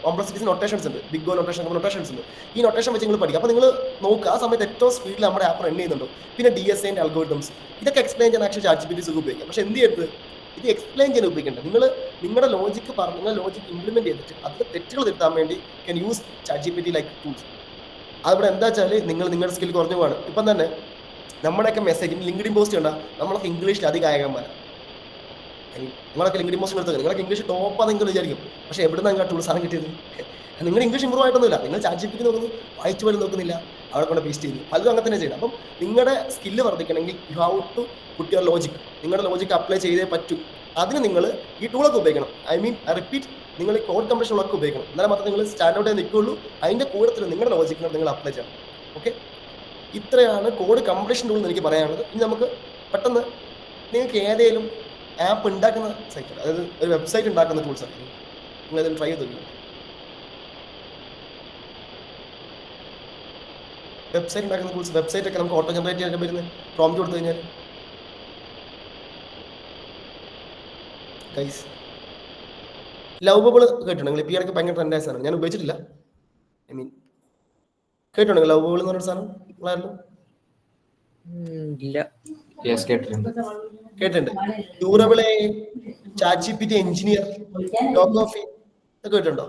കോംപ്ലക്സിറ്റീസ് നൊട്ടേഷൻസ് ഉണ്ട്, ബിഗ് ഗോ നൊട്ടേഷൻസ് ഉണ്ട്. ഈ നൊട്ടേഷൻ വെച്ച് നിങ്ങൾ പഠിക്കുക. അപ്പോൾ നിങ്ങൾ നോക്കുക ആ സമയത്ത് ഏറ്റവും സ്പീഡിൽ നമ്മുടെ ആപ്പ് റൺ ചെയ്യുന്നുണ്ടോ. പിന്നെ DSA അൽഗോരിതംസ് ഇതൊക്കെ എക്സ്പ്ലെയിൻ ചെയ്യാൻ ആക്ച്വലി ChatGPT സുഖം ഉപയോഗിക്കാം. പക്ഷേ എന്ത് ചെയ്യരുത്, ഇത് എക്സ്പ്ലെയിൻ ചെയ്യാൻ ഉപയോഗിക്കേണ്ടത് നിങ്ങൾ നിങ്ങളുടെ ലോജിക്ക് പറഞ്ഞ് നിങ്ങളുടെ ലോജിക്ക് ഇംപ്ലിമെന്റ് ചെയ്തിട്ട് അതിൽ തെറ്റുകൾ തിരുത്താൻ വേണ്ടി can use ChatGPT like tools. അവിടെ എന്താ വെച്ചാൽ നിങ്ങളുടെ സ്കിൽ കുറഞ്ഞു പോവാണ്. ഇപ്പം തന്നെ നമ്മുടെയൊക്കെ മെസ്സേജ് ലിങ്ക്ഡിൻ പോസ്റ്റ് ഉണ്ടാ നമ്മളൊക്കെ ഇംഗ്ലീഷിൽ അധികായകന്മാരാണ്. നിങ്ങളൊക്കെ ലിങ്ക്ഡിൻ പോസ്റ്റ് എടുത്തത് നിങ്ങളൊക്കെ ഇംഗ്ലീഷ് ടോപ്പാന്ന് നിങ്ങൾ വിചാരിക്കും. പക്ഷേ എവിടെ നിന്ന് നിങ്ങൾ ടൂൾ സാധനം കിട്ടിയത്? നിങ്ങൾ ഇംഗ്ലീഷ് ഇമ്പ്രൂവ് ആയിട്ടൊന്നുമില്ല. നിങ്ങൾ ChatGPT നോക്കുന്നു, വായിച്ചു പോലും നോക്കുന്നില്ല, അവിടെ കൊണ്ട് പേസ്റ്റ് ചെയ്യുന്നു. പലതും അങ്ങനെ തന്നെ ചെയ്യണം. അപ്പം നിങ്ങളുടെ സ്കില്ല് വർദ്ധിക്കണമെങ്കിൽ you have to put your logic. നിങ്ങളുടെ ലോജിക്ക് അപ്ലൈ ചെയ്തേ പറ്റൂ. അതിന് നിങ്ങൾ ഈ ടൂളൊക്കെ ഉപയോഗിക്കണം. റിപ്പീറ്റ് നിങ്ങൾ ഈ കോഡ് കംപ്രഷനൊക്കെ ഉപയോഗിക്കണം. എന്നാലും മാത്രമേ നിങ്ങൾ സ്റ്റാൻഡ് ഔട്ട് ചെയ്ത് നിൽക്കുള്ളൂ. അതിൻ്റെ കൂട്ടത്തിൽ നിങ്ങളുടെ ലോജിക്കിനെ നിങ്ങൾ അപ്ലൈ ചെയ്യണം. ഓക്കെ, ഇത്രയാണ് കോഡ് കംപ്രഷൻ ടൂൾ എന്ന് എനിക്ക് പറയാനുള്ളത്. ഇനി നമുക്ക് പെട്ടെന്ന് നിങ്ങൾക്ക് ഏതെങ്കിലും ആപ്പ് ഉണ്ടാക്കുന്ന സൈറ്റ്, അതായത് ഒരു വെബ്സൈറ്റ് ഉണ്ടാക്കുന്ന ടൂൾസ് ആണ്, നിങ്ങൾ അതിന് ട്രൈ ചെയ്ത് വെബ്സൈറ്റ് ഉണ്ടാക്കുന്ന ടൂൾസ്. വെബ്സൈറ്റ് ഒക്കെ നമുക്ക് ഓട്ടോ ജനറേറ്റ് ചെയ്യാൻ വരുന്നത് പ്രോംപ്റ്റ് കൊടുത്തു കഴിഞ്ഞാൽ ഗൈസ് ലവബിൾ കേട്ടോ നിങ്ങൾ ഇപ്പോൾ ഈ ഇടയ്ക്ക് ഭയങ്കര ട്രെൻഡായ സാധനം. ഞാൻ ഉപയോഗിച്ചിട്ടില്ല. കേട്ടോ ലവബിൾ എന്ന് പറഞ്ഞ സാധനം നിങ്ങളായിരുന്നു കേട്ടിട്ടുണ്ട്. ഡ്യൂറബിൾ ChatGPT എഞ്ചിനീയർ കോഫി ഒക്കെ കേട്ടിട്ടുണ്ടോ?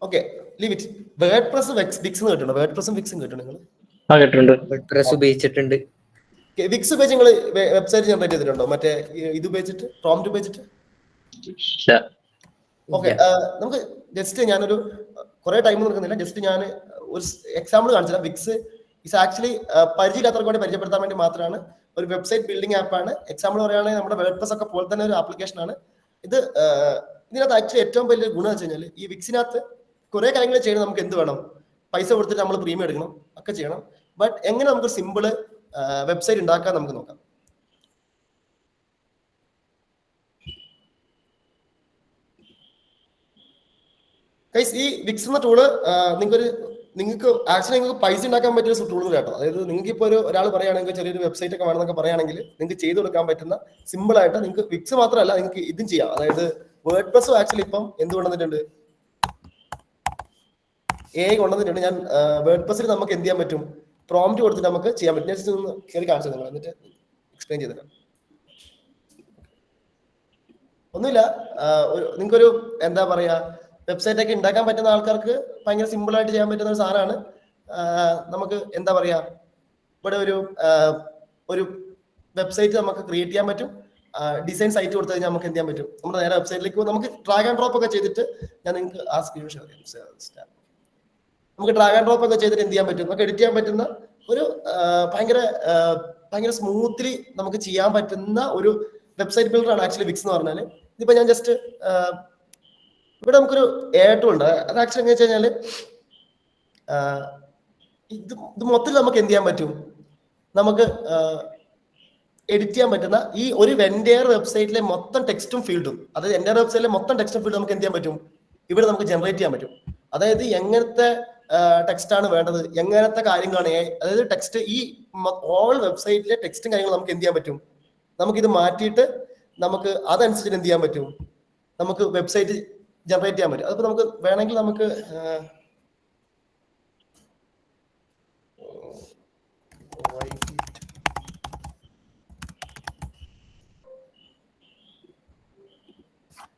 Okay, leave it. WordPress Wix എന്ന് കേട്ടിട്ടുണ്ടോ? വേർഡ്പ്രസും വിക്സും കേട്ടോ നിങ്ങൾ? ഉപയോഗിച്ചിട്ടുണ്ട്. വിക്സ് ഉപയോഗിച്ച് നിങ്ങൾ വെബ്സൈറ്റ് ജനറേറ്റ് ചെയ്തിട്ടുണ്ടോ? മറ്റേ ഇത് ഉപയോഗിച്ചിട്ട് പ്രോംപ്റ്റ് ഉപയോഗിച്ചിട്ട്? ഓക്കെ, നമുക്ക് ജസ്റ്റ് ഞാനൊരു കുറെ ടൈം നിൽക്കുന്നില്ല. ജസ്റ്റ് ഞാൻ ഒരു എക്സാമ്പിൾ കാണിച്ചില്ല. വിക്സ് ഇസ് ആക്ച്വലി പരിചയമില്ലാത്തവർക്ക് വേണ്ടി പരിചയപ്പെടുത്താൻ വേണ്ടി മാത്രമാണ്. ഒരു വെബ്സൈറ്റ് ബിൽഡിംഗ് ആപ്പാണ്. എക്സാമ്പിൾ പറയുകയാണെങ്കിൽ നമ്മുടെ വേർഡ്പ്രസ് ഒക്കെ പോലെ തന്നെ ഒരു ആപ്ലിക്കേഷൻ ആണ് ഇത്. ഇതിനകത്ത് ആക്ച്വലി ഏറ്റവും വലിയ ഗുണം വെച്ച് കഴിഞ്ഞാൽ ഈ വിക്സിനകത്ത് കുറെ കാര്യങ്ങൾ ചെയ്യണം. നമുക്ക് എന്ത് വേണം, പൈസ കൊടുത്തിട്ട് നമ്മൾ പ്രീമിയം എടുക്കണം, ഒക്കെ ചെയ്യണം. ബട്ട് എങ്ങനെ നമുക്ക് സിമ്പിള് വെബ്സൈറ്റ് ഉണ്ടാക്കാൻ നമുക്ക് നോക്കാം. ഈ വിക്സ് എന്ന ടൂള് നിങ്ങൾക്ക് ആക്ച്വലി നിങ്ങൾക്ക് പൈസ ഉണ്ടാക്കാൻ പറ്റിയ ടൂൾ കേട്ടോ. അതായത് നിങ്ങൾക്ക് ഇപ്പോൾ ഒരാൾ പറയുകയാണെങ്കിൽ ചെറിയൊരു വെബ്സൈറ്റ് ഒക്കെ വേണമെന്നൊക്കെ പറയുകയാണെങ്കിൽ നിങ്ങൾക്ക് ചെയ്ത് കൊടുക്കാൻ പറ്റുന്ന സിമ്പിൾ ആയിട്ട് നിങ്ങൾക്ക് വിക്സ് മാത്രമല്ല നിങ്ങൾക്ക് ഇതും ചെയ്യാം. അതായത് വേർഡ്പ്രസും ആക്ച്വലി ഇപ്പം എന്ത് കൊണ്ടുവന്നിട്ടുണ്ട്, AI കൊണ്ടുവന്നിട്ടുണ്ട്. ഞാൻ വേർഡ്പ്രസിൽ നമുക്ക് എന്ത് ചെയ്യാൻ പറ്റും, പ്രോംപ്റ്റ് കൊടുത്തിട്ട് നമുക്ക് ചെയ്യാൻ പറ്റും. ജസ്റ്റ് ഒന്ന് കയറി കാണിച്ചു നിങ്ങൾ, എന്നിട്ട് എക്സ്പ്ലെയിൻ ചെയ്തിട്ട്. ഒന്നുമില്ല, നിങ്ങൾക്കൊരു എന്താ പറയാ വെബ്സൈറ്റ് ഒക്കെ ഉണ്ടാക്കാൻ പറ്റുന്ന ആൾക്കാർക്ക് ഭയങ്കര സിമ്പിൾ ആയിട്ട് ചെയ്യാൻ പറ്റുന്ന ഒരു സാധനമാണ്. നമുക്ക് എന്താ പറയാ ഇവിടെ ഒരു വെബ്സൈറ്റ് നമുക്ക് ക്രിയേറ്റ് ചെയ്യാൻ പറ്റും. ഡിസൈൻ സൈറ്റ് കൊടുത്തു കഴിഞ്ഞാൽ നമുക്ക് എന്ത് ചെയ്യാൻ പറ്റും, നമ്മുടെ നേരെ വെബ്സൈറ്റിലേക്ക് നമുക്ക് ഡ്രാഗ് ആൻഡ് ഡ്രോപ്പ് ഒക്കെ ചെയ്തിട്ട് ഞാൻ നിങ്ങൾക്ക് ആ സ്ക്രീൻ ഷെയർ ചെയ്യാം. നമുക്ക് ഡ്രാഗ് ആൻഡ് ഡ്രോപ്പ് ഒക്കെ ചെയ്തിട്ട് എന്ത് ചെയ്യാൻ പറ്റും, നമുക്ക് എഡിറ്റ് ചെയ്യാൻ പറ്റുന്ന ഒരു ഭയങ്കര സ്മൂത്ത്ലി നമുക്ക് ചെയ്യാൻ പറ്റുന്ന ഒരു വെബ്സൈറ്റ് ബിൽഡറാണ് ആക്ച്വലി വിക്സ് എന്ന് പറഞ്ഞാൽ. ഇതിപ്പോ ഞാൻ ജസ്റ്റ് ഇവിടെ നമുക്കൊരു ടൂൾ ഉണ്ട്. അത് ആക്ച്വലി എങ്ങനെ വെച്ച് കഴിഞ്ഞാൽ ഇത് മൊത്തത്തിൽ നമുക്ക് എന്ത് ചെയ്യാൻ പറ്റും, നമുക്ക് എഡിറ്റ് ചെയ്യാൻ പറ്റുന്ന ഈ ഒരു വെൻഡയർ വെബ്സൈറ്റിലെ മൊത്തം ടെക്സ്റ്റും ഫീൽഡും, അതായത് എൻ്റെ വെബ്സൈറ്റിലെ മൊത്തം ടെക്സ്റ്റും ഫീൽഡും നമുക്ക് എന്ത് ചെയ്യാൻ പറ്റും, ഇവിടെ നമുക്ക് ജനറേറ്റ് ചെയ്യാൻ പറ്റും. അതായത് എങ്ങനത്തെ ടെക്സ്റ്റ് ആണ് വേണ്ടത്, എങ്ങനത്തെ കാര്യങ്ങളാണ്, അതായത് ടെക്സ്റ്റ് ഈ ഓൾ വെബ്സൈറ്റിലെ ടെക്സ്റ്റും കാര്യങ്ങളും നമുക്ക് എന്ത് ചെയ്യാൻ പറ്റും, നമുക്കിത് മാറ്റിയിട്ട് നമുക്ക് അതനുസരിച്ച് എന്ത് ചെയ്യാൻ പറ്റും, നമുക്ക് വെബ്സൈറ്റ് ജനറേറ്റ് ചെയ്യാൻ പറ്റും. അതിപ്പോ നമുക്ക് വേണമെങ്കിൽ നമുക്ക്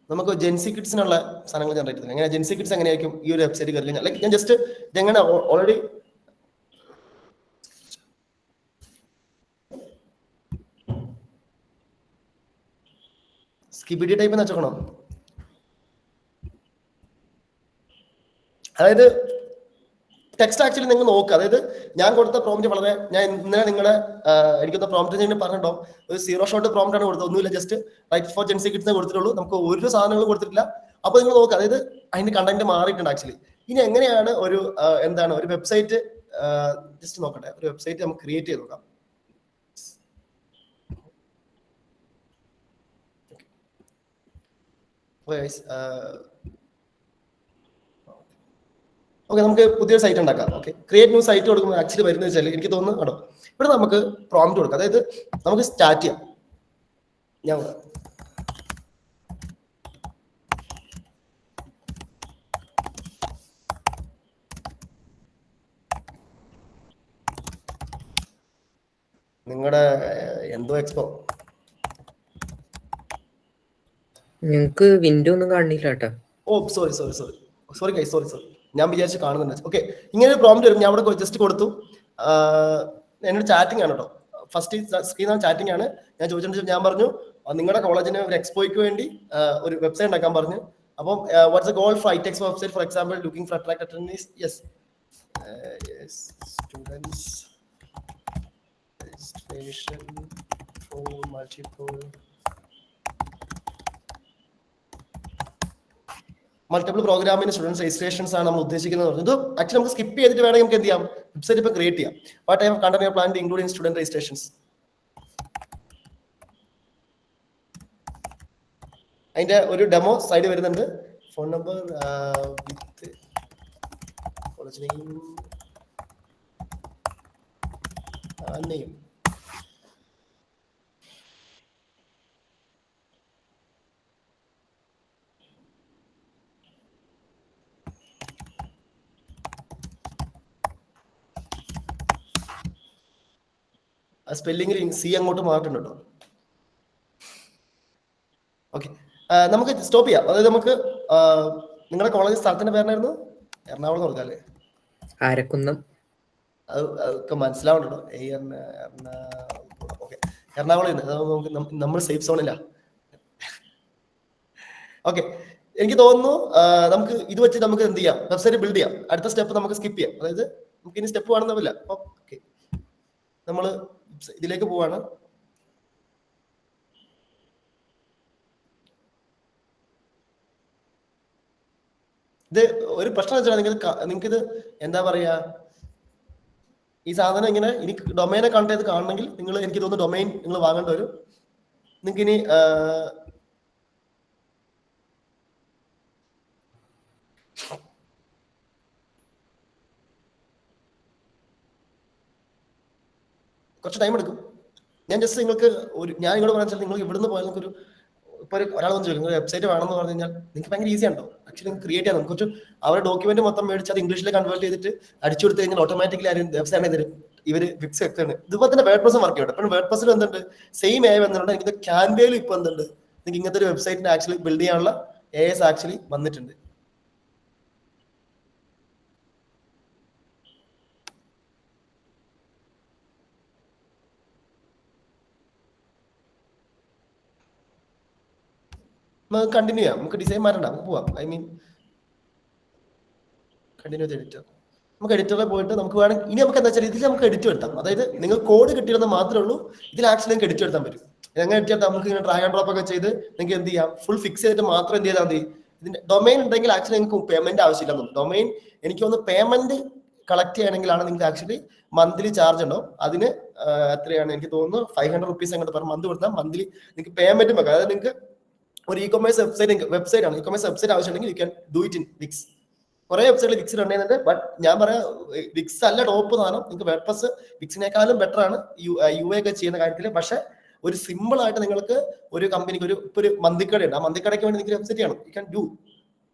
നമുക്ക് ജെൻസി കിഡ്സിനുള്ള സാധനങ്ങൾ ജനറേറ്റ് ചെയ്യുന്നത് എങ്ങനെ, ജെൻസി കിഡ്സ് എങ്ങനെയായിരിക്കും ഈ ഒരു വെബ്സൈറ്റ് കയറി കഴിഞ്ഞാൽ, ലൈക്ക് ഞാൻ ജസ്റ്റ് ഇതെങ്ങനെ ഓൾറെഡി സ്കിബിഡി ടൈപ്പ് എന്ന് വെച്ചോക്കണോ. അതായത് ടെക്സ്റ്റ് ആക്ച്വലി നിങ്ങൾ നോക്കുക. അതായത് ഞാൻ കൊടുത്ത പ്രോംപ്റ്റ് വളരെ, ഞാൻ ഇന്നലെ നിങ്ങളെ എനിക്കൊന്ന് പ്രോംപ്റ്റ് ഞാൻ പറഞ്ഞിട്ടോ, ഒരു 0 ഷോട്ട് പ്രോംപ്റ്റ് ആണ് കൊടുത്തത്. ഒന്നുമില്ല, ജസ്റ്റ് റൈറ്റ് ഫോർ ജെൻസി കിഡ്സിനെ കൊടുത്തിട്ടുള്ളൂ, നമുക്ക് ഒരു സാധനങ്ങളും കൊടുത്തിട്ടില്ല. അപ്പൊ നിങ്ങൾ നോക്കുക, അതായത് അതിന്റെ കണ്ടന്റ് മാറിയിട്ടുണ്ട് ആക്ച്വലി. ഇനി എങ്ങനെയാണ് ഒരു എന്താണ് ഒരു വെബ്സൈറ്റ്, ജസ്റ്റ് നോക്കട്ടെ, ഒരു വെബ്സൈറ്റ് നമുക്ക് ക്രിയേറ്റ് ചെയ്ത് നോക്കാം. ഓക്കെ, നമുക്ക് പുതിയൊരു സൈറ്റ് ഉണ്ടാക്കാം. ഓക്കെ, ക്രിയേറ്റ് ന്യൂ സൈറ്റ് കൊടുക്കുമ്പോൾ ആക്ച്വലി വരുന്നത് വെച്ചാൽ എനിക്ക് തോന്നുന്നു കേട്ടോ, ഇവിടെ നമുക്ക് പ്രോംപ്റ്റ് കൊടുക്കാം. അതായത് നമുക്ക് സ്റ്റാർട്ട് ചെയ്യാം. ഞാൻ നിങ്ങളുടെ എന്തോ എക്സ്പോ ഞങ്ങക്ക് വിൻഡോ ഒന്നും കാണില്ല കേട്ടോ. ഓ സോറി ഞാൻ വിചാരിച്ച് കാണുന്നുണ്ട്. ഓക്കെ, ഇങ്ങനെ ഒരു പ്രോംപ്റ്റ് വരും. ഞാൻ അവിടെ ജസ്റ്റ് കൊടുത്തു. എന്നോട് ചാറ്റിംഗ് ആണ് കേട്ടോ, ഫസ്റ്റ് സ്ക്രീൻ ചാറ്റിംഗ് ആണ്. ഞാൻ ചോദിച്ചിട്ട് ഞാൻ പറഞ്ഞു നിങ്ങളുടെ കോളേജിന് ഒരു എക്സ്പോയ്ക്ക് വേണ്ടി ഒരു വെബ്സൈറ്റ് ഉണ്ടാക്കാൻ പറഞ്ഞു. അപ്പം what's a goal for iTechs website for example looking for attract attendees. Yes, students registration for multiple പ്രോഗ്രാമിന് സ്റ്റുഡൻസ് രജിസ്ട്രേഷൻസ് ആണ് നമ്മൾ ഉദ്ദേശിക്കുന്നത്. ഇത് ആക്ച്വലി നമുക്ക് സ്കിപ്പ് ചെയ്തിട്ട് വേണമെങ്കിൽ നമുക്ക് എന്ത് ചെയ്യാം, വെബ്സൈറ്റ് ഇപ്പൊ ക്രിയേറ്റ് ചെയ്യാം. What type content you plan to include in student registrations. അതിന്റെ ഒരു ഡെമോ സൈഡ് വരുന്നുണ്ട്. Phone number with college name name. സ്പെല്ലിംഗിൽ സി അങ്ങോട്ട് മാറിയിട്ടുണ്ട് കേട്ടോ. ഓക്കെ, നമുക്ക് സ്റ്റോപ്പ് ചെയ്യാം. അതായത് നമുക്ക് നിങ്ങളുടെ കോളേജ് സ്ഥലത്തിന്റെ പേരായിരുന്നു എറണാകുളം കൊടുക്കാല്ലേ? ആരക്കുന്നം. അതൊക്കെ മനസ്സിലാവുന്നുണ്ടോ? ഓക്കെ, എറണാകുളം. നമ്മൾ സേഫ് സോണില്ല. ഓക്കെ, എനിക്ക് തോന്നുന്നു നമുക്ക് ഇത് വെച്ച് നമുക്ക് എന്ത് ചെയ്യാം, വെബ്സൈറ്റ് ബിൽഡ് ചെയ്യാം. അടുത്ത സ്റ്റെപ്പ് നമുക്ക് സ്കിപ്പ് ചെയ്യാം. അതായത് നമുക്ക് ഇനി സ്റ്റെപ്പ് വേണമെന്നില്ല. ഓക്കെ, നമ്മൾ ഇതിലേക്ക് പോവാണ്. ഇത് ഒരു പ്രശ്നം വെച്ചാൽ നിങ്ങൾക്ക് ഇത് എന്താ പറയാ, ഈ സാധനം ഇങ്ങനെ ഇനി ഡൊമൈനെ കണ്ട് ചെയ്ത് കാണണമെങ്കിൽ നിങ്ങൾ, എനിക്ക് തോന്നുന്നു ഡൊമൈൻ നിങ്ങൾ വാങ്ങേണ്ടി വരും. നിങ്ങൾക്ക് ഇനി കുറച്ച് ടൈം എടുക്കും. ഞാൻ ജസ്റ്റ് നിങ്ങൾക്ക് ഞാൻ നിങ്ങളോട് പറഞ്ഞാൽ നിങ്ങൾ ഇവിടുന്ന് പോയാൽ നിങ്ങൾക്ക് ഇപ്പൊ ഒരാൾ വന്ന് ചോദിക്കും വെബ്സൈറ്റ് വേണമെന്ന് പറഞ്ഞു കഴിഞ്ഞാൽ നിങ്ങൾക്ക് ഭയങ്കര ഈസി ആണോ ആക്ച്വലി ക്രിയേറ്റ് ചെയ്യാൻ. നമുക്ക് അവരുടെ ഡോക്യുമെന്റ് മൊത്തം മേടിച്ച് അത് ഇംഗ്ലീഷിൽ കൺവേർട്ട് ചെയ്തിട്ട് അടിച്ചു കൊടുത്തു കഴിഞ്ഞാൽ ഓട്ടോമാറ്റിക്കലി ആരും വെബ്സൈറ്റ് തരും. ഇവര് ഫിക്സ് വെക്കാണ്. ഇതുപോലെ തന്നെ വേർഡ് പ്രസ് വർക്ക് ചെയ്യട്ടെ. ഇപ്പം വേർഡ് പ്രസിൽ എന്തുണ്ട്, സെയിം എ വന്നിട്ടുണ്ട്. എനിക്ക് ക്യാൻവയിലും ഇപ്പൊ എന്തുണ്ട്, നിങ്ങൾക്ക് ഇങ്ങനത്തെ ഒരു വെബ്സൈറ്റിന് ആക്ച്വലി ബിൽഡ് ചെയ്യാനുള്ള AS ആക്ച്വലി വന്നിട്ടുണ്ട്. നമുക്ക് കണ്ടിന്യൂ ചെയ്യാം. നമുക്ക് ഡിസൈൻ മാറ്റണ്ട, നമുക്ക് പോവാം. ഐ മീൻ കണ്ടിന്യൂ ചെയ്ത് എഡിറ്റർ. നമുക്ക് എഡിറ്ററിൽ പോയിട്ട് നമുക്ക് വേണമെങ്കിൽ ഇനി നമുക്ക് എന്താ വെച്ചാൽ ഇതിൽ നമുക്ക് എഡിറ്റ് എടുത്താം. അതായത് നിങ്ങൾ കോഡ് കിട്ടിയിരുന്നത് മാത്രമേ ഉള്ളൂ. ഇതിൽ ആക്ച്വലി നിങ്ങൾക്ക് എഡിറ്റ് എടുത്താൻ പറ്റും. എങ്ങനെ എഡിറ്റ് എടുത്താൽ നമുക്ക് ഇങ്ങനെ ഡ്രാഗ് ആൻഡ് ഡ്രോപ്പ് ഒക്കെ ചെയ്ത് നിങ്ങൾക്ക് എന്ത് ചെയ്യാം, ഫുൾ ഫിക്സ് ചെയ്തിട്ട് മാത്രം എന്ത് ചെയ്താൽ മതി. ഇതിന്റെ ഡൊമൈൻ ഉണ്ടെങ്കിൽ ആക്ച്വലി നിങ്ങൾക്ക് പേയ്മെന്റ് ആവശ്യമില്ല. ഡൊമൈൻ എനിക്ക് തോന്നുന്നു പേയ്മെന്റ് കളക്ട് ചെയ്യണമെങ്കിലാണ് നിങ്ങൾക്ക് ആക്ച്വലി മന്ത്ലി ചാർജ് ഉണ്ടാവും. അതിന് എത്രയാണ് എനിക്ക് തോന്നുന്നു 500 rupees അങ്ങോട്ട് പെർ മന്ത് കൊടുത്താൽ മന്ത്ലി നിങ്ങൾക്ക് പേയ്മെന്റും വെക്കാം. അതായത് നിങ്ങൾക്ക് ഒരു ഇ-കൊമേഴ്സ് വെബ്സൈറ്റ് ആണ്, ഇ-കൊമേഴ്സ് വെബ്സൈറ്റ് ആവശ്യമുണ്ടെങ്കിൽ you can do it in Wix. കുറെ വെബ്സൈറ്റിൽ വിക്സ് ഉണ്ടെന്നുണ്ട്. ബട്ട് ഞാൻ പറയാം വിക്സ് അല്ല ടോപ്പ് സാധനം. നിങ്ങൾക്ക് വേർഡ്പ്രസ് വിക്സിനേക്കാളും ബെറ്റർ ആണ് യു ഒക്കെ ചെയ്യുന്ന കാര്യത്തിൽ. പക്ഷെ ഒരു സിമ്പിൾ ആയിട്ട് നിങ്ങൾക്ക് ഒരു കമ്പനിക്ക് ഒരു മന്തിക്കടയുണ്ട്, ആ മന്തിക്കടയ്ക്ക് വേണ്ടി നിങ്ങൾക്ക് വെബ്സൈറ്റ് ചെയ്യണം. U can do.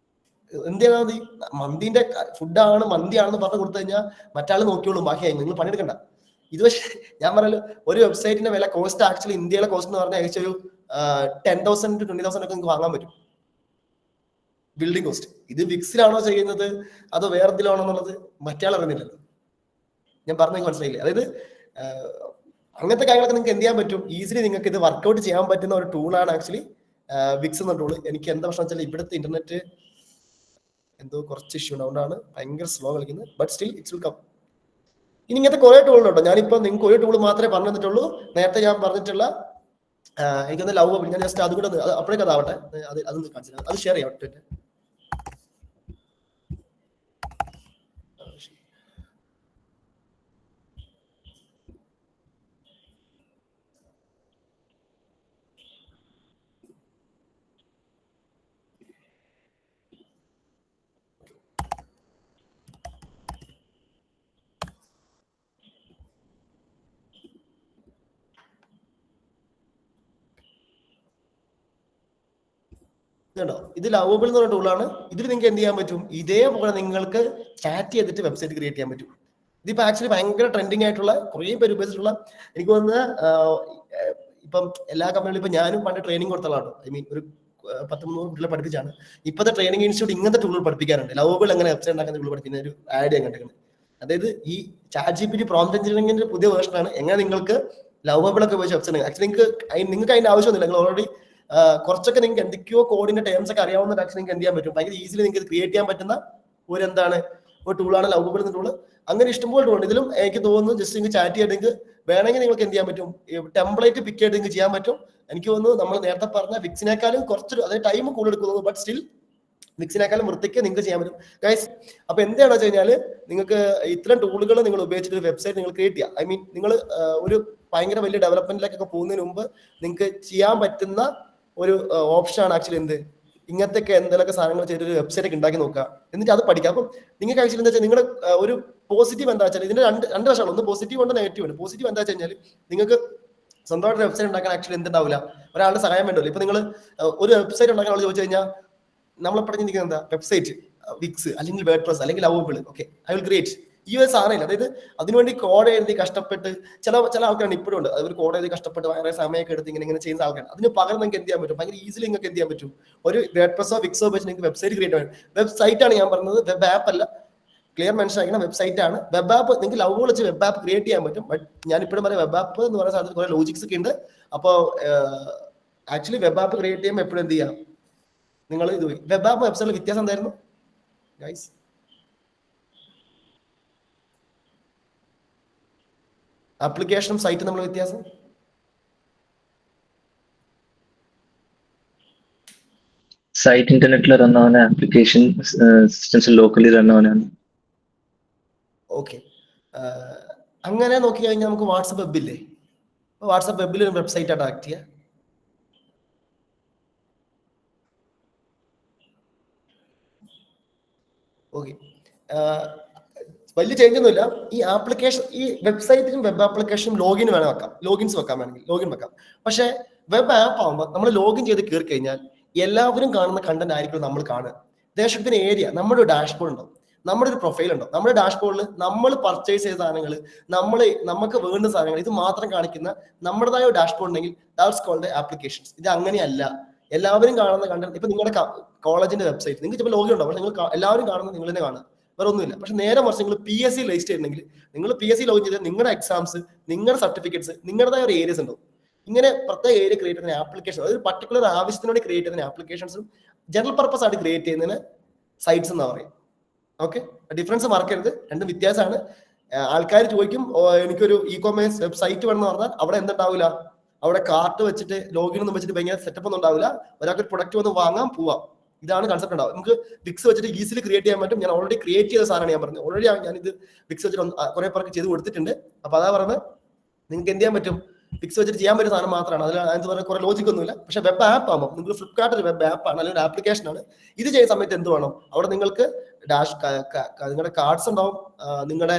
എന്ത് ചെയ്താൽ മതി, മന്തിന്റെ ഫുഡാണ് മന്തിയാണെന്ന് പറഞ്ഞു കൊടുത്തു കഴിഞ്ഞാൽ മറ്റാൾ നോക്കിയോളൂ, ബാക്കിയായി നിങ്ങൾ പണിയെടുക്കണ്ട. ഇത് പക്ഷേ ഞാൻ പറയല്ലോ ഒരു വെബ്സൈറ്റിന്റെ വില കോസ്റ്റ് ആക്ച്വലി ഇന്ത്യയിലെ കോസ്റ്റ് എന്ന് പറഞ്ഞാൽ ഏകദേശം ഒരു 10,000 to 20,000 ഒക്കെ നിങ്ങൾക്ക് വാങ്ങാൻ പറ്റും ബിൽഡിംഗ് കോസ്റ്റ്. ഇത് വിക്സിലാണോ ചെയ്യുന്നത് അതോ വേറെ എന്തിലാണോ എന്നുള്ളത് മറ്റേ ആൾ അറിയുന്നില്ലല്ലോ. ഞാൻ പറഞ്ഞെങ്കിൽ മനസ്സിലായില്ലേ? അതായത് അങ്ങനത്തെ കാര്യങ്ങളൊക്കെ നിങ്ങൾക്ക് എന്ത് ചെയ്യാൻ പറ്റും, ഈസിലി നിങ്ങൾക്ക് ഇത് വർക്ക്ഔട്ട് ചെയ്യാൻ പറ്റുന്ന ഒരു ടൂളാണ് ആക്ച്വലി വിക്സ് എന്ന ടൂള്. എനിക്ക് എന്താ പ്രശ്നം വെച്ചാൽ ഇവിടുത്തെ ഇന്റർനെറ്റ് എന്തോ കുറച്ച് ഇഷ്യൂ ഉണ്ടാവുന്നതാണ് ഭയങ്കര സ്ലോ കളിക്കുന്നത്. But still it's will come. ഇനി ഇങ്ങനത്തെ കുറെ ടൂളുണ്ടോ, ഞാനിപ്പോ നിങ്ങൾക്ക് ഒരു ടൂൾ മാത്രമേ പറഞ്ഞു തന്നിട്ടുള്ളൂ. നേരത്തെ ഞാൻ പറഞ്ഞിട്ടുള്ള എനിക്കൊന്ന് ലവ് ഞാൻ ജസ്റ്റ് അതുകൂടെ അപ്പോഴേക്കും അതാവട്ടെ, അതൊന്ന് കാണിച്ചു, അത് ഷെയർ ചെയ്യാം. ഇതുണ്ടോ, ഇത് ലവബിൾ എന്ന് പറഞ്ഞ ടൂളാണ്. ഇതിൽ നിങ്ങൾക്ക് എന്ത് ചെയ്യാൻ പറ്റും, ഇതേപോലെ നിങ്ങൾക്ക് ചാറ്റ് ചെയ്തിട്ട് വെബ്സൈറ്റ് ക്രിയേറ്റ് ചെയ്യാൻ പറ്റും. ഇതിപ്പോ ആക്ച്വലി ഭയങ്കര ട്രെൻഡിങ് ആയിട്ടുള്ള കുറേ പേര് ഉപയോഗിച്ചിട്ടുള്ള, എനിക്ക് തോന്നുന്നത് ഇപ്പം എല്ലാ കമ്പനികളും ഇപ്പൊ ഞാനും പണ്ട് ട്രെയിനിങ് കൊടുത്തുള്ളതാണ്. ഐ മീൻ ഒരു 10-300 കുട്ടികളെ പഠിപ്പിച്ചാണ്. ഇപ്പോഴത്തെ ട്രെയിനിങ് ഇൻസ്റ്റിറ്റ്യൂട്ട് ഇങ്ങനത്തെ ടൂളുകൾ പഠിപ്പിക്കാറുണ്ട്. ലവബിൾ എങ്ങനെ വെബ്സൈറ്റ് ഉണ്ടാക്കുന്ന ടൂൾ പഠിപ്പിക്കുന്ന ഒരു ആഡ് ഞാൻ കണ്ടിട്ടുണ്ട്. അതായത് ഈ ChatGPT പ്രോംപ്റ്റ് എഞ്ചിനീയറിംഗിന്റെ പുതിയ വേർഷനാണ്. എങ്ങനെ നിങ്ങൾക്ക് ലവബിൾ ഒക്കെ ഉപയോഗിച്ച് വെബ്സൈറ്റ് ആക്ച്വലി നിങ്ങൾക്ക് അതിന്റെ ആവശ്യമൊന്നുമില്ല. നിങ്ങൾ ഓൾറെഡി കുറച്ചൊക്കെ നിങ്ങൾക്ക് എന്തൊക്കെയോ കോഡിന്റെ ടേംസ് ഒക്കെ അറിയാവുന്ന ആക്ച്വലി നിങ്ങൾക്ക് എന്ത് ചെയ്യാൻ പറ്റും, ഭയങ്കര ഈസിലി നിങ്ങൾക്ക് ക്രിയേറ്റ് ചെയ്യാൻ പറ്റുന്ന ഒരു എന്താണ് ഒരു ടൂളാണ് ലവബിൾ എന്ന ടൂള്. അങ്ങനെ ഇഷ്ടംപോലെ ടൂളുണ്ട്. ഇതിലും എനിക്ക് തോന്നുന്നു ജസ്റ്റ് നിങ്ങൾക്ക് ചാറ്റ് ചെയ്തിട്ട് വേണമെങ്കിൽ നിങ്ങൾക്ക് എന്ത് ചെയ്യാൻ പറ്റും, ടെംപ്ലേറ്റ് പിക്ക് ചെയ്ത് നിങ്ങൾക്ക് ചെയ്യാൻ പറ്റും. എനിക്ക് തോന്നുന്നു നമ്മൾ നേരത്തെ പറഞ്ഞ വിക്സിനേക്കാളും കുറച്ചൊരു അതായത് ടൈം കൂടുതൽ എടുക്കുന്നു, ബട്ട് സ്റ്റിൽ വിക്സിനേക്കാളും വൃത്തിക്ക് നിങ്ങൾക്ക് ചെയ്യാൻ പറ്റും ഗൈസ്. അപ്പൊ എന്താണെന്ന് വെച്ച് കഴിഞ്ഞാൽ നിങ്ങൾക്ക് ഇത്തരം ടൂളുകൾ നിങ്ങൾ ഉപയോഗിച്ചിട്ട് ഒരു വെബ്സൈറ്റ് നിങ്ങൾ ക്രിയേറ്റ് ചെയ്യുക. ഐ മീൻ നിങ്ങൾ ഒരു ഭയങ്കര വലിയ ഡെവലപ്മെന്റിലേക്കൊക്കെ പോകുന്നതിന് മുമ്പ് നിങ്ങൾക്ക് ചെയ്യാൻ പറ്റുന്ന ഒരു ഓപ്ഷനാണ് ആക്ച്വലി എന്ത്, ഇങ്ങനത്തെ എന്തെങ്കിലുമൊക്കെ സാധനങ്ങൾ ചെയ്തൊരു വെബ്സൈറ്റ് ഒക്കെ ഉണ്ടാക്കി നോക്കുക, എന്നിട്ട് അത് പഠിക്കാം. അപ്പം നിങ്ങൾക്ക് ആക്ച്വലി എന്താ വെച്ചാൽ നിങ്ങളുടെ ഒരു പോസിറ്റീവ് എന്താ വെച്ചാൽ ഇതിന്റെ രണ്ട് വശമാണ്. ഒന്ന് പോസിറ്റീവ് ഉണ്ട്, നെഗറ്റീവ് ഉണ്ട്. പോസിറ്റീവ് എന്താ വെച്ച് കഴിഞ്ഞാൽ നിങ്ങൾക്ക് സ്വന്തമായിട്ട് വെബ്സൈറ്റ് ഉണ്ടാക്കാൻ ആക്ച്വലി എന്തുണ്ടാവില്ല, ഒരാളുടെ സഹായം വേണ്ടല്ലോ. ഇപ്പൊ നിങ്ങൾ ഒരു വെബ്സൈറ്റ് ഉണ്ടാക്കാൻ ആൾ ചോദിച്ചു കഴിഞ്ഞാൽ നമ്മളെ പറഞ്ഞിരിക്കുന്നത് എന്താ, വെബ്സൈറ്റ് വിക്സ് അല്ലെങ്കിൽ വേർഡ്പ്രസ് അല്ലെങ്കിൽ lovable, okay I will create. ഈ ഒരു സാധനമില്ല. അതായത് അതിനുവേണ്ടി കോഡ് എഴുതി കഷ്ടപ്പെട്ട് ചില ആൾക്കാരാണ് ഇപ്പോഴും ഉണ്ട്, അവർ കോഡ് എഴുതി കഷ്ടപ്പെട്ട് വളരെ സമയമൊക്കെ എടുത്ത് ഇങ്ങനെ ചെയ്യുന്ന ആൾക്കാരാണ്. അതിന് പകരം നിങ്ങൾക്ക് എന്ത് ചെയ്യാൻ പറ്റും, ഭയങ്കര ഈസിലി നിങ്ങൾക്ക് എന്ത് ചെയ്യാൻ പറ്റും, ഒരു വേർഡ്പ്രസോ വിക്സോ വെച്ച് നിങ്ങൾക്ക് വെബ്സൈറ്റ് ക്രിയേറ്റ് ചെയ്യാൻ. വെബ്സൈറ്റ് ആണ് ഞാൻ പറഞ്ഞത്, വെബ് ആപ്പ് അല്ല. ക്ലിയർ മനസ്സിലാക്കണം, വെബ്സൈറ്റ് ആണ്. വെബ് ആപ്പ് നിങ്ങൾക്ക് ലവബിൾ വെച്ച് വെബ് ആപ്പ് ക്രിയേറ്റ് ചെയ്യാൻ പറ്റും. ബട്ട് ഞാൻ ഇപ്പോഴും പറയാം, വെബ് ആപ്പ് എന്ന് പറയുന്ന സാധനത്തിൽ കുറെ ലോജിക്സ് ഒക്കെ ഉണ്ട്. അപ്പോൾ ആക്ച്വലി വെബ് ആപ്പ് ക്രിയേറ്റ് ചെയ്യുമ്പോൾ എപ്പോഴും എന്ത് ചെയ്യാം, നിങ്ങൾ ഇത് വെബ് ആപ്പ് വെബ്സൈറ്റിൽ വ്യത്യാസം എന്തായിരുന്നു ഗൈസ്? ആപ്ലിക്കേഷനും സൈറ്റും നമ്മൾ വ്യത്യാസം സൈറ്റ് ഇന്റർനെറ്റിൽ റൺ ആവുന്ന ആപ്ലിക്കേഷൻ സിസ്റ്റംസ് ലോക്കലി റൺ ആവാനാണ്. ഓക്കെ, അങ്ങനെ നോക്കി കഴിഞ്ഞാൽ നമുക്ക് വാട്സപ്പ് വെബില്ലേ, വാട്സപ്പ് വെബിൽ ഒരു വെബ്സൈറ്റ് ആയിട്ട് ആക്ട് ചെയ്യുക. ഓക്കെ, വലിയ ചേഞ്ച് ഒന്നുമില്ല. ഈ ആപ്ലിക്കേഷൻ ഈ വെബ്സൈറ്റിലും വെബ് ആപ്ലിക്കേഷനും ലോഗിൻ വേണം വെക്കാം, ലോഗിൻസ് വെക്കാൻ വേണമെങ്കിൽ ലോഗിൻ വെക്കാം. പക്ഷേ വെബ് ആപ്പ് ആകുമ്പോൾ നമ്മൾ ലോഗിൻ ചെയ്ത് കയറി കഴിഞ്ഞാൽ എല്ലാവരും കാണുന്ന കണ്ടന്റ് ആയിരിക്കും നമ്മൾ കാണുക. ദേശത്തിന് ഏരിയ നമ്മുടെ ഒരു ഡാഷ്ബോർഡ് ഉണ്ടാവും, നമ്മുടെ ഒരു പ്രൊഫൈൽ ഉണ്ടാവും. നമ്മുടെ ഡാഷ്ബോർഡിൽ നമ്മൾ പർച്ചേസ് ചെയ്ത സാധനങ്ങൾ, നമുക്ക് വേണ്ട സാധനങ്ങൾ ഇത് മാത്രം കാണിക്കുന്ന നമ്മുടേതായ ഒരു ഡാഷ്ബോർഡ് ഉണ്ടെങ്കിൽ ദാറ്റ്സ് കോൾഡ് ആപ്ലിക്കേഷൻസ്. ഇത് അങ്ങനെയല്ല, എല്ലാവരും കാണുന്ന കണ്ടന്റ്. ഇപ്പൊ നിങ്ങളുടെ കോളേജിന്റെ വെബ്സൈറ്റ് നിങ്ങൾക്ക് ചിലപ്പോൾ ലോഗിൻ ഉണ്ടാവും, പക്ഷെ നിങ്ങൾ എല്ലാവരും കാണുന്നത് നിങ്ങൾ തന്നെ കാണുക, വേറെ ഒന്നുമില്ല. പക്ഷെ നേരെ മറിച്ച് നിങ്ങൾ PSC രജിസ്റ്റർ ചെയ്തിട്ടുണ്ടെങ്കിൽ നിങ്ങൾ PSC ലോഗിൻ ചെയ്ത് നിങ്ങളുടെ എക്സാംസ്, നിങ്ങളുടെ സർട്ടിഫിക്കറ്റ്സ്, നിങ്ങളുടേതായ ഒരു ഏരിയസ് ഉണ്ടാവും. ഇങ്ങനെ പ്രത്യേക ഏരിയ ക്രിയേറ്റ് ചെയ്യുന്ന ആപ്ലിക്കേഷൻ, അതായത് പർട്ടിക്കുലർ ആവശ്യത്തിനോട് ക്രിയേറ്റ് ചെയ്യുന്ന ആപ്ലിക്കേഷൻസും ജനറൽ പർപ്പസ് ആയിട്ട് ക്രിയേറ്റ് ചെയ്യുന്നതിന് സൈറ്റ്സ് എന്നാ പറയും. ഓക്കെ, ഡിഫറൻസ് മറക്കരുത്, രണ്ടും വ്യത്യാസമാണ്. ആൾക്കാർ ചോദിക്കും എനിക്കൊരു ഇ-കൊമേഴ്സ് വെബ്സൈറ്റ് വേണമെന്ന് പറഞ്ഞാൽ അവിടെ എന്തുണ്ടാവില്ല, അവിടെ കാർട്ട് വെച്ചിട്ട് ലോഗിൻ ഒന്നും വെച്ചിട്ട് ഭയങ്കര സെറ്റപ്പ് ഒന്നും ഉണ്ടാവില്ല. ഒരാൾക്ക് പ്രൊഡക്റ്റ് വന്ന് വാങ്ങാൻ പോവാം, ഇതാണ് കൺസെപ്റ്റ് ഉണ്ടാവും. നമുക്ക് വിക്സ് വെച്ചിട്ട് ഈസിലി ക്രിയേറ്റ് ചെയ്യാൻ പറ്റും. ഞാൻ ഓൾറെഡി ക്രിയേറ്റ് ചെയ്ത സാധനമാണ് ഞാൻ പറഞ്ഞത്. ഓൾറെഡി ഞാനിത് വിക്സ് വെച്ചിട്ട് കുറെ പേർക്ക് ചെയ്ത് കൊടുത്തിട്ടുണ്ട്. അപ്പൊ അതാ പറഞ്ഞത്, നിങ്ങൾക്ക് എന്ത് ചെയ്യാൻ പറ്റും, വിക്സ് വെച്ചിട്ട് ചെയ്യാൻ പറ്റുന്ന സാധനം മാത്രമാണ്. അതിൽ അതിന് പറയുന്ന കുറെ ലോജിക് ഒന്നുമില്ല. പക്ഷെ വെബ് ആപ്പ് ആകുമ്പോൾ നിങ്ങൾ ഫ്ലിപ്കാർട്ട് ഒരു വെബ് ആപ്പ് ആണ്, അല്ലെങ്കിൽ ഒരു ആപ്ലിക്കേഷൻ ആണ്. ഇത് ചെയ്യുന്ന സമയത്ത് എന്ത് വേണം, അവിടെ നിങ്ങൾക്ക് നിങ്ങളുടെ കാർഡ്സ് ഉണ്ടാവും, നിങ്ങളുടെ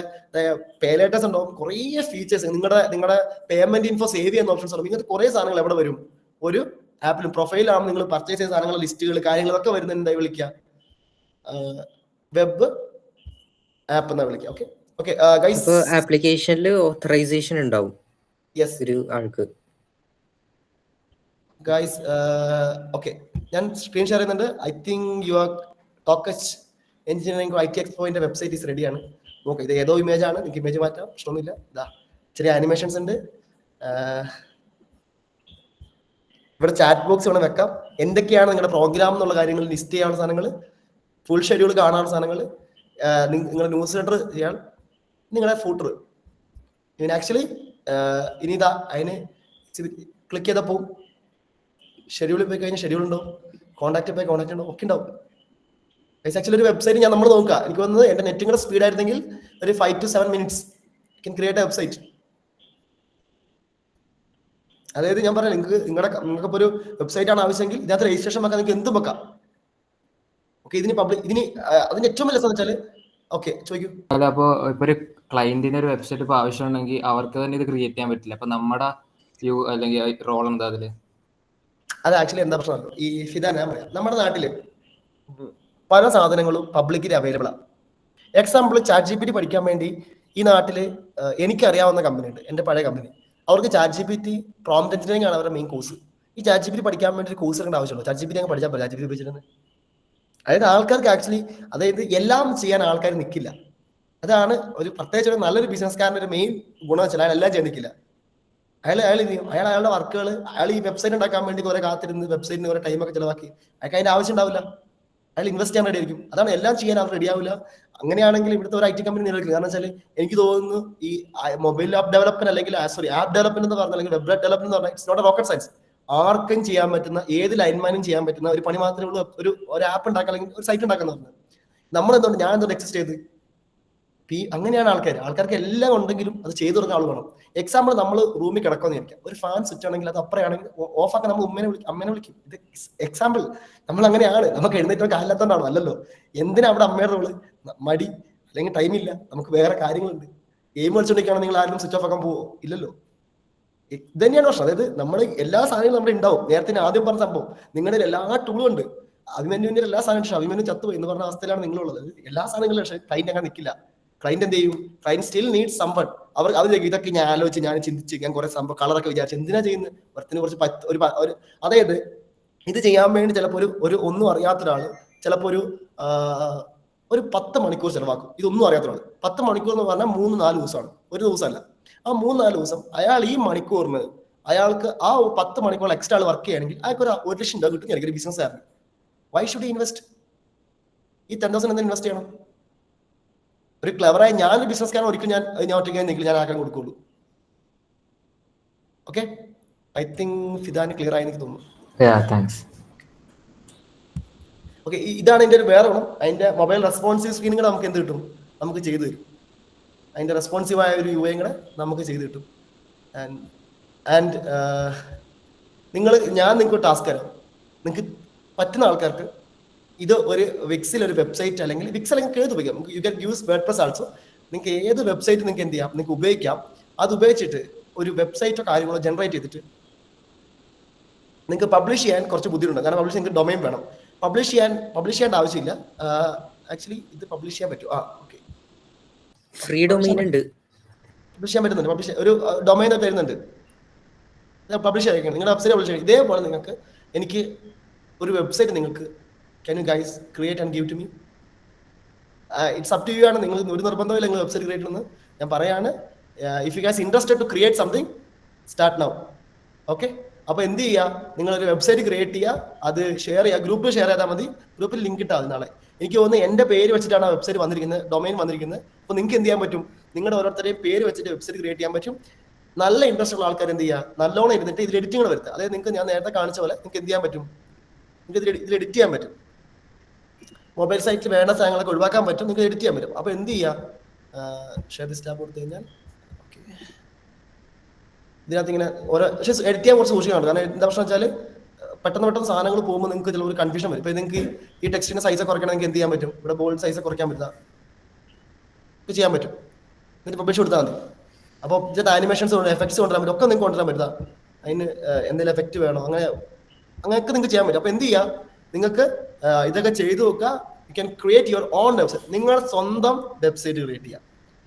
പേ ലേറ്റേഴ്സ് ഉണ്ടാവും, കുറേ ഫീച്ചേഴ്സ്, നിങ്ങളുടെ പേയ്മെന്റ് ഇൻഫോ സേവ് ചെയ്യുന്ന ഓപ്ഷൻസ് ഉണ്ടാവും. ഇങ്ങനത്തെ കുറേ സാധനങ്ങൾ എവിടെ വരും, ഒരു ആപ്പിലും പ്രൊഫൈലാണ് നിങ്ങൾ പർച്ചേസ് ചെയ്ത സാധനങ്ങൾ, ലിസ്റ്റുകൾ, കാര്യങ്ങളൊക്കെ വരുന്നത് എന്തായി വിളിക്കുക, വെബ് ആപ്പ് എന്നാ വിളിക്കുക. ഓക്കെ ഓക്കെ ഗൈസ്, ആപ്ലിക്കേഷനിൽ ഓത്തറൈസേഷൻ ഉണ്ടാവും യെസ് ഒരു ആൾക്ക്. ഗൈസ് ഓക്കെ, ഞാൻ സ്ക്രീൻ ഷെയർ ചെയ്യുന്നുണ്ട്. I think your Toc H engineering IT എക്സ്പോന്റെ വെബ്സൈറ്റ് ഈസ് റെഡിയാണ്. നോക്കാം, ഇത് ഏതോ ഇമേജ് ആണ്, നിങ്ങൾക്ക് ഇമേജ് മാറ്റാം, പ്രശ്നമൊന്നുമില്ല. ഇതാ ചെറിയ ആനിമേഷൻസ് ഉണ്ട്. ഇവിടെ ചാറ്റ് ബോക്സ് വേണം വെക്കാം. എന്തൊക്കെയാണ് നിങ്ങളുടെ പ്രോഗ്രാം എന്നുള്ള കാര്യങ്ങൾ ലിസ്റ്റ് ചെയ്യാനുള്ള സാധനങ്ങൾ, ഫുൾ ഷെഡ്യൂൾ കാണാനുള്ള സാധനങ്ങൾ, നിങ്ങളുടെ ന്യൂസ് ലെറ്റർ ചെയ്യാൻ, നിങ്ങളുടെ ഫൂട്ടർ. ഇവൻ ആക്ച്വലി ഇനി ഇതാ അതിന് ക്ലിക്ക് ചെയ്തപ്പോൾ ഷെഡ്യൂളിൽ പോയി കഴിഞ്ഞാൽ ഷെഡ്യൂൾ ഉണ്ടാവും, കോൺടാക്ട് പോയി കോൺടാക്ട് ഉണ്ടാവും, ഒക്കെ ഉണ്ടാവും. ആക്ച്വലി ഒരു വെബ്സൈറ്റ് ഞാൻ നമ്മൾ നോക്കുക, എനിക്ക് വന്നത് എന്റെ നെറ്റും കൂടെ സ്പീഡ് ആയിരുന്നെങ്കിൽ ഒരു 5 to 7 minutes can create a website. അതായത് ഞാൻ പറയാം, നിങ്ങൾക്ക് ഒരു വെബ്സൈറ്റ് ആണ് ആവശ്യമെങ്കിൽ ഇതിനകത്ത് രജിസ്ട്രേഷൻ വെക്കാം, നിങ്ങൾക്ക് എന്തും വെക്കാം. ഓക്കെ, ഇതിന് അതിന് ഏറ്റവും വലിയ വെച്ചാൽ ഓക്കെ ചോദിക്കൂ. അല്ല, അപ്പൊ ഇപ്പൊ ഒരു ക്ലയന്റിന് ഒരു വെബ്സൈറ്റ് ഇപ്പൊ ആവശ്യമുണ്ടെങ്കിൽ അവർക്ക് തന്നെ ഇത് ക്രിയേറ്റ് ചെയ്യാൻ പറ്റില്ല. അപ്പൊ നമ്മുടെ വ്യൂ അല്ലെങ്കിൽ റോൾ എന്താ അതില്? അത് ആക്ച്വലി എന്താ പ്രശ്നം, ഈ ഫിദാൻ ഞാൻ പറയാം, നമ്മുടെ നാട്ടില് പല സാധനങ്ങളും പബ്ലിക്കിൽ അവൈലബിൾ ആണ്. എക്സാമ്പിൾ ChatGPT പഠിക്കാൻ വേണ്ടി ഈ നാട്ടിൽ എനിക്കറിയാവുന്ന കമ്പനി ഉണ്ട്, എൻ്റെ പഴയ കമ്പനി. അവർക്ക് ChatGPT പ്രോംപ്റ്റ് എഞ്ചിനീയറിംഗ് ആണ് അവരുടെ മെയിൻ കോഴ്സ്. ഈ ChatGPT പഠിക്കാൻ വേണ്ടി ഒരു കോഴ്സ് എടുക്കേണ്ട ആവശ്യമുള്ളൂ. ChatGPT അങ്ങ് പഠിച്ചാൽ പറ്റില്ല, ChatGPT ഉപയോഗിച്ചിട്ട്. അതായത് ആൾക്കാർക്ക് ആക്ച്വലി അതായത് എല്ലാം ചെയ്യാൻ ആൾക്കാർ നിൽക്കില്ല. അതാണ് ഒരു പ്രത്യേകിച്ച് ഒരു നല്ലൊരു ബിസിനസ്സുകാരൻ്റെ ഒരു മെയിൻ ഗുണം വെച്ചാൽ അയാൾ എല്ലാം ചെയ്യാൻ നിൽക്കില്ല. അയാൾ ഇത് ചെയ്യും, അയാളുടെ വർക്കുകൾ അയാൾ ഈ വെബ്സൈറ്റ് ഉണ്ടാക്കാൻ വേണ്ടി കുറെ കാത്തിരുന്ന് വെബ്സൈറ്റിന് കുറെ ടൈമൊക്കെ ചിലവാക്കി അയാൾക്ക് അതിന്റെ ആവശ്യം ഉണ്ടാവില്ല. അയാൾ ഇൻവെസ്റ്റ് ചെയ്യാൻ റെഡി ആയിരിക്കും. അതാണ് എല്ലാം ചെയ്യാൻ അവർ റെഡി ആവില്ല. അങ്ങനെയാണെങ്കിൽ ഇവിടുത്തെ ഒരു IT കമ്പനി നിലനിൽക്കില്ല. കാരണം വെച്ചാൽ എനിക്ക് തോന്നുന്നു ഈ മൊബൈൽ ആപ്പ് ഡെവലപ്മെന്റ് അല്ലെങ്കിൽ ആപ്പ് ഡെവലപ്മെന്റ് എന്ന് പറഞ്ഞാൽ അല്ലെങ്കിൽ വെബ് ഡെവലപ്മെന്റ് എന്ന് പറഞ്ഞാൽ ഇറ്റ്സ് നോട്ട് റോക്കറ്റ് സയൻസ്. ആർക്കും ചെയ്യാൻ പറ്റുന്ന ഏത് ലൈൻമാനും ചെയ്യാൻ പറ്റുന്ന ഒരു പണി മാത്രമേ ഉള്ളൂ ഒരു ആപ്പ് ഉണ്ടാക്കുക അല്ലെങ്കിൽ ഒരു സൈറ്റ് ഉണ്ടാക്കുന്ന പറഞ്ഞത്. ഞാൻ എന്തുകൊണ്ട് എക്സിസ്റ്റ് ചെയ്ത് അങ്ങനെയാണ് ആൾക്കാർക്ക് എല്ലാം ഉണ്ടെങ്കിലും അത് ചെയ്തു കൊടുക്കുന്ന ആൾ വേണം. എക്സാമ്പിൾ നമ്മൾ റൂമിൽ കിടക്കുമെന്ന് വിചാരിക്കാം, ഒരു ഫാൻ സ്വിച്ച് ആണെങ്കിൽ അത് അപ്പുറയാണെങ്കിൽ ഓഫാക്കാൻ നമ്മൾ അമ്മേനെ വിളിക്കും. ഇത് എക്സാമ്പിൾ. നമ്മൾ അങ്ങനെയാണ്. നമുക്ക് എഴുന്നേറ്റ് കാലില്ലാത്തോണ്ടാണോ? അല്ലല്ലോ. എന്തിനാ അവിടെ അമ്മയുടെ റോള്? മടി അല്ലെങ്കിൽ ടൈമില്ല, നമുക്ക് വേറെ കാര്യങ്ങളുണ്ട്. ഗെയിം കളിച്ചോണ്ടിരിക്കുകയാണ്, നിങ്ങൾ ആരും സ്വിച്ച് ഓഫ് ആക്കാൻ പോവോ? ഇല്ലല്ലോ. ഇത് തന്നെയാണ് പ്രശ്നം. അതായത് നമ്മൾ എല്ലാ സാധനങ്ങളും നമ്മുടെ ഉണ്ടാവും. നേരത്തെ ആദ്യം പറഞ്ഞ സംഭവം, നിങ്ങളുടെ എല്ലാ ടൂളും ഉണ്ട്. അഭിമന്യുവിന്റെ എല്ലാ സാധനവും അഭിമന്യു ചത്തുപോയി എന്ന് പറഞ്ഞ അവസ്ഥയിലാണ് നിങ്ങളുള്ളത്. എല്ലാ സാധനങ്ങളും പക്ഷേ ക്ലൈന്റ് അങ്ങനെ നിൽക്കില്ല. ക്ലൈന്റ് എന്ത് ചെയ്യും? Client still need someone. അവർ ഇതൊക്കെ ഞാൻ ആലോചിച്ച് ഞാൻ ചിന്തിച്ച് ഞാൻ കുറെ സംഭവം കളറൊക്കെ വിചാരിച്ചു എന്തിനാ ചെയ്യുന്നത്? വർത്തിന് കുറച്ച് അതായത് ഇത് ചെയ്യാൻ വേണ്ടി ചിലപ്പോൾ ഒരു ഒന്നും അറിയാത്ത ഒരാള് ചിലപ്പോൾ ഒരു 10 മണിക്കൂർ ചിലവാക്കും. ഇതൊന്നും അറിയാത്ത ഒരാൾ 10 മണിക്കൂർ എന്ന് പറഞ്ഞാൽ 3-4 ദിവസമാണ്, ഒരു ദിവസമല്ല. ആ 3-4 ദിവസം അയാൾ ഈ മണിക്കൂറിന് അയാൾക്ക് ആ 10 മണിക്കൂർ എക്സ്ട്രാ ആൾ വർക്ക് ചെയ്യുകയാണെങ്കിൽ അയാൾക്ക് ഒരു 1 ലക്ഷം രൂപ കിട്ടും. എനിക്ക് ഒരു ബിസിനസ്സുകാരന് വൈ ഷുഡ് ഇൻവെസ്റ്റ്? ഈ 10,000 എന്താ ഇൻവെസ്റ്റ് ചെയ്യണം? ഒരു ക്ലവറായ ഞാനൊരു ബിസിനസ്സുകാരൻ ഒരിക്കലും ഞാൻ ഒറ്റയ്ക്ക് ഞാൻ ആക്കാൻ കൊടുക്കുള്ളൂ. ഓക്കെ, ഐ തിങ്ക് ഫിദാന് ക്ലിയർ ആയി എനിക്ക് തോന്നുന്നു. ഓക്കെ, ഇതാണ് എൻ്റെ ഒരു വേറെ ഗുണം. അതിന്റെ മൊബൈൽ റെസ്പോൺസീവ് സ്ക്രീനിങ് കൂടെ നമുക്ക് എന്ത് കിട്ടും? നമുക്ക് ചെയ്തു തരും. അതിന്റെ റെസ്പോൺസീവായ ഒരു UI കൂടെ നമുക്ക് ചെയ്ത് കിട്ടും. ആൻഡ് ഞാൻ നിങ്ങൾക്ക് ടാസ്ക് തരാം. നിങ്ങൾക്ക് പറ്റുന്ന ആൾക്കാർക്ക് ഇത് ഒരു വിക്സിൽ ഒരു വെബ്സൈറ്റ് അല്ലെങ്കിൽ വിക്സ് അല്ലെങ്കിൽ ഏത് ഉപയോഗിക്കാം. You can use WordPress also. നിങ്ങൾക്ക് ഏത് വെബ്സൈറ്റ് നിങ്ങൾക്ക് എന്ത് ചെയ്യാം? നിങ്ങൾക്ക് ഉപയോഗിക്കാം. അത് ഉപയോഗിച്ചിട്ട് ഒരു വെബ്സൈറ്റോ കാര്യങ്ങളോ ജനറേറ്റ് ചെയ്തിട്ട് നിങ്ങൾക്ക് പബ്ലിഷ് ചെയ്യാൻ കുറച്ച് ബുദ്ധിമുട്ടുണ്ട്. കാരണം പബ്ലിഷ് നിങ്ങൾക്ക് ഡൊമൈൻ വേണം. പബ്ലിഷ് ചെയ്യേണ്ട ആവശ്യമില്ല. ആക്ച്വലി ഇത് പബ്ലിഷ് ചെയ്യാൻ പറ്റും. ഓക്കെ, ഫ്രീ ഡൊമൈൻ ഉണ്ട്, പബ്ലിഷ് ചെയ്യാൻ പറ്റുന്നുണ്ട്. ഒരു ഡൊമൈൻ തരുന്നുണ്ട്, പബ്ലിഷ് ആയിരിക്കും. നിങ്ങളുടെ വെബ്സൈറ്റ് പബ്ലിഷ് ചെയ്യും. ഇതേപോലെ നിങ്ങൾക്ക് എനിക്ക് ഒരു വെബ്സൈറ്റ് നിങ്ങൾക്ക് can you guys create and give to me? It's up to you ആണ്. നിങ്ങൾ ഒരു നിർബന്ധമില്ല നിങ്ങൾ വെബ്സൈറ്റ് ക്രിയേറ്റ് ചെയ്യുന്നത്. ഞാൻ പറയാണ്, if you guys interested to create something, start now. Okay, അപ്പൊ എന്ത് ചെയ്യുക? നിങ്ങളൊരു വെബ്സൈറ്റ് ക്രിയേറ്റ് ചെയ്യുക, അത് ഷെയർ ചെയ്യുക, ഗ്രൂപ്പിൽ ഷെയർ ചെയ്താൽ മതി. ഗ്രൂപ്പിൽ ലിങ്ക് ഇട്ടാൽ മതി. നാളെ എനിക്ക് തോന്നുന്നു എൻ്റെ പേര് വെച്ചിട്ടാണ് വെബ്സൈറ്റ് വന്നിരിക്കുന്നത്, ഡൊമൈൻ വന്നിരിക്കുന്നത്. അപ്പോൾ നിങ്ങൾക്ക് എന്ത് ചെയ്യാൻ പറ്റും? നിങ്ങളുടെ ഓരോരുത്തരെയും പേര് വെച്ചിട്ട് വെബ്സൈറ്റ് ക്രിയേറ്റ് ചെയ്യാൻ പറ്റും. നല്ല ഇൻട്രസ്റ്റ് ഉള്ള ആൾക്കാർ എന്ത് ചെയ്യുക? നല്ലോണം ഇരുന്നിട്ട് ഇതിൽ എഡിറ്റിംഗ് വരുത്തുക. അതായത് നിങ്ങൾക്ക് ഞാൻ നേരത്തെ കാണിച്ച പോലെ നിങ്ങൾക്ക് എന്ത് ചെയ്യാൻ പറ്റും? നിങ്ങൾക്ക് ഇതിൽ എഡിറ്റ് ചെയ്യാൻ പറ്റും. മൊബൈൽ സൈറ്റിൽ വേണ്ട സാധനങ്ങളൊക്കെ ഒഴിവാക്കാൻ പറ്റും, നിങ്ങൾക്ക് എഡിറ്റ് ചെയ്യാൻ പറ്റും. അപ്പോൾ എന്ത് ചെയ്യാം? ഷെയർ ദിസ് ടാബ് കൊടുത്തു കഴിഞ്ഞാൽ ഓക്കെ, ഇതിനകത്ത് ഇങ്ങനെ ഓരോ പക്ഷേ എഡിറ്റ് ചെയ്യാൻ കുറച്ച് സൂക്ഷിക്കാനുണ്ട്. കാരണം എന്താ പ്രശ്നം വെച്ചാൽ പെട്ടെന്ന് സാധനങ്ങൾ പോകുമ്പോൾ നിങ്ങൾക്ക് ചില ഒരു കൺഫ്യൂഷൻ വരും. ഇപ്പോൾ നിങ്ങൾക്ക് ഈ ടെക്സ്റ്റിന്റെ സൈസ് കുറയ്ക്കണമെങ്കിൽ എന്ത് ചെയ്യാൻ പറ്റും? ഇവിടെ ബോൾഡ് സൈസ് കുറയ്ക്കാൻ പറ്റില്ല, ഇത് ചെയ്യാൻ പറ്റും. എന്നിട്ട് പബ്ലിഷ് കൊടുത്താൽ മതി. അപ്പോൾ ഇതിൻ്റെ ആനിമേഷൻസ് കൊണ്ട് എഫക്ട്സ് കൊണ്ടുവരാൻ പറ്റും, ഒക്കെ നിങ്ങൾക്ക് കൊണ്ടുവരാൻ പറ്റുക. അതിന് എന്തെങ്കിലും എഫക്റ്റ് വേണോ അങ്ങനെയൊക്കെ നിങ്ങൾക്ക് ചെയ്യാൻ പറ്റും. അപ്പോൾ എന്ത് ചെയ്യുക? നിങ്ങൾക്ക് ഇതൊക്കെ ചെയ്തു നോക്കുക. You can create your own website. നിങ്ങൾ സ്വന്തം വെബ്സൈറ്റ് ക്രിയേറ്റ് ചെയ്യുക.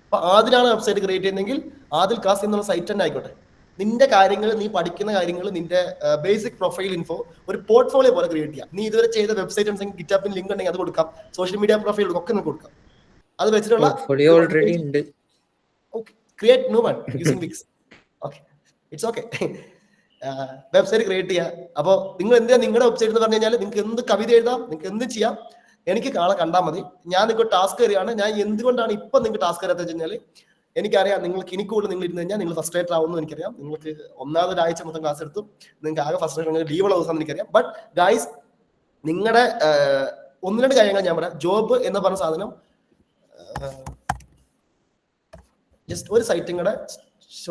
അപ്പോൾ ആദ്യമാണ് വെബ്സൈറ്റ് ക്രിയേറ്റ് ചെയ്യുന്നതെങ്കിൽ ആദിൽ കാസ് എന്നുള്ള സൈറ്റ് തന്നെ ആയിക്കോട്ടെ. നിന്റെ കാര്യങ്ങൾ, നീ പഠിക്കുന്ന കാര്യങ്ങൾ, നിന്റെ ബേസിക് പ്രൊഫൈൽ ഇൻഫോ ഒരു പോർട്ട്ഫോളിയോ പോലെ ക്രിയേറ്റ് ചെയ്യാം. നീ ഇതുവരെ ചെയ്ത വെബ്സൈറ്റ് ഉണ്ടെങ്കിൽ ഗിറ്റപ്പിന് ലിങ്ക് ഉണ്ടെങ്കിൽ അത് കൊടുക്കാം. സോഷ്യൽ മീഡിയ പ്രൊഫൈൽ ഒക്കെ നമുക്ക് കൊടുക്കാം. അത് വെച്ചിട്ടുള്ള ഓൾറെഡി ഉണ്ട്. Okay, create new one using Wix. Okay, it's okay. Website create ചെയ്യുക. അപ്പോൾ നിങ്ങൾ എന്തിനാ നിങ്ങളുടെ വെബ്സൈറ്റ് എന്ന് പറഞ്ഞു കഴിഞ്ഞാൽ നിങ്ങൾക്ക് എന്ത് കവിത എഴുതാം, നിങ്ങൾക്ക് എന്ത് ചെയ്യാം. എനിക്ക് കണ്ടാൽ മതി. ഞാൻ നിങ്ങൾക്ക് ടാസ്ക് തരികയാണ്. ഞാൻ എന്തുകൊണ്ടാണ് ഇപ്പം നിങ്ങൾക്ക് ടാസ്ക് തരാത്ത വെച്ച് കഴിഞ്ഞാൽ എനിക്കറിയാം നിങ്ങൾക്ക് ഇനി കൂടുതൽ നിങ്ങൾ ഇരുന്ന് കഴിഞ്ഞാൽ നിങ്ങൾ ഫ്രസ്ട്രേറ്റഡ് ആവുമെന്ന് എനിക്കറിയാം. നിങ്ങൾക്ക് ഒന്നാമതൊരാഴ്ച മൊത്തം ക്ലാസ് എടുത്തു, നിങ്ങൾക്ക് ആകെ ഫ്രസ്ട്രേഷൻ ലീവുള്ള ദിവസം എനിക്കറിയാം. ബട്ട് ഗൈസ്, നിങ്ങളുടെ 1-2 കാര്യങ്ങൾ ഞാൻ പറയാം. ജോബ് എന്ന് പറഞ്ഞ സാധനം ജസ്റ്റ് ഒരു സൈറ്റും കൂടെ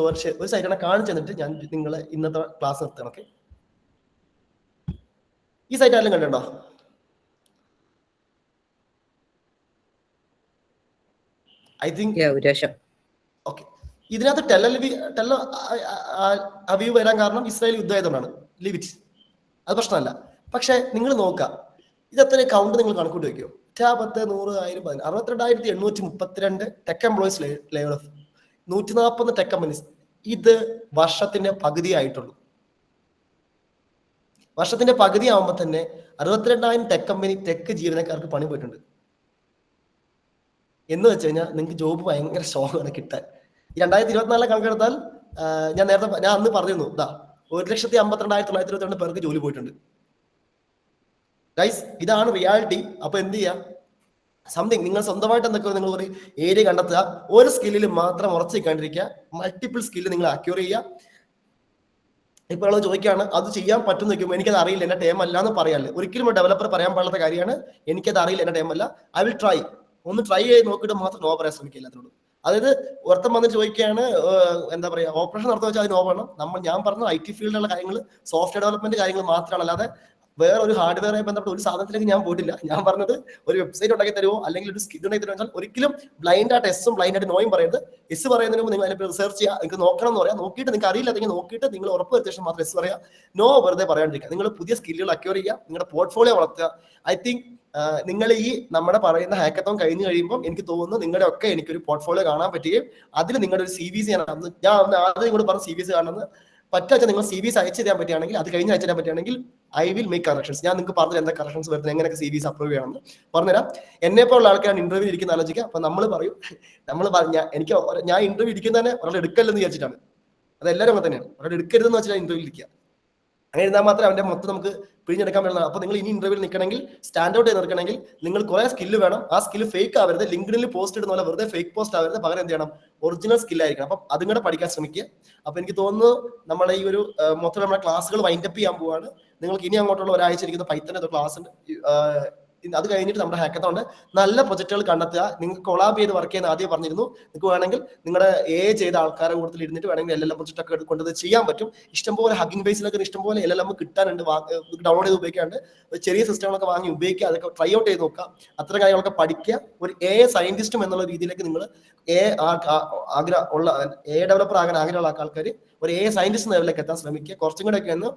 ഒരു സൈറ്റ് കൂടെ കാണിച്ചു തന്നിട്ട് ഞാൻ നിങ്ങളെ ഇന്നത്തെ ക്ലാസ് നിർത്തണം. ഓക്കെ, ഈ സൈറ്റ് ആരെങ്കിലും കണ്ടിട്ടുണ്ടോ? I think okay. ഇതിനകത്ത് ടെൽ അവീവ് വരാൻ കാരണം ഇസ്രായേൽ യുദ്ധമായതുകൊണ്ടാണ്. ലിവ് ഇറ്റ്, അത് പ്രശ്നമല്ല. പക്ഷെ നിങ്ങൾ നോക്കുക, ഇത് എത്ര കൗണ്ട് നിങ്ങൾ കണക്കൂട്ടി വയ്ക്കുമോ? 62,832 tech employees layer of 140 tech companies. ഇത് വർഷത്തിന്റെ പകുതി ആയിട്ടുള്ളൂ. വർഷത്തിന്റെ പകുതി ആവുമ്പോൾ തന്നെ 62,000 ടെക് കമ്പനി ടെക് ജീവനക്കാർക്ക് പണി പോയിട്ടുണ്ട്. എന്ന് വെച്ച് കഴിഞ്ഞാൽ നിങ്ങൾക്ക് ജോബ് ഭയങ്കര സ്ട്രോങ് ആണ് കിട്ടാൻ. 2024 കണക്കെടുത്താൽ ഞാൻ അന്ന് പറഞ്ഞിരുന്നു, 1,52,922 പേർക്ക് ജോലി പോയിട്ടുണ്ട്. ഗൈസ്, ഇതാണ് റിയാലിറ്റി. അപ്പൊ എന്ത് ചെയ്യാം, സംതിങ് നിങ്ങൾ സ്വന്തമായിട്ട് എന്തൊക്കെ നിങ്ങൾ ഒരു ഏരിയ കണ്ടെത്തുക, ഒരു സ്കില്ലിൽ മാത്രം ഉറച്ചു നിൽക്കാണ്ടിരിക്കുക, മൾട്ടിപ്പിൾ സ്കില്ല് നിങ്ങൾ അക്യൂർ ചെയ്യുക. ഇപ്പൊ ആള് ചോദിക്കുകയാണ് അത് ചെയ്യാൻ പറ്റും നോക്കുമ്പോൾ എനിക്കത് അറിയില്ല, എന്റെ ടൈം അല്ല എന്ന് പറയാല്ലേ. ഒരിക്കലും ഡെവലപ്പർ പറയാൻ പാടുള്ള കാര്യമാണ് എനിക്കത് അറിയില്ല, എന്റെ ടൈം അല്ല, ഐ വിൽ ട്രൈ. ഒന്ന് ട്രൈ ചെയ്ത് നോക്കിയിട്ട് മാത്രം നോ പറയാൻ ശ്രമിക്കില്ല അതിനോട്. അതായത് ഒരുത്തം വന്ന് ചോദിക്കുകയാണ് എന്താ പറയാ ഓപ്പറേഷൻ നടത്തുക വെച്ചാൽ അത് നോ പറയണം. ഞാൻ പറഞ്ഞ IT ഫീൽഡിലുള്ള കാര്യങ്ങൾ, സോഫ്റ്റ്വെയർ ഡെവലപ്മെന്റ് കാര്യങ്ങൾ മാത്രമാണ്, അല്ലാതെ വേറെ ഒരു ഹാർഡ്വെയറുമായി ബന്ധപ്പെട്ട ഒരു സാധനത്തിലേക്ക് ഞാൻ പോയിട്ടില്ല. ഞാൻ പറഞ്ഞത് ഒരു വെബ്സൈറ്റ് ഉണ്ടാക്കി തരുമോ അല്ലെങ്കിൽ ഒരു സ്കിൽ ഉണ്ടാക്കി തരുമോ, ഒരിക്കലും ബ്ലൈൻഡ് ആയിട്ട് എസും ബ്ലൈൻഡ് ആയിട്ട് നോയും പറയരുത്. എസ് പറയുന്നതിന് മുമ്പ് നിങ്ങൾ അതിനെ റിസർച്ച് ചെയ്യുക, നിങ്ങൾക്ക് നോക്കണം എന്ന് പറയാം. നോക്കിയിട്ട് നിങ്ങൾക്ക് അറിയില്ല അല്ലെങ്കിൽ നോക്കിയിട്ട് നിങ്ങൾ ഉറപ്പ് വരുത്തിയ ശേഷം മാത്രം എസ് പറയാം. നോ വെറുതെ പറയാണ്ടിരിക്കുക. നിങ്ങൾ പുതിയ സ്കില്ലുകൾ അക്യൂർ ചെയ്യുക, നിങ്ങളുടെ പോർട്ട്ഫോളിയോ വളർത്തുക. ഐ തിങ്ക് നിങ്ങൾ ഈ നമ്മുടെ പറയുന്ന ഹാക്കത്തോൺ കഴിഞ്ഞ് കഴിയുമ്പോൾ എനിക്ക് തോന്നുന്നു നിങ്ങളുടെ ഒക്കെ എനിക്കൊരു പോർട്ട്ഫോളിയോ കാണാൻ പറ്റുകയും അതിൽ നിങ്ങളുടെ ഒരു CVs ഞാൻ ആദ്യം നിങ്ങളോട് പറഞ്ഞ CVs കാണുന്നത് പറ്റാച്ച നിങ്ങൾ CVs അയച്ചു തരാൻ പറ്റുകയാണെങ്കിൽ, അത് കഴിഞ്ഞ് അയച്ചു തരാൻ പറ്റുകയാണെങ്കിൽ ഐ വിൽ മേക്ക് കറക്ഷൻസ്. ഞാൻ നിങ്ങൾക്ക് പറഞ്ഞു എന്താ കറക്ഷൻസ് വരുന്നത്, എങ്ങനെയൊക്കെ CVs അപ്രൂവ് ചെയ്യണമെന്ന് പറഞ്ഞുതരാം. എന്നെ പോലുള്ള ആൾക്കാരാണ് ഇന്റർവ്യൂ ഇരിക്കുന്ന ആലോചിക്കുക. അപ്പൊ നമ്മൾ പറയും ഞാൻ ഇന്റർവ്യൂ ഇരിക്കുന്നത് തന്നെ ഒരാൾ എടുക്കല്ലെന്ന് വിചാരിച്ചിട്ടാണ്. അത് എല്ലാവരും അങ്ങനെ തന്നെയാണ്. ഒരാൾ എടുക്കരുതെന്ന് വെച്ചാൽ ഇന്റർവ്യൂ ഇരിക്കുക. അങ്ങനെ ഇരുന്നാൽ മാത്രമേ അവന്റെ മൊത്തം നമുക്ക് പിഴിഞ്ഞെടുക്കാൻ പറ്റുന്നത്. അപ്പൊ നിങ്ങൾ ഇനി ഇന്റർവ്യൂവിൽ നിൽക്കണമെങ്കിൽ, സ്റ്റാൻഡ് ഔട്ട് ചെയ്ത് നിൽക്കണമെങ്കിൽ നിങ്ങൾ കുറെ സ്കില്ല് വേണം. ആ സ്കില്ല് ഫേക്ക് ആവരുത്. ലിങ്ക്ഡിനിൽ പോസ്റ്റ് ഇടുന്ന പോലെ വെറുതെ ഫേക്ക് പോസ്റ്റ് ആവരുത്. പകരം എന്ത് ചെയ്യണം, ഒറിജിനൽ സ്കില്ലായിരിക്കണം. അപ്പം അതും കൂടെ പഠിക്കാൻ ശ്രമിക്കുക. അപ്പൊ എനിക്ക് തോന്നുന്നു നമ്മുടെ ഈ ഒരു മൊത്തം നമ്മുടെ ക്ലാസ്സുകൾ വൈൻഡപ്പ് ചെയ്യാൻ പോവാണ്. നിങ്ങൾക്ക് ഇനി അങ്ങോട്ടുള്ള ഒരാഴ്ച ഇരിക്കുന്ന പൈത്തന്റെ ക്ലാസ് ഉണ്ട്. അത് കഴിഞ്ഞിട്ട് നമ്മുടെ ഹാക്കത്തോൺ ഉണ്ട്. നല്ല പ്രൊജക്റ്റുകൾ കണ്ടെത്തുക. നിങ്ങൾക്ക് കൊളാബ് ചെയ്ത് വർക്ക് ചെയ്യുന്ന ആദ്യം പറഞ്ഞിരുന്നു. നിങ്ങൾക്ക് വേണമെങ്കിൽ നിങ്ങളുടെ ചെയ്ത ആൾക്കാരെ കൂടുതൽ ഇരുന്നിട്ട് വേണമെങ്കിൽ LLM പ്രൊജക്റ്റ് ഒക്കെ കൊണ്ടത് ചെയ്യാൻ പറ്റും. ഇഷ്ടംപോലെ ഹഗിംഗ് ബേസിലൊക്കെ ഇഷ്ടംപോലെ LLM കിട്ടാനുണ്ട്, ഡൗൺലോഡ് ചെയ്ത് ഉപയോഗിക്കാറുണ്ട്. ചെറിയ സിസ്റ്റങ്ങളൊക്കെ വാങ്ങി ഉപയോഗിക്കുക, അതൊക്കെ ട്രൈ ഔട്ട് ചെയ്ത് നോക്കുക. അത്തരം കാര്യങ്ങളൊക്കെ പഠിക്കുക. ഒരു സയന്റിസ്റ്റും എന്നുള്ള രീതിയിലേക്ക് നിങ്ങൾ ഡെവലപ്പർ ആകാൻ ആഗ്രഹമുള്ള ആൾക്കാർ ഒരു സയന്റിസ്റ്റ് ലെവലിലേക്ക് എത്താൻ ശ്രമിക്കുക. കുറച്ചും കൂടെ ഒക്കെ ഒന്ന്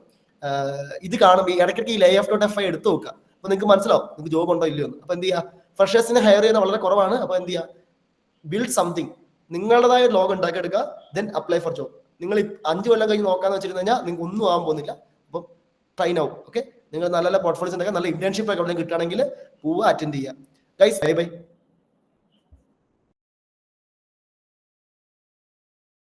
ഇത് കാണുമ്പോൾ ഇടയ്ക്കിടയ്ക്ക് ഈ layoff.fi എടുത്തു നോക്കുക. അപ്പൊ നിങ്ങൾക്ക് മനസ്സിലാവും നിങ്ങൾക്ക് ജോബ് ഉണ്ടോ ഇല്ലയോ എന്ന്. അപ്പൊ എന്ത് ചെയ്യുക, ഫ്രഷേഴ്സിനെ ഹയർ ചെയ്യുന്ന വളരെ കുറവാണ്. അപ്പൊ എന്ത് ചെയ്യുക, ബിൽഡ് സംതിങ്, നിങ്ങളുടേതായ ലോഗ് ഉണ്ടാക്കിയെടുക്കുക, ദെൻ അപ്ലൈ ഫോർ ജോബ്. നിങ്ങൾ 5 കൊല്ലം കഴിഞ്ഞ് നോക്കാന്ന് വെച്ചിരുന്നു കഴിഞ്ഞാൽ നിങ്ങൾക്ക് ഒന്നും ആകാൻ പോകുന്നില്ല. അപ്പം ട്രൈ ആവും. ഓക്കെ, നിങ്ങൾ നല്ല പോർട്ട്ഫോളിയോസ് ഉണ്ടാക്കുക, നല്ല ഇന്റേൺഷിപ്പ് ഒക്കെ എവിടെ കിട്ടുകയാണെങ്കിൽ പോവുക, അറ്റൻഡ് ചെയ്യുക. Guys, bye bye.